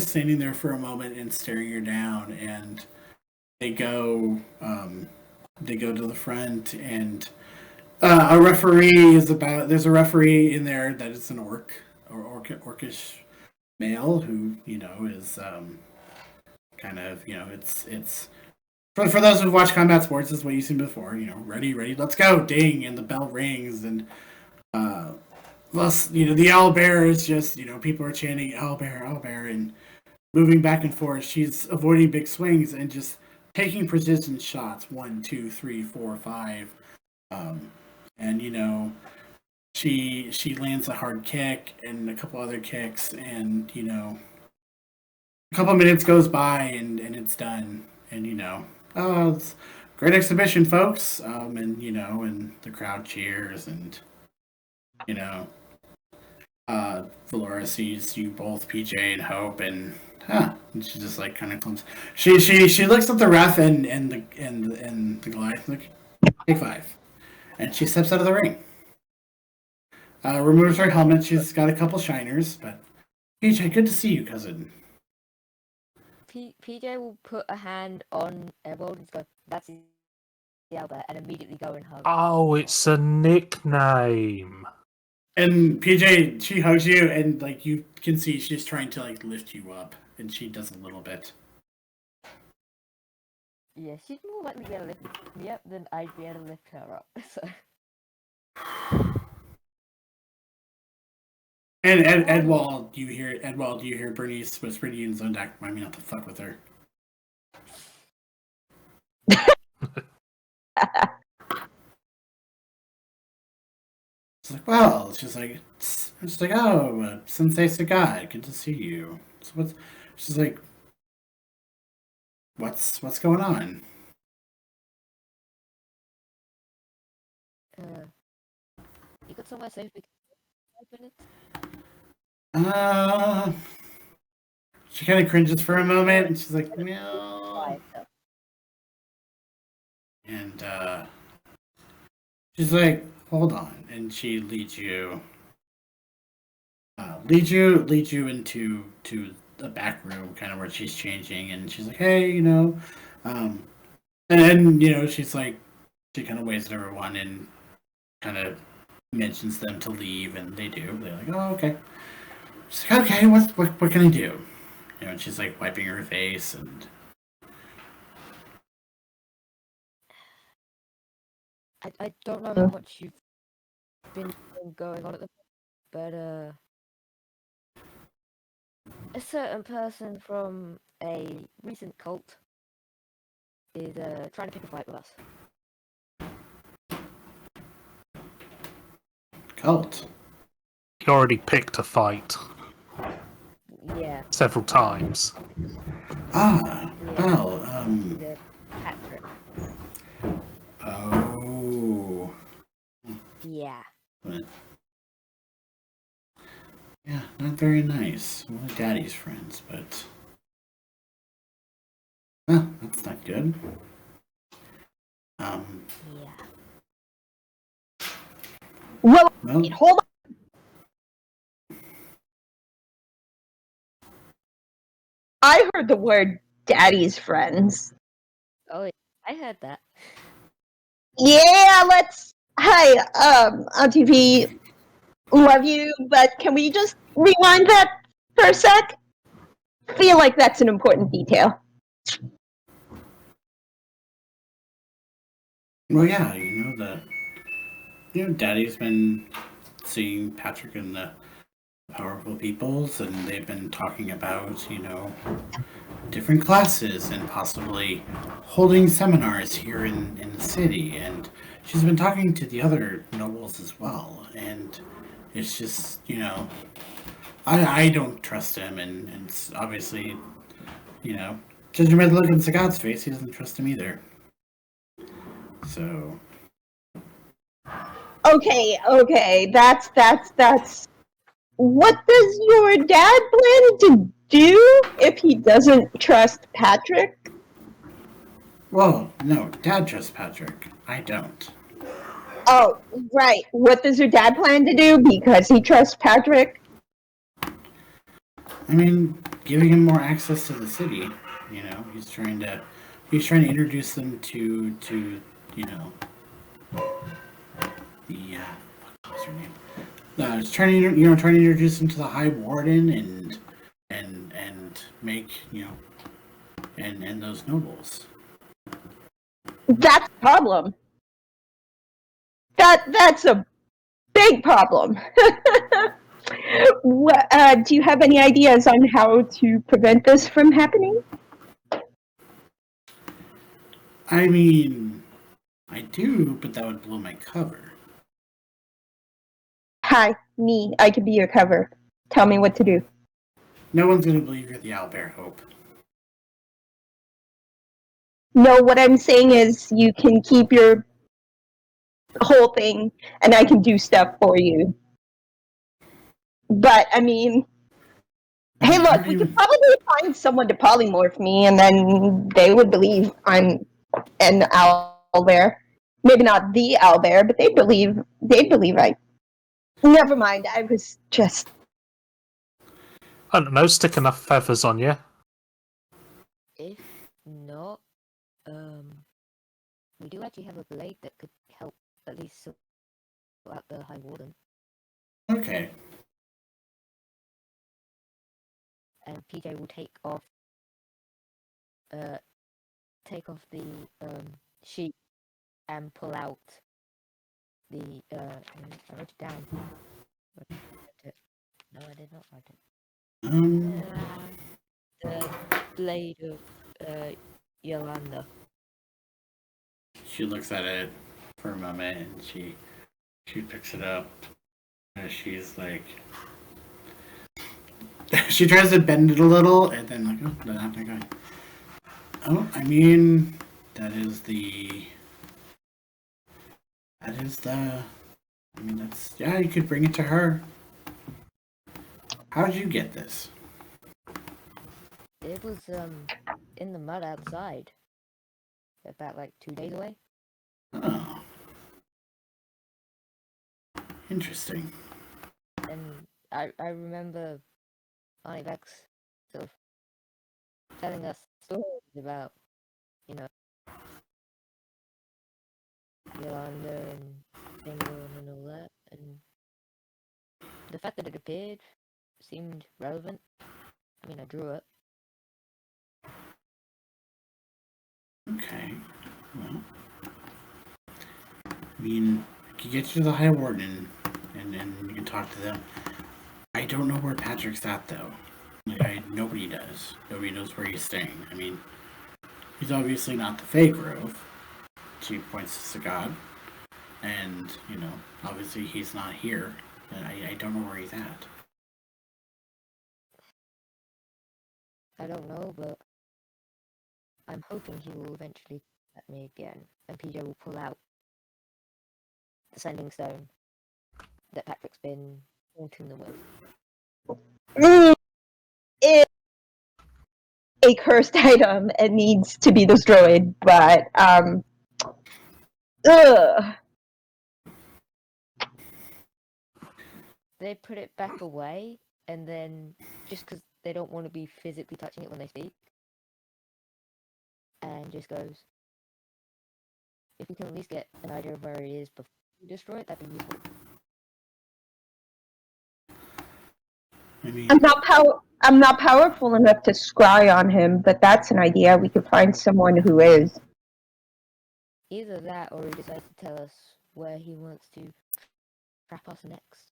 standing there for a moment and staring her down, and they go to the front, and a referee there's a referee in there that is an orcish male who is kind of it's for those who've watched combat sports, this is what you've seen before. Ready, let's go, ding, and the bell rings, and plus the owlbear is just people are chanting owlbear and moving back and forth. She's avoiding big swings and just taking precision shots, 1, 2, 3, 4, 5, and she lands a hard kick and a couple other kicks, and a couple minutes goes by and it's done, and oh, it's a great exhibition, folks, and the crowd cheers, and Valora sees you both, PJ and Hope, and and she just like kind of comes. She looks at the ref and the Goliath, like, take 5, and she steps out of the ring. Removes her helmet. She's got a couple shiners, but PJ, good to see you, cousin. PJ will put a hand on Edwald and go, that's the Albert, and immediately go and hug. Oh, it's a nickname. And PJ, she hugs you, and like you can see she's trying to like lift you up, and she does a little bit. Yeah, she's more likely to be able to lift me up than I'd be able to lift her up. So. And Edwald, you hear Bernice whispering to you in his own deck, remind me not to fuck with her. It's like, well, it's just like, oh, Sensei Sagat, good to see you. So she's like, what's going on? You got somewhere safe? 5 minutes? She kind of cringes for a moment, and she's like, no. And she's like, hold on, and she leads you into the back room, kind of where she's changing, and she's like, hey, and then she's like, she kind of waves at everyone and kind of mentions them to leave, and they do. They're like, oh, okay. She's like, okay, what can I do? And she's like wiping her face, and I don't know how much you've been going on at the moment, but a certain person from a recent cult is trying to pick a fight with us. Cult? He already picked a fight. Yeah. Several times. Ah, Yeah. well, Patrick. But yeah, not very nice. One of Daddy's friends, but well, that's not good. Yeah. Well, Well, wait, hold on. I heard the word daddy's friends. Oh, yeah, I heard that. Yeah, let's. Hi, Auntie V, love you, but can we just rewind that for a sec? Feel like that's an important detail. well, yeah, Daddy's been seeing Patrick and the powerful peoples, and they've been talking about, different classes and possibly holding seminars here in the city. And she's been talking to the other nobles as well. And it's just, I don't trust him. And it's obviously, judging by the look on Sagad's face, he doesn't trust him either. So, Okay, that's. What does your dad plan to do if he doesn't trust Patrick? well, no, Dad trusts Patrick. I don't. Oh, right. What does your dad plan to do because he trusts Patrick? I mean, giving him more access to the city. He's trying to introduce them to the what's her name? He's trying to trying to introduce them to the High Warden and make and those nobles. That's a problem. That's a big problem. Do you have any ideas on how to prevent this from happening? I mean, I do, but that would blow my cover. Hi, me. I could be your cover. Tell me what to do. No one's gonna believe you're the Owlbear Hope. No, what I'm saying is you can keep your whole thing and I can do stuff for you. But, I mean, hey, look, we could probably find someone to polymorph me and then they would believe I'm an owlbear. Maybe not the owlbear, but they'd believe I. Never mind, I was just. I don't know, stick enough feathers on you. If not, we do actually have a blade that could help at least sort out the High Warden. Okay. And PJ will take off the sheet and pull out the I wrote it down. No, I did not write it. The blade of Yolanda. She looks at it for a moment and she picks it up and she's like she tries to bend it a little and then like, oh, not going. Oh, I mean that's yeah, you could bring it to her. How did you get this? It was in the mud outside. About like 2 days away. Oh. Interesting. And I remember Aunt Vex sort of telling us stories about, Yolanda and Penguin and all that, and the fact that it appeared seemed relevant. I mean, I drew it. Okay. Well, I mean, I could get you to the High Warden and then you can talk to them. I don't know where Patrick's at though. Nobody does. Nobody knows where he's staying. I mean, he's obviously not the Fey Grove. She points to God. And, obviously he's not here. And I don't know where he's at. I don't know, but I'm hoping he will eventually at me again, and PJ will pull out the sending stone that Patrick's been haunting them with. It's a cursed item. It needs to be destroyed, but ugh. They put it back away, and then just because they don't want to be physically touching it when they speak, and just goes, if we can at least get an idea of where it is before we destroy it, that'd be useful. I mean, I'm not powerful enough to scry on him, but that's an idea. We could find someone who is. Either that, or he decides to tell us where he wants to trap us next.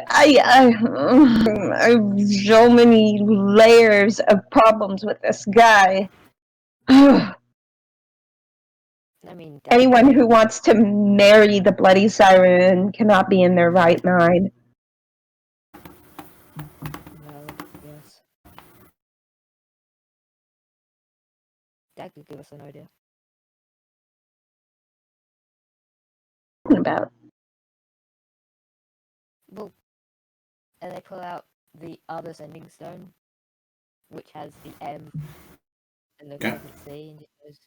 I have so many layers of problems with this guy. I mean, Anyone who wants to marry the bloody siren cannot be in their right mind. well, yes. That could give us an idea. About Well, and they pull out the other sending stone, which has the M and the Yeah. C, and just goes,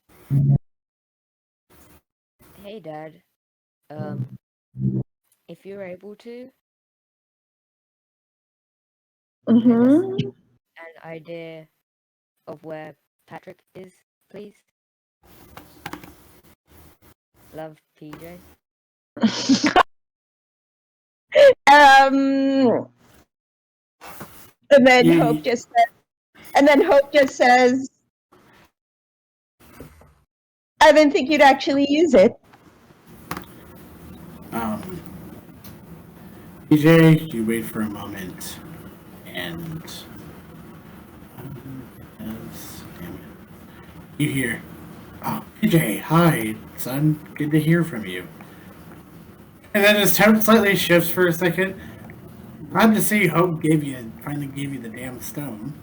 "Hey, Dad, if you're able to, mhm. an idea of where Patrick is, please. Love, PJ." And then Yeah. Hope just says, I didn't think you'd actually use it. PJ, you wait for a moment, and damn it. You hear, "Oh, PJ, hi, son. Good to hear from you." And then his tone slightly shifts for a second. Glad to see Hope finally gave you the damn stone.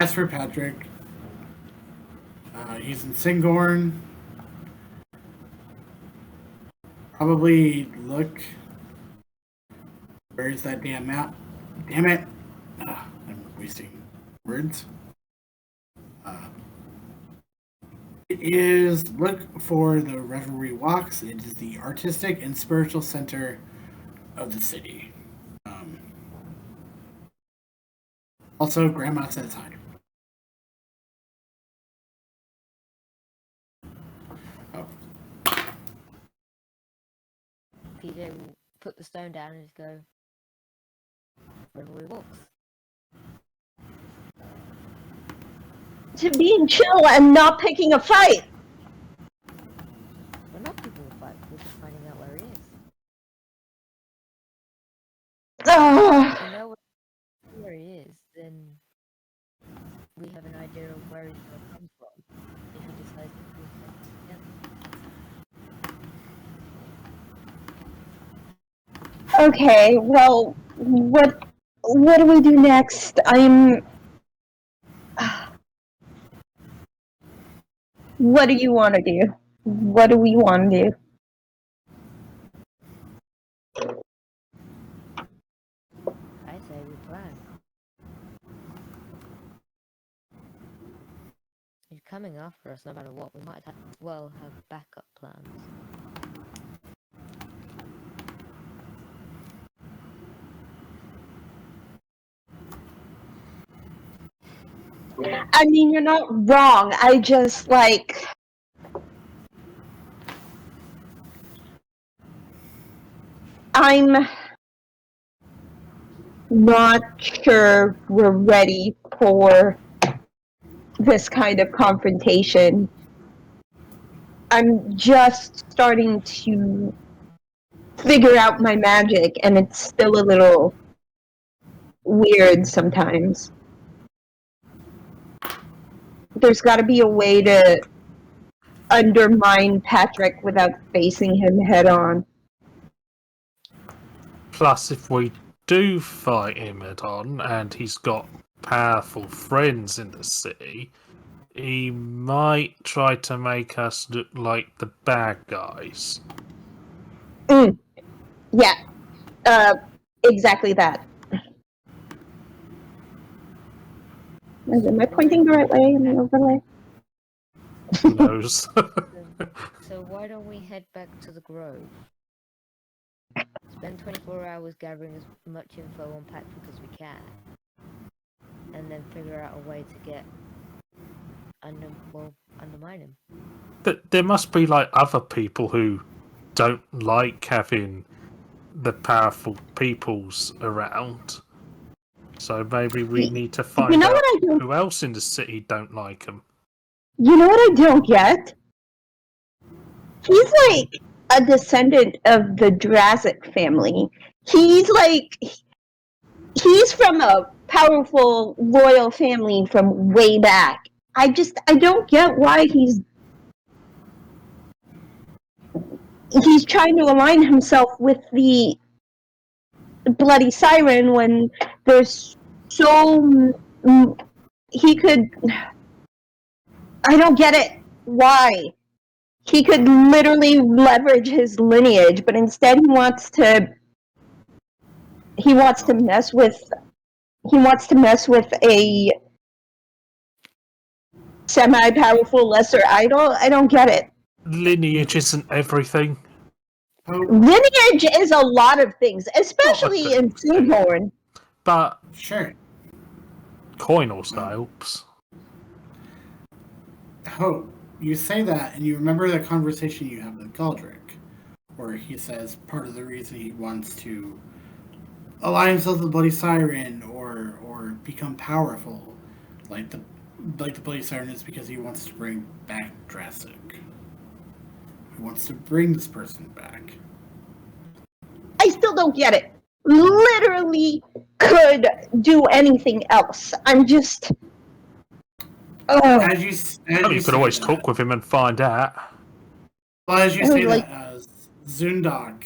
As for Patrick, he's in Singorn. Probably look. Where's that damn map? Damn it! I'm wasting words. It is look for the Revelry Walks. It is the artistic and spiritual center of the city. Also, Grandma says hi. Oh, PJ will put the stone down and just go, "Wherever he walks." To being chill and not picking a fight. We're not picking a fight, we're just finding out where he is. If we know where he is, then we have an idea of where he's going to come from. If he decides to do something again. Okay, well, what do we do next? What do you want to do? What do we want to do? I say we plan. He's coming after us no matter what. We might as well have backup plans. I mean, you're not wrong. I just, I'm not sure we're ready for this kind of confrontation. I'm just starting to figure out my magic, and it's still a little weird sometimes. There's got to be a way to undermine Patrick without facing him head on. Plus, if we do fight him head on, and he's got powerful friends in the city, He might try to make us look like the bad guys. Yeah, exactly that. Am I pointing the right way in the overlay? Who knows? So why don't we head back to the Grove? Spend 24 hours gathering as much info on Patrick as we can. And then figure out a way to get undermine him. There must be like other people who don't like having the powerful peoples around. So maybe we need to find out who else in the city don't like him. You know what I don't get? He's like a descendant of the Drazic family. He's from a powerful royal family from way back. I don't get why he's trying to align himself with the Bloody Siren when there's he could. I don't get it. Why? He could literally leverage his lineage, but instead he wants to mess with a semi-powerful lesser idol. I don't get it. Lineage isn't everything. Lineage is a lot of things, especially in Seaborn. But sure, coin also helps. Oh, you say that, and you remember the conversation you have with Galdrick, where he says part of the reason he wants to align himself with the Bloody Siren or become powerful, like the Bloody Siren, is because he wants to bring back Drazic. He wants to bring this person back. I still don't get it. Literally could do anything else. I'm just. As you could always talk with him and find out. Well, as you say that, Zundok.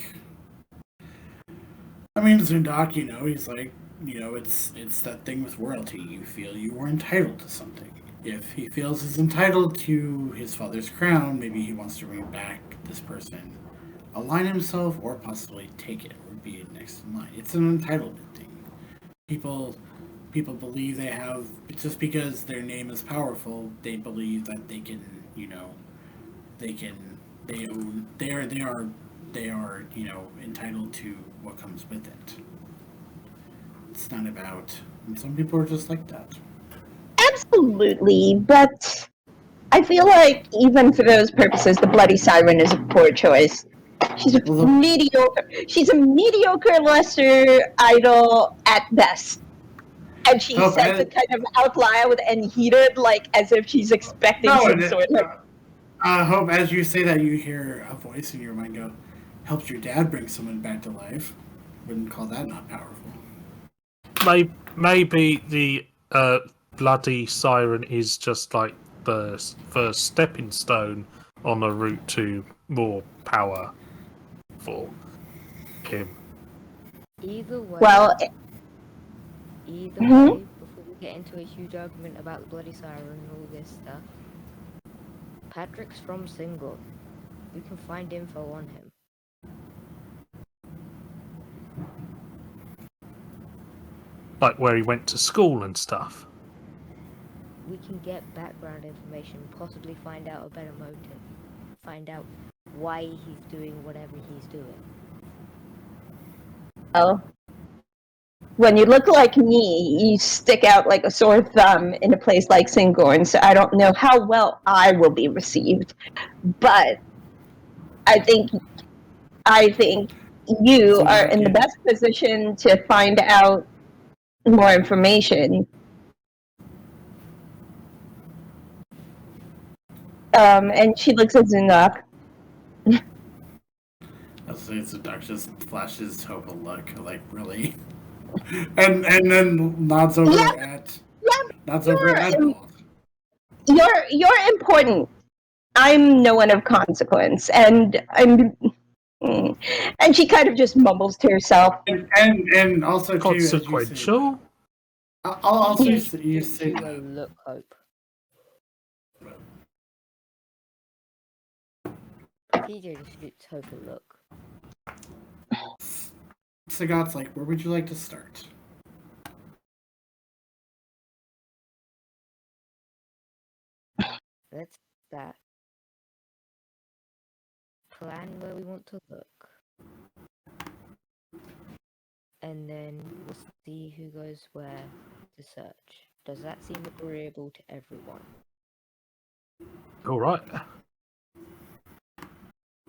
I mean, Zundok, he's like, it's that thing with royalty. You feel you were entitled to something. If he feels he's entitled to his father's crown, maybe he wants to bring back this person, align himself, or possibly take it, or be next in line. It's an entitlement thing. People believe they have, just because their name is powerful, they believe that they can, they are entitled to what comes with it. It's not about, and some people are just like that. Absolutely, but I feel like even for those purposes, the Bloody Siren is a poor choice. She's a mediocre lesser idol at best. And she says it kind of out loud and heated, like as if she's expecting some sort of. I hope as you say that you hear a voice in your mind go, helped your dad bring someone back to life. Wouldn't call that not powerful. Maybe the Bloody Siren is just like the first stepping stone on the route to more power for him. Either way. Well, before we get into a huge argument about the Bloody Siren and all this stuff, Patrick's from Single. We can find info on him. Like where he went to school and stuff. We can get background information, possibly find out a better motive. Find out why he's doing whatever he's doing. Oh. When you look like me, you stick out like a sore thumb in a place like Singorn, so I don't know how well I will be received. But I think you are in the best position to find out more information. And she looks at Zundok. I'll say Zundok just flashes Hope a look, like, really? and then nods over at Edwald. You're important. I'm no one of consequence, and and she kind of just mumbles to herself. And also consequential. I'll also you say that. Look, Hope. TJ just took a look. Sagat's like, where would you like to start? Let's that plan where we want to look. And then we'll see who goes where to search. Does that seem agreeable to everyone? All right.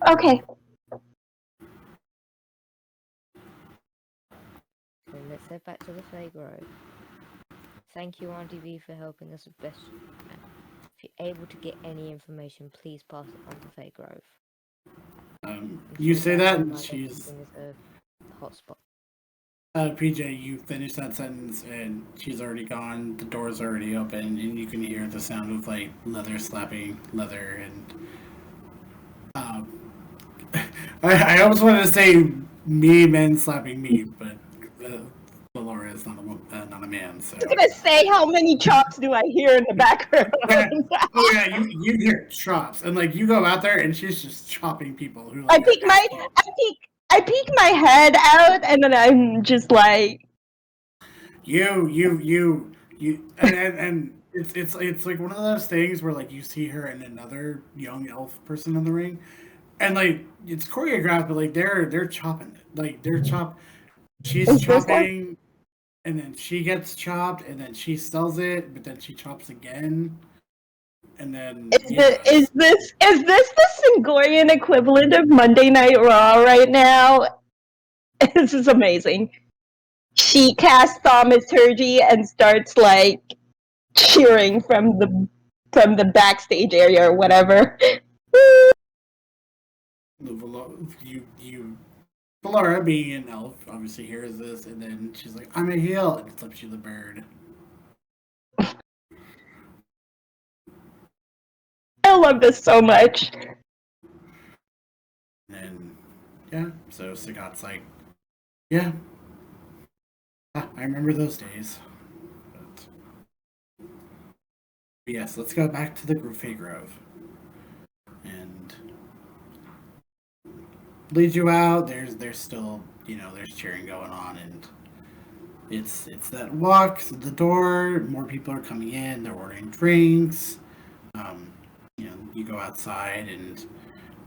Okay. So let's head back to the Fae Grove. Thank you, Auntie V, for helping us as best you can. If you're able to get any information, please pass it on to Fae Grove. You say that, and Like she's everything is a hotspot. PJ. You finish that sentence, and she's already gone. The door's already open, and you can hear the sound of like leather slapping leather, and I almost wanted to say me men slapping me, but Laura is not a man, so. I was gonna say, how many chops do I hear in the background? Oh yeah, you hear chops, and like you go out there, and she's just chopping people who. Like, I peek my head out, and then I'm just like, you, and it's like one of those things where like you see her and another young elf person in the ring, and like it's choreographed, but like they're chopping it, like she's Is this chopping, and then she gets chopped, and then she sells it, but then she chops again. And then is this the Singorian equivalent of Monday Night Raw right now? This is amazing. She casts thaumaturgy and starts like cheering from the backstage area or whatever. you Laura, being an elf, obviously hears this, and then she's like, "I'm a heel," and flips you the bird. I love this so much. And yeah, so Sagat's like, "Yeah, I remember those days." But yes, let's go back to the Fae Grove and leads you out. There's still there's cheering going on, and it's that walk to the door. More people are coming in. They're ordering drinks. You go outside, and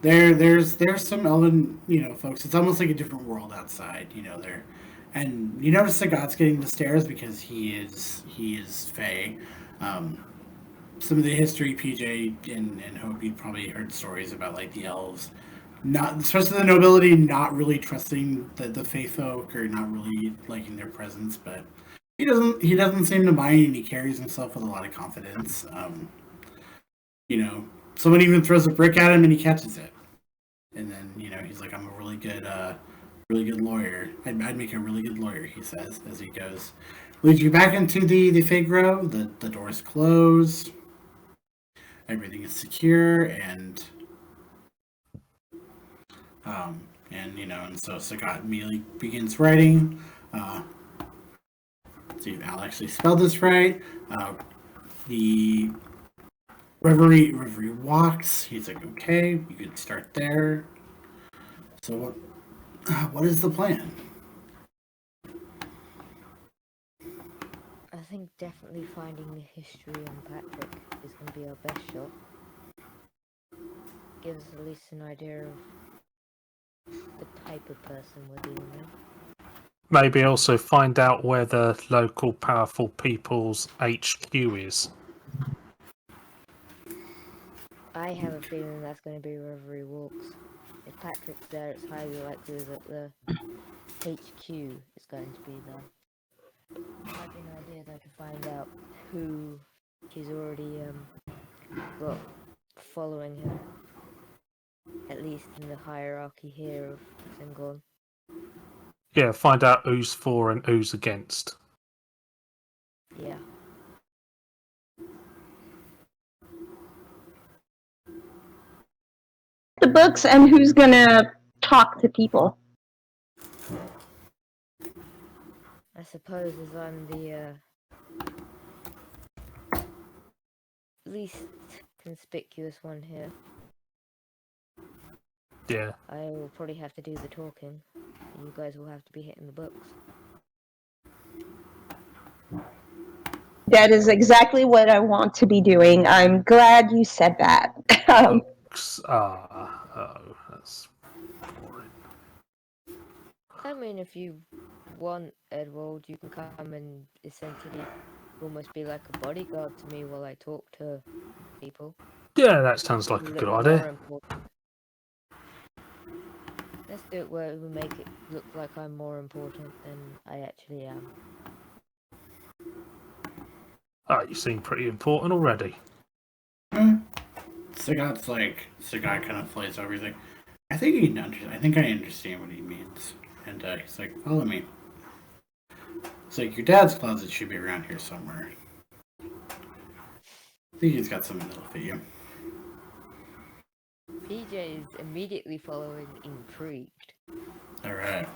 there's some elven folks. It's almost like a different world outside. There, and you notice the god's getting the stairs because he is Fae. Some of the history, PJ and Hope, you probably heard stories about like the elves, not especially the nobility, not really trusting the Fae folk or not really liking their presence, but he doesn't seem to mind, and he carries himself with a lot of confidence. Someone even throws a brick at him and he catches it, and then he's like, "I'm a really good lawyer. I'd make a really good lawyer," he says as he goes. Leads you back into the Fae Grove. The doors close. Everything is secure, and and so Sagat immediately begins writing. See if I'll actually spell this right. The Reverie walks. He's like, "Okay, you could start there." So what is the plan? I think definitely finding the history on Patrick is going to be our best shot. Gives us at least an idea of the type of person we're dealing with. Maybe also find out where the local powerful people's HQ is. I have a feeling that's going to be wherever he walks. If Patrick's there, it's highly likely that the HQ is going to be there. Might be an idea though to find out who she's already got following her. At least in the hierarchy here of Singon. Yeah, find out who's for and who's against. Yeah. The books and who's gonna talk to people. I suppose as I'm the least conspicuous one here. Yeah. I will probably have to do the talking. You guys will have to be hitting the books. That is exactly what I want to be doing. I'm glad you said that. Books. Oh, that's boring. I mean, if you want, Edwald, you can come and essentially almost be like a bodyguard to me while I talk to people. Yeah, that sounds like A a little good bit more idea. important. Let's do it where we make it look like I'm more important than I actually am. Oh, you seem pretty important already. Sagat kind of flies over. He's like, I think I understand what he means. And he's like, follow me. It's like, your dad's closet should be around here somewhere. I think he's got something that'll fit you. PJ is immediately following, intrigued. Alright.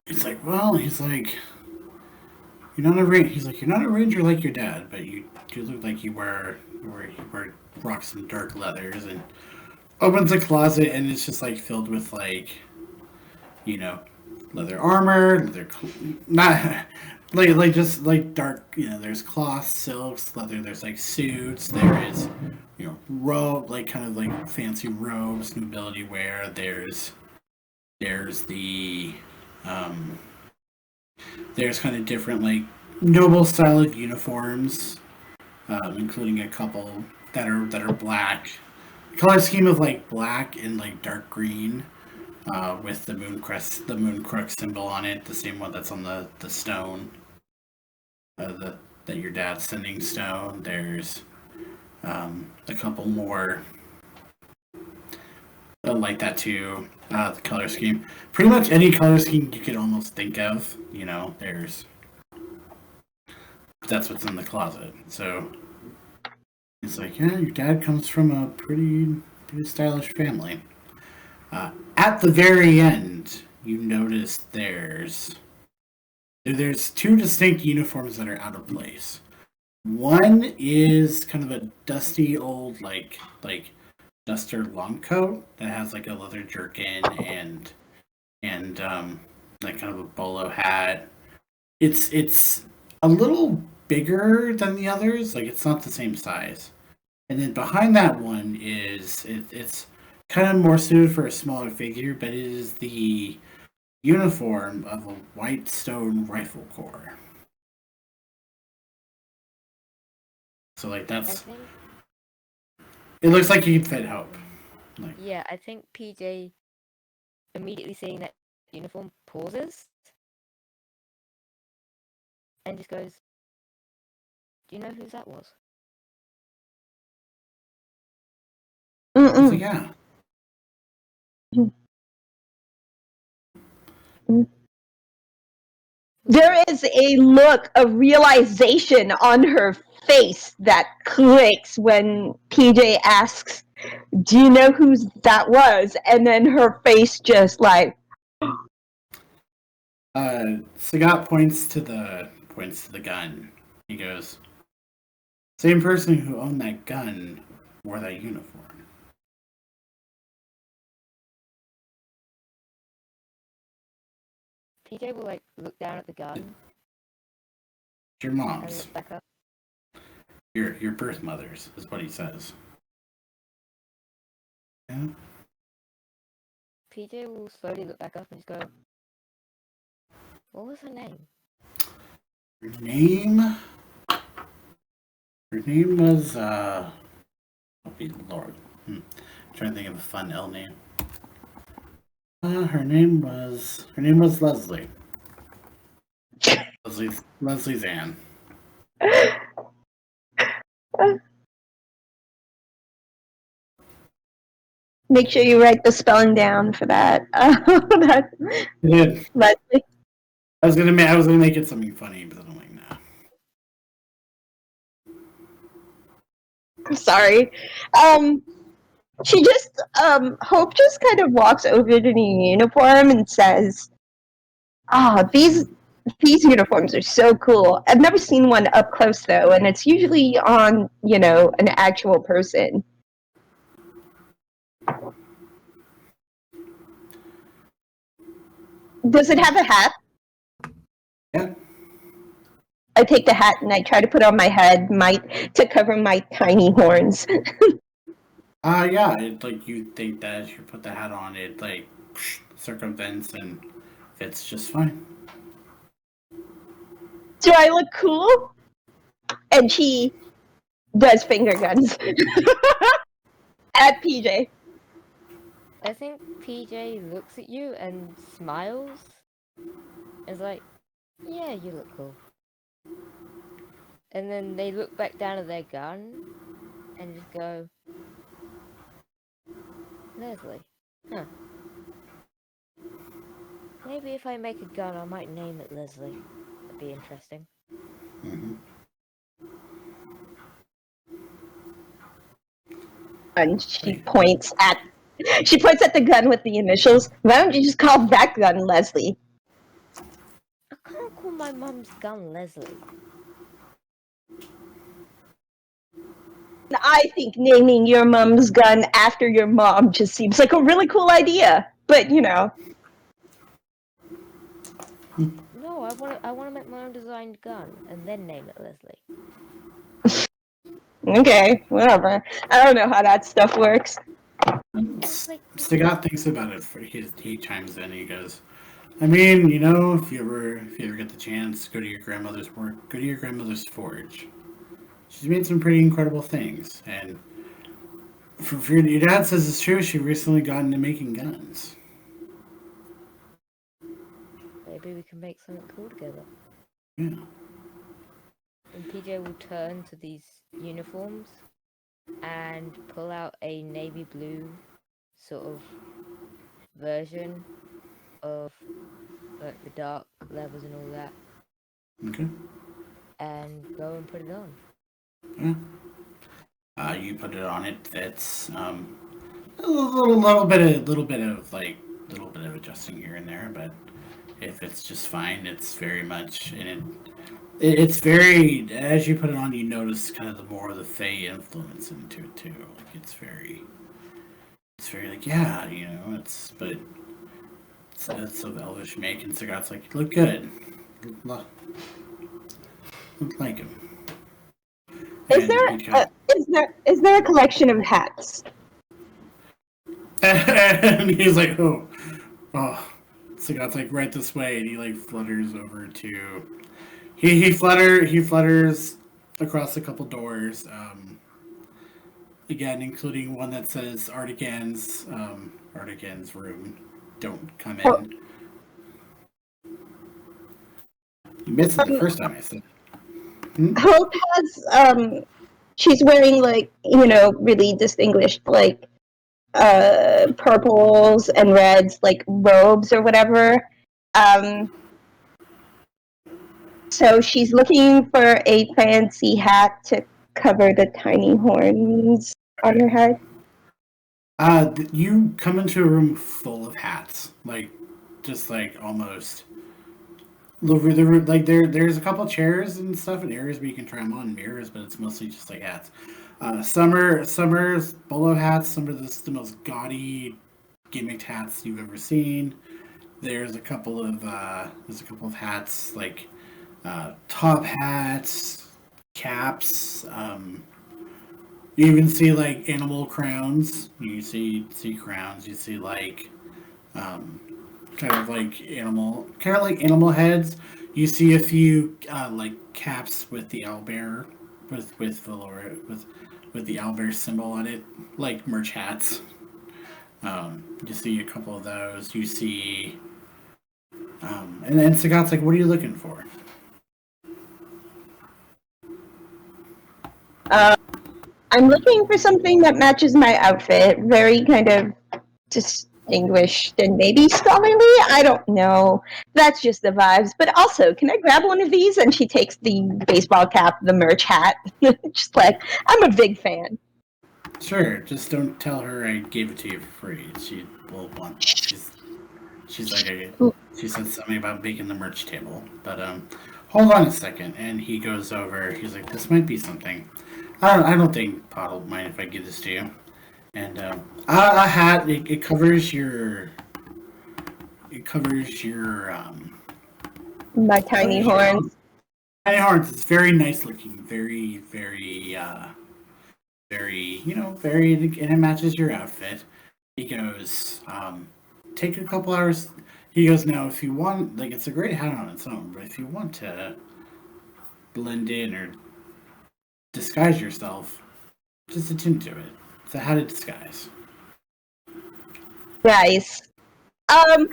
He's like, you're not a ranger like your dad, but you do look like you rock some dark leathers, and opens the closet, and it's just like filled with like, leather armor, not just like dark, there's cloth, silks, leather, there's like suits, there is, robe, like kind of like fancy robes, nobility wear, there's the there's kind of different like noble style of uniforms, including a couple that are black. The color scheme of like black and like dark green, with the moon crux symbol on it, the same one that's on the stone, that your dad's sending stone. There's a couple more like that too. The color scheme, pretty much any color scheme you could almost think of. That's what's in the closet. So it's like, yeah, your dad comes from a pretty stylish family. At the very end, you notice there's two distinct uniforms that are out of place. One is kind of a dusty old like duster long coat that has like a leather jerkin and like kind of a bolo hat. It's a little bigger than the others, like it's not the same size. And then behind that one it's kind of more suited for a smaller figure, but it is the uniform of a white stone rifle corps. So like it looks like you can fit Hope. Yeah, I think PJ immediately seeing that uniform pauses and just goes, "Do you know whose that was?" So yeah. There is a look of realization on her face that clicks when PJ asks, "Do you know whose that was?" And then her face just like. Sagat points to the gun. He goes, "Same person who owned that gun wore that uniform." PJ will like look down at the gun. Your And mom's. look back up. Your birth mother's is what he says. Yeah. PJ will slowly look back up and just go, "What was her name?" Her name was oh be Lord. I'm trying to think of a fun L name. Her name was Leslie. Leslie Zan. Make sure you write the spelling down for that. Yeah. Leslie. I was gonna make it something funny, but I'm like, nah. I'm sorry. She just Hope just kind of walks over to the uniform and says, these uniforms are so cool. I've never seen one up close though, and it's usually on, an actual person. Does it have a hat? Yeah. I take the hat and I try to put on my head to cover my tiny horns. Yeah, like you think that if you put the hat on, it like circumvents and fits just fine. Do I look cool? And she does finger guns at PJ. I think PJ looks at you and smiles. It's like, yeah, you look cool. And then they look back down at their gun and just go, Leslie, huh. Maybe if I make a gun, I might name it Leslie. That'd be interesting. Mm-hmm. And she points at the gun with the initials. Why don't you just call that gun Leslie? I can't call my mum's gun Leslie. I think naming your mom's gun after your mom just seems like a really cool idea. But No, I want to make my own designed gun and then name it Leslie. okay, whatever. I don't know how that stuff works. Sagat thinks about it. He chimes in. He goes, "I mean, you know, if you ever get the chance, go to your grandmother's forge. She's made some pretty incredible things, and for your dad says it's true. She recently got into making guns. Maybe we can make something cool together." Yeah. And PJ will turn to these uniforms and pull out a navy blue sort of version of like the dark levers and all that, Okay. and go and put it on. Yeah. You put it on. It fits. A little bit of adjusting here and there, but it fits just fine. It's very much it's very, as you put it on, you notice kind of the more of the Fey influence into it too. Like it's very like, yeah, you know, it's of elvish make, and Sagat's like, look good, look like him. Is there a collection of hats? And he's like, oh, Sagat's like, right this way, and he like flutters over to. He flutters across a couple doors, again, including one that says Artigan's room. Don't come in. Oh. You missed it the first time I said. Hope has she's wearing like, really distinguished like purples and reds, like robes or whatever. So she's looking for a fancy hat to cover the tiny horns on her head. You come into a room full of hats, like just like almost. Like there's a couple chairs and stuff and areas where you can try them on mirrors, but it's mostly just like hats. Summer's bolo hats. Some of the most gaudy, gimmicked hats you've ever seen. There's a couple of hats like top hats, caps. You even see like animal crowns. You see crowns. You see like kind of like animal heads. You see a few like caps with the owlbear with the owlbear symbol on it, like merch hats. You see a couple of those. You see, and then Sagat's like, "What are you looking for?" I'm looking for something that matches my outfit. Very kind of distinguished and maybe scholarly. I don't know. That's just the vibes. But also, can I grab one of these? And she takes the baseball cap, the merch hat. Just like, I'm a big fan. Sure. Just don't tell her I gave it to you for free. She will want. She's like, she said something about making the merch table. But hold on a second. And he goes over. He's like, this might be something. I don't think Pot will mind if I give this to you. And a hat, it covers your it covers your My tiny horns. tiny horns. It's very nice looking, very, very, and it matches your outfit. He goes, take a couple hours. He goes, now if you want, like, it's a great hat on its own, but if you want to blend in or disguise yourself, just attune to it. It's a hat of disguise. Nice. In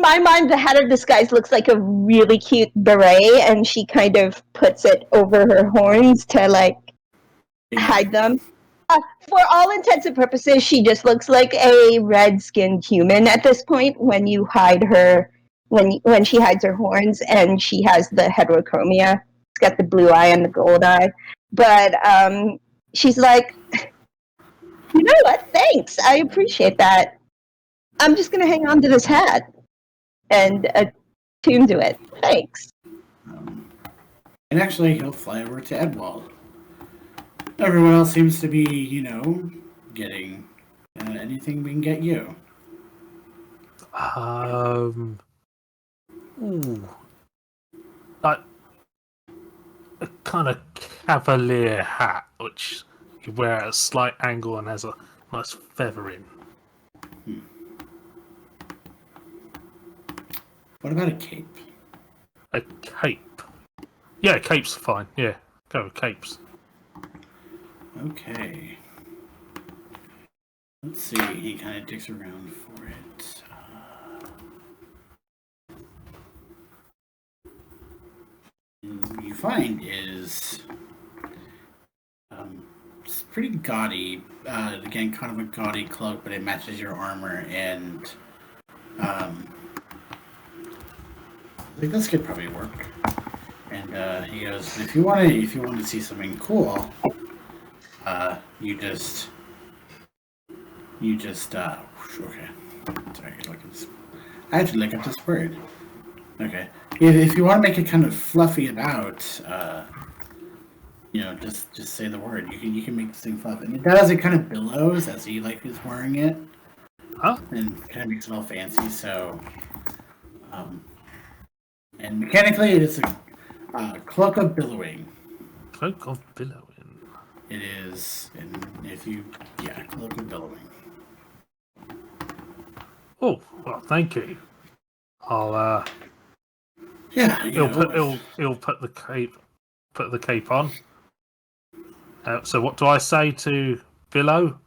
my mind, the hat of disguise looks like a really cute beret, and she kind of puts it over her horns to like hide them. For all intents and purposes, she just looks like a red-skinned human at this point. When you hide her, when she hides her horns, and she has the heterochromia, it's got the blue eye and the gold eye. But she's like, you know what? Thanks, I appreciate that. I'm just gonna hang on to this hat and attune to it. Thanks. And actually, he'll fly over to Edwald. Everyone else seems to be, getting anything we can get you. Like a kind of cavalier hat, which you wear at a slight angle and has a nice feather in. What about a cape? A cape? Yeah, capes are fine. Yeah, go with capes. Okay. Let's see. He kind of digs around for it. What you find is it's pretty gaudy. Again, kind of a gaudy cloak, but it matches your armor. And I think this could probably work. And he goes, if you want to see something cool, you just okay. Sorry, I have to look up this word. Okay. If you want to make it kind of fluffy about, just say the word. You can make this thing fluffy. And it does. It kind of billows as he is wearing it. Huh? And kind of makes it all fancy. So, and mechanically, it is a cloak of billowing. Cloak of billowing. It is, and cloak of billowing. Oh, well, thank you. I'll Yeah, he'll put the cape on. So what do I say to Billow?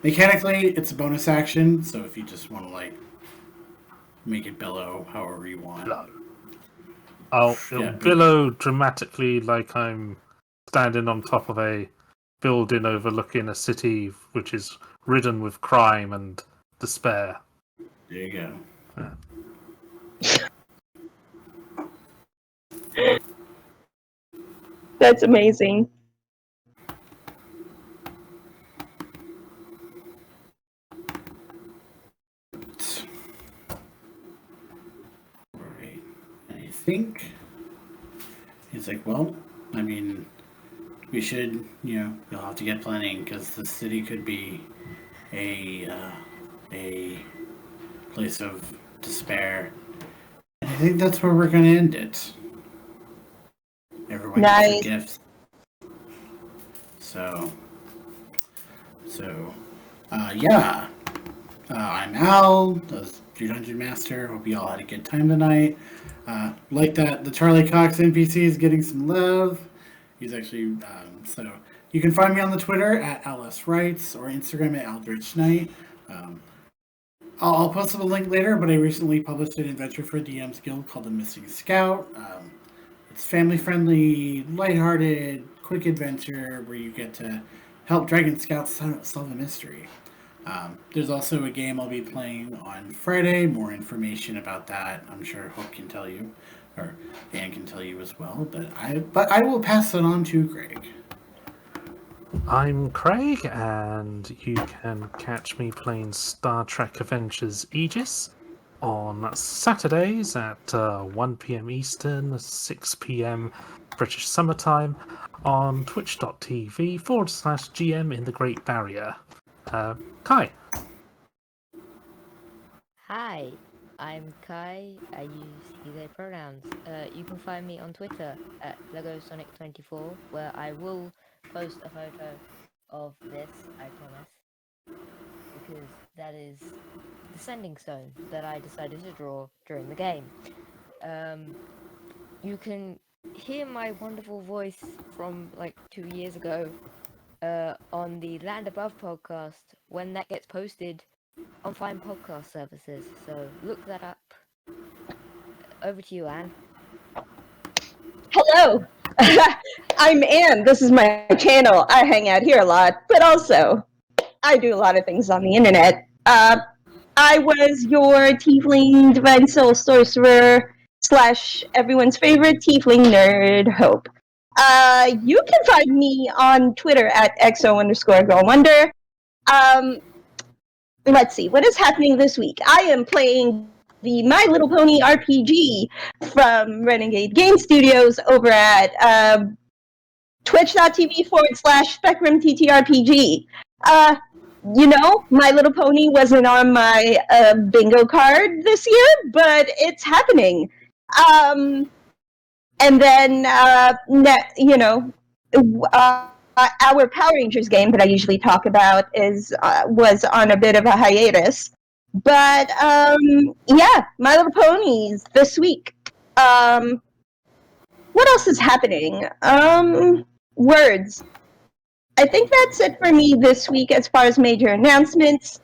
Mechanically, it's a bonus action. So if you just want to make it billow however you want. It'll billow dramatically like I'm standing on top of a building overlooking a city which is ridden with crime and despair. There you go. That's amazing. Right. And I think he's like, well, I mean, we should, you'll have to get planning because the city could be a place of despair. And I think that's where we're going to end it. Everyone gets a gift. So, I'm Al, the Dungeon Master. Hope you all had a good time tonight. Like that, the Charlie Cox NPC is getting some love. He's actually, so you can find me on the Twitter at LSWrites or Instagram at Aldrich Knight. I'll post a link later, but I recently published an adventure for DM's Guild called The Missing Scout. It's family-friendly, lighthearted, quick adventure where you get to help Dragon Scouts solve a mystery. There's also a game I'll be playing on Friday. More information about that, I'm sure Hope can tell you, or Dan can tell you as well. But I will pass it on to Greg. I'm Craig, and you can catch me playing Star Trek Adventures Aegis on Saturdays at 1 p.m. Eastern, 6 p.m. British Summertime on twitch.tv/GM in the Great Barrier. Kai. Hi, I'm Kai. I use he, they pronouns. You can find me on Twitter at LegoSonic24, where I will post a photo of this, I promise, because that is the sending stone that I decided to draw during the game. You can hear my wonderful voice from like 2 years ago on the Land Above podcast when that gets posted on fine podcast services. So look that up. Over to you, Anne. Hello, I'm Anne. This is my channel. I hang out here a lot, but also I do a lot of things on the internet. I was your Tiefling Divine Soul Sorcerer / everyone's favorite Tiefling nerd, Hope. You can find me on Twitter at XO_GirlWonder. Let's see, what is happening this week? I am playing the My Little Pony RPG from Renegade Game Studios over at twitch.tv/Spectrum TTRPG. My Little Pony wasn't on my bingo card this year, but it's happening. And then, our Power Rangers game that I usually talk about was on a bit of a hiatus. But, yeah, My Little Ponies this week. What else is happening? Words. I think that's it for me this week as far as major announcements.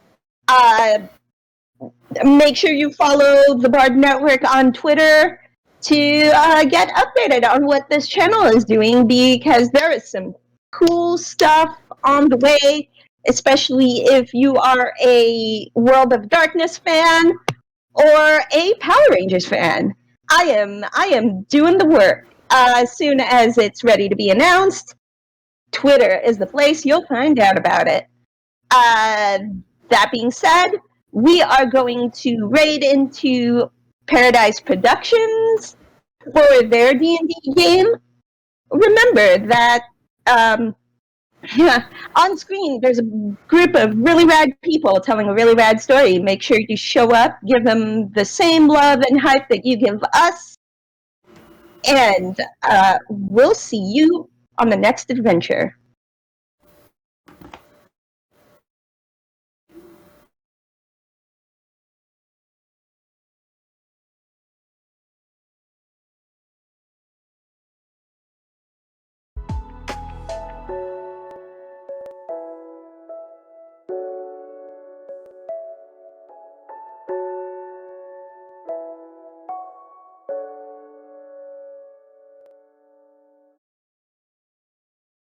Make sure you follow the Bard Network on Twitter to get updated on what this channel is doing, because there is some cool stuff on the way, especially if you are a World of Darkness fan or a Power Rangers fan. I am doing the work. As soon as it's ready to be announced, Twitter is the place you'll find out about it. That being said, we are going to raid into Paradise Productions for their D&D game. Remember that on screen there's a group of really rad people telling a really rad story. Make sure you show up, give them the same love and hype that you give us, and we'll see you on the next adventure.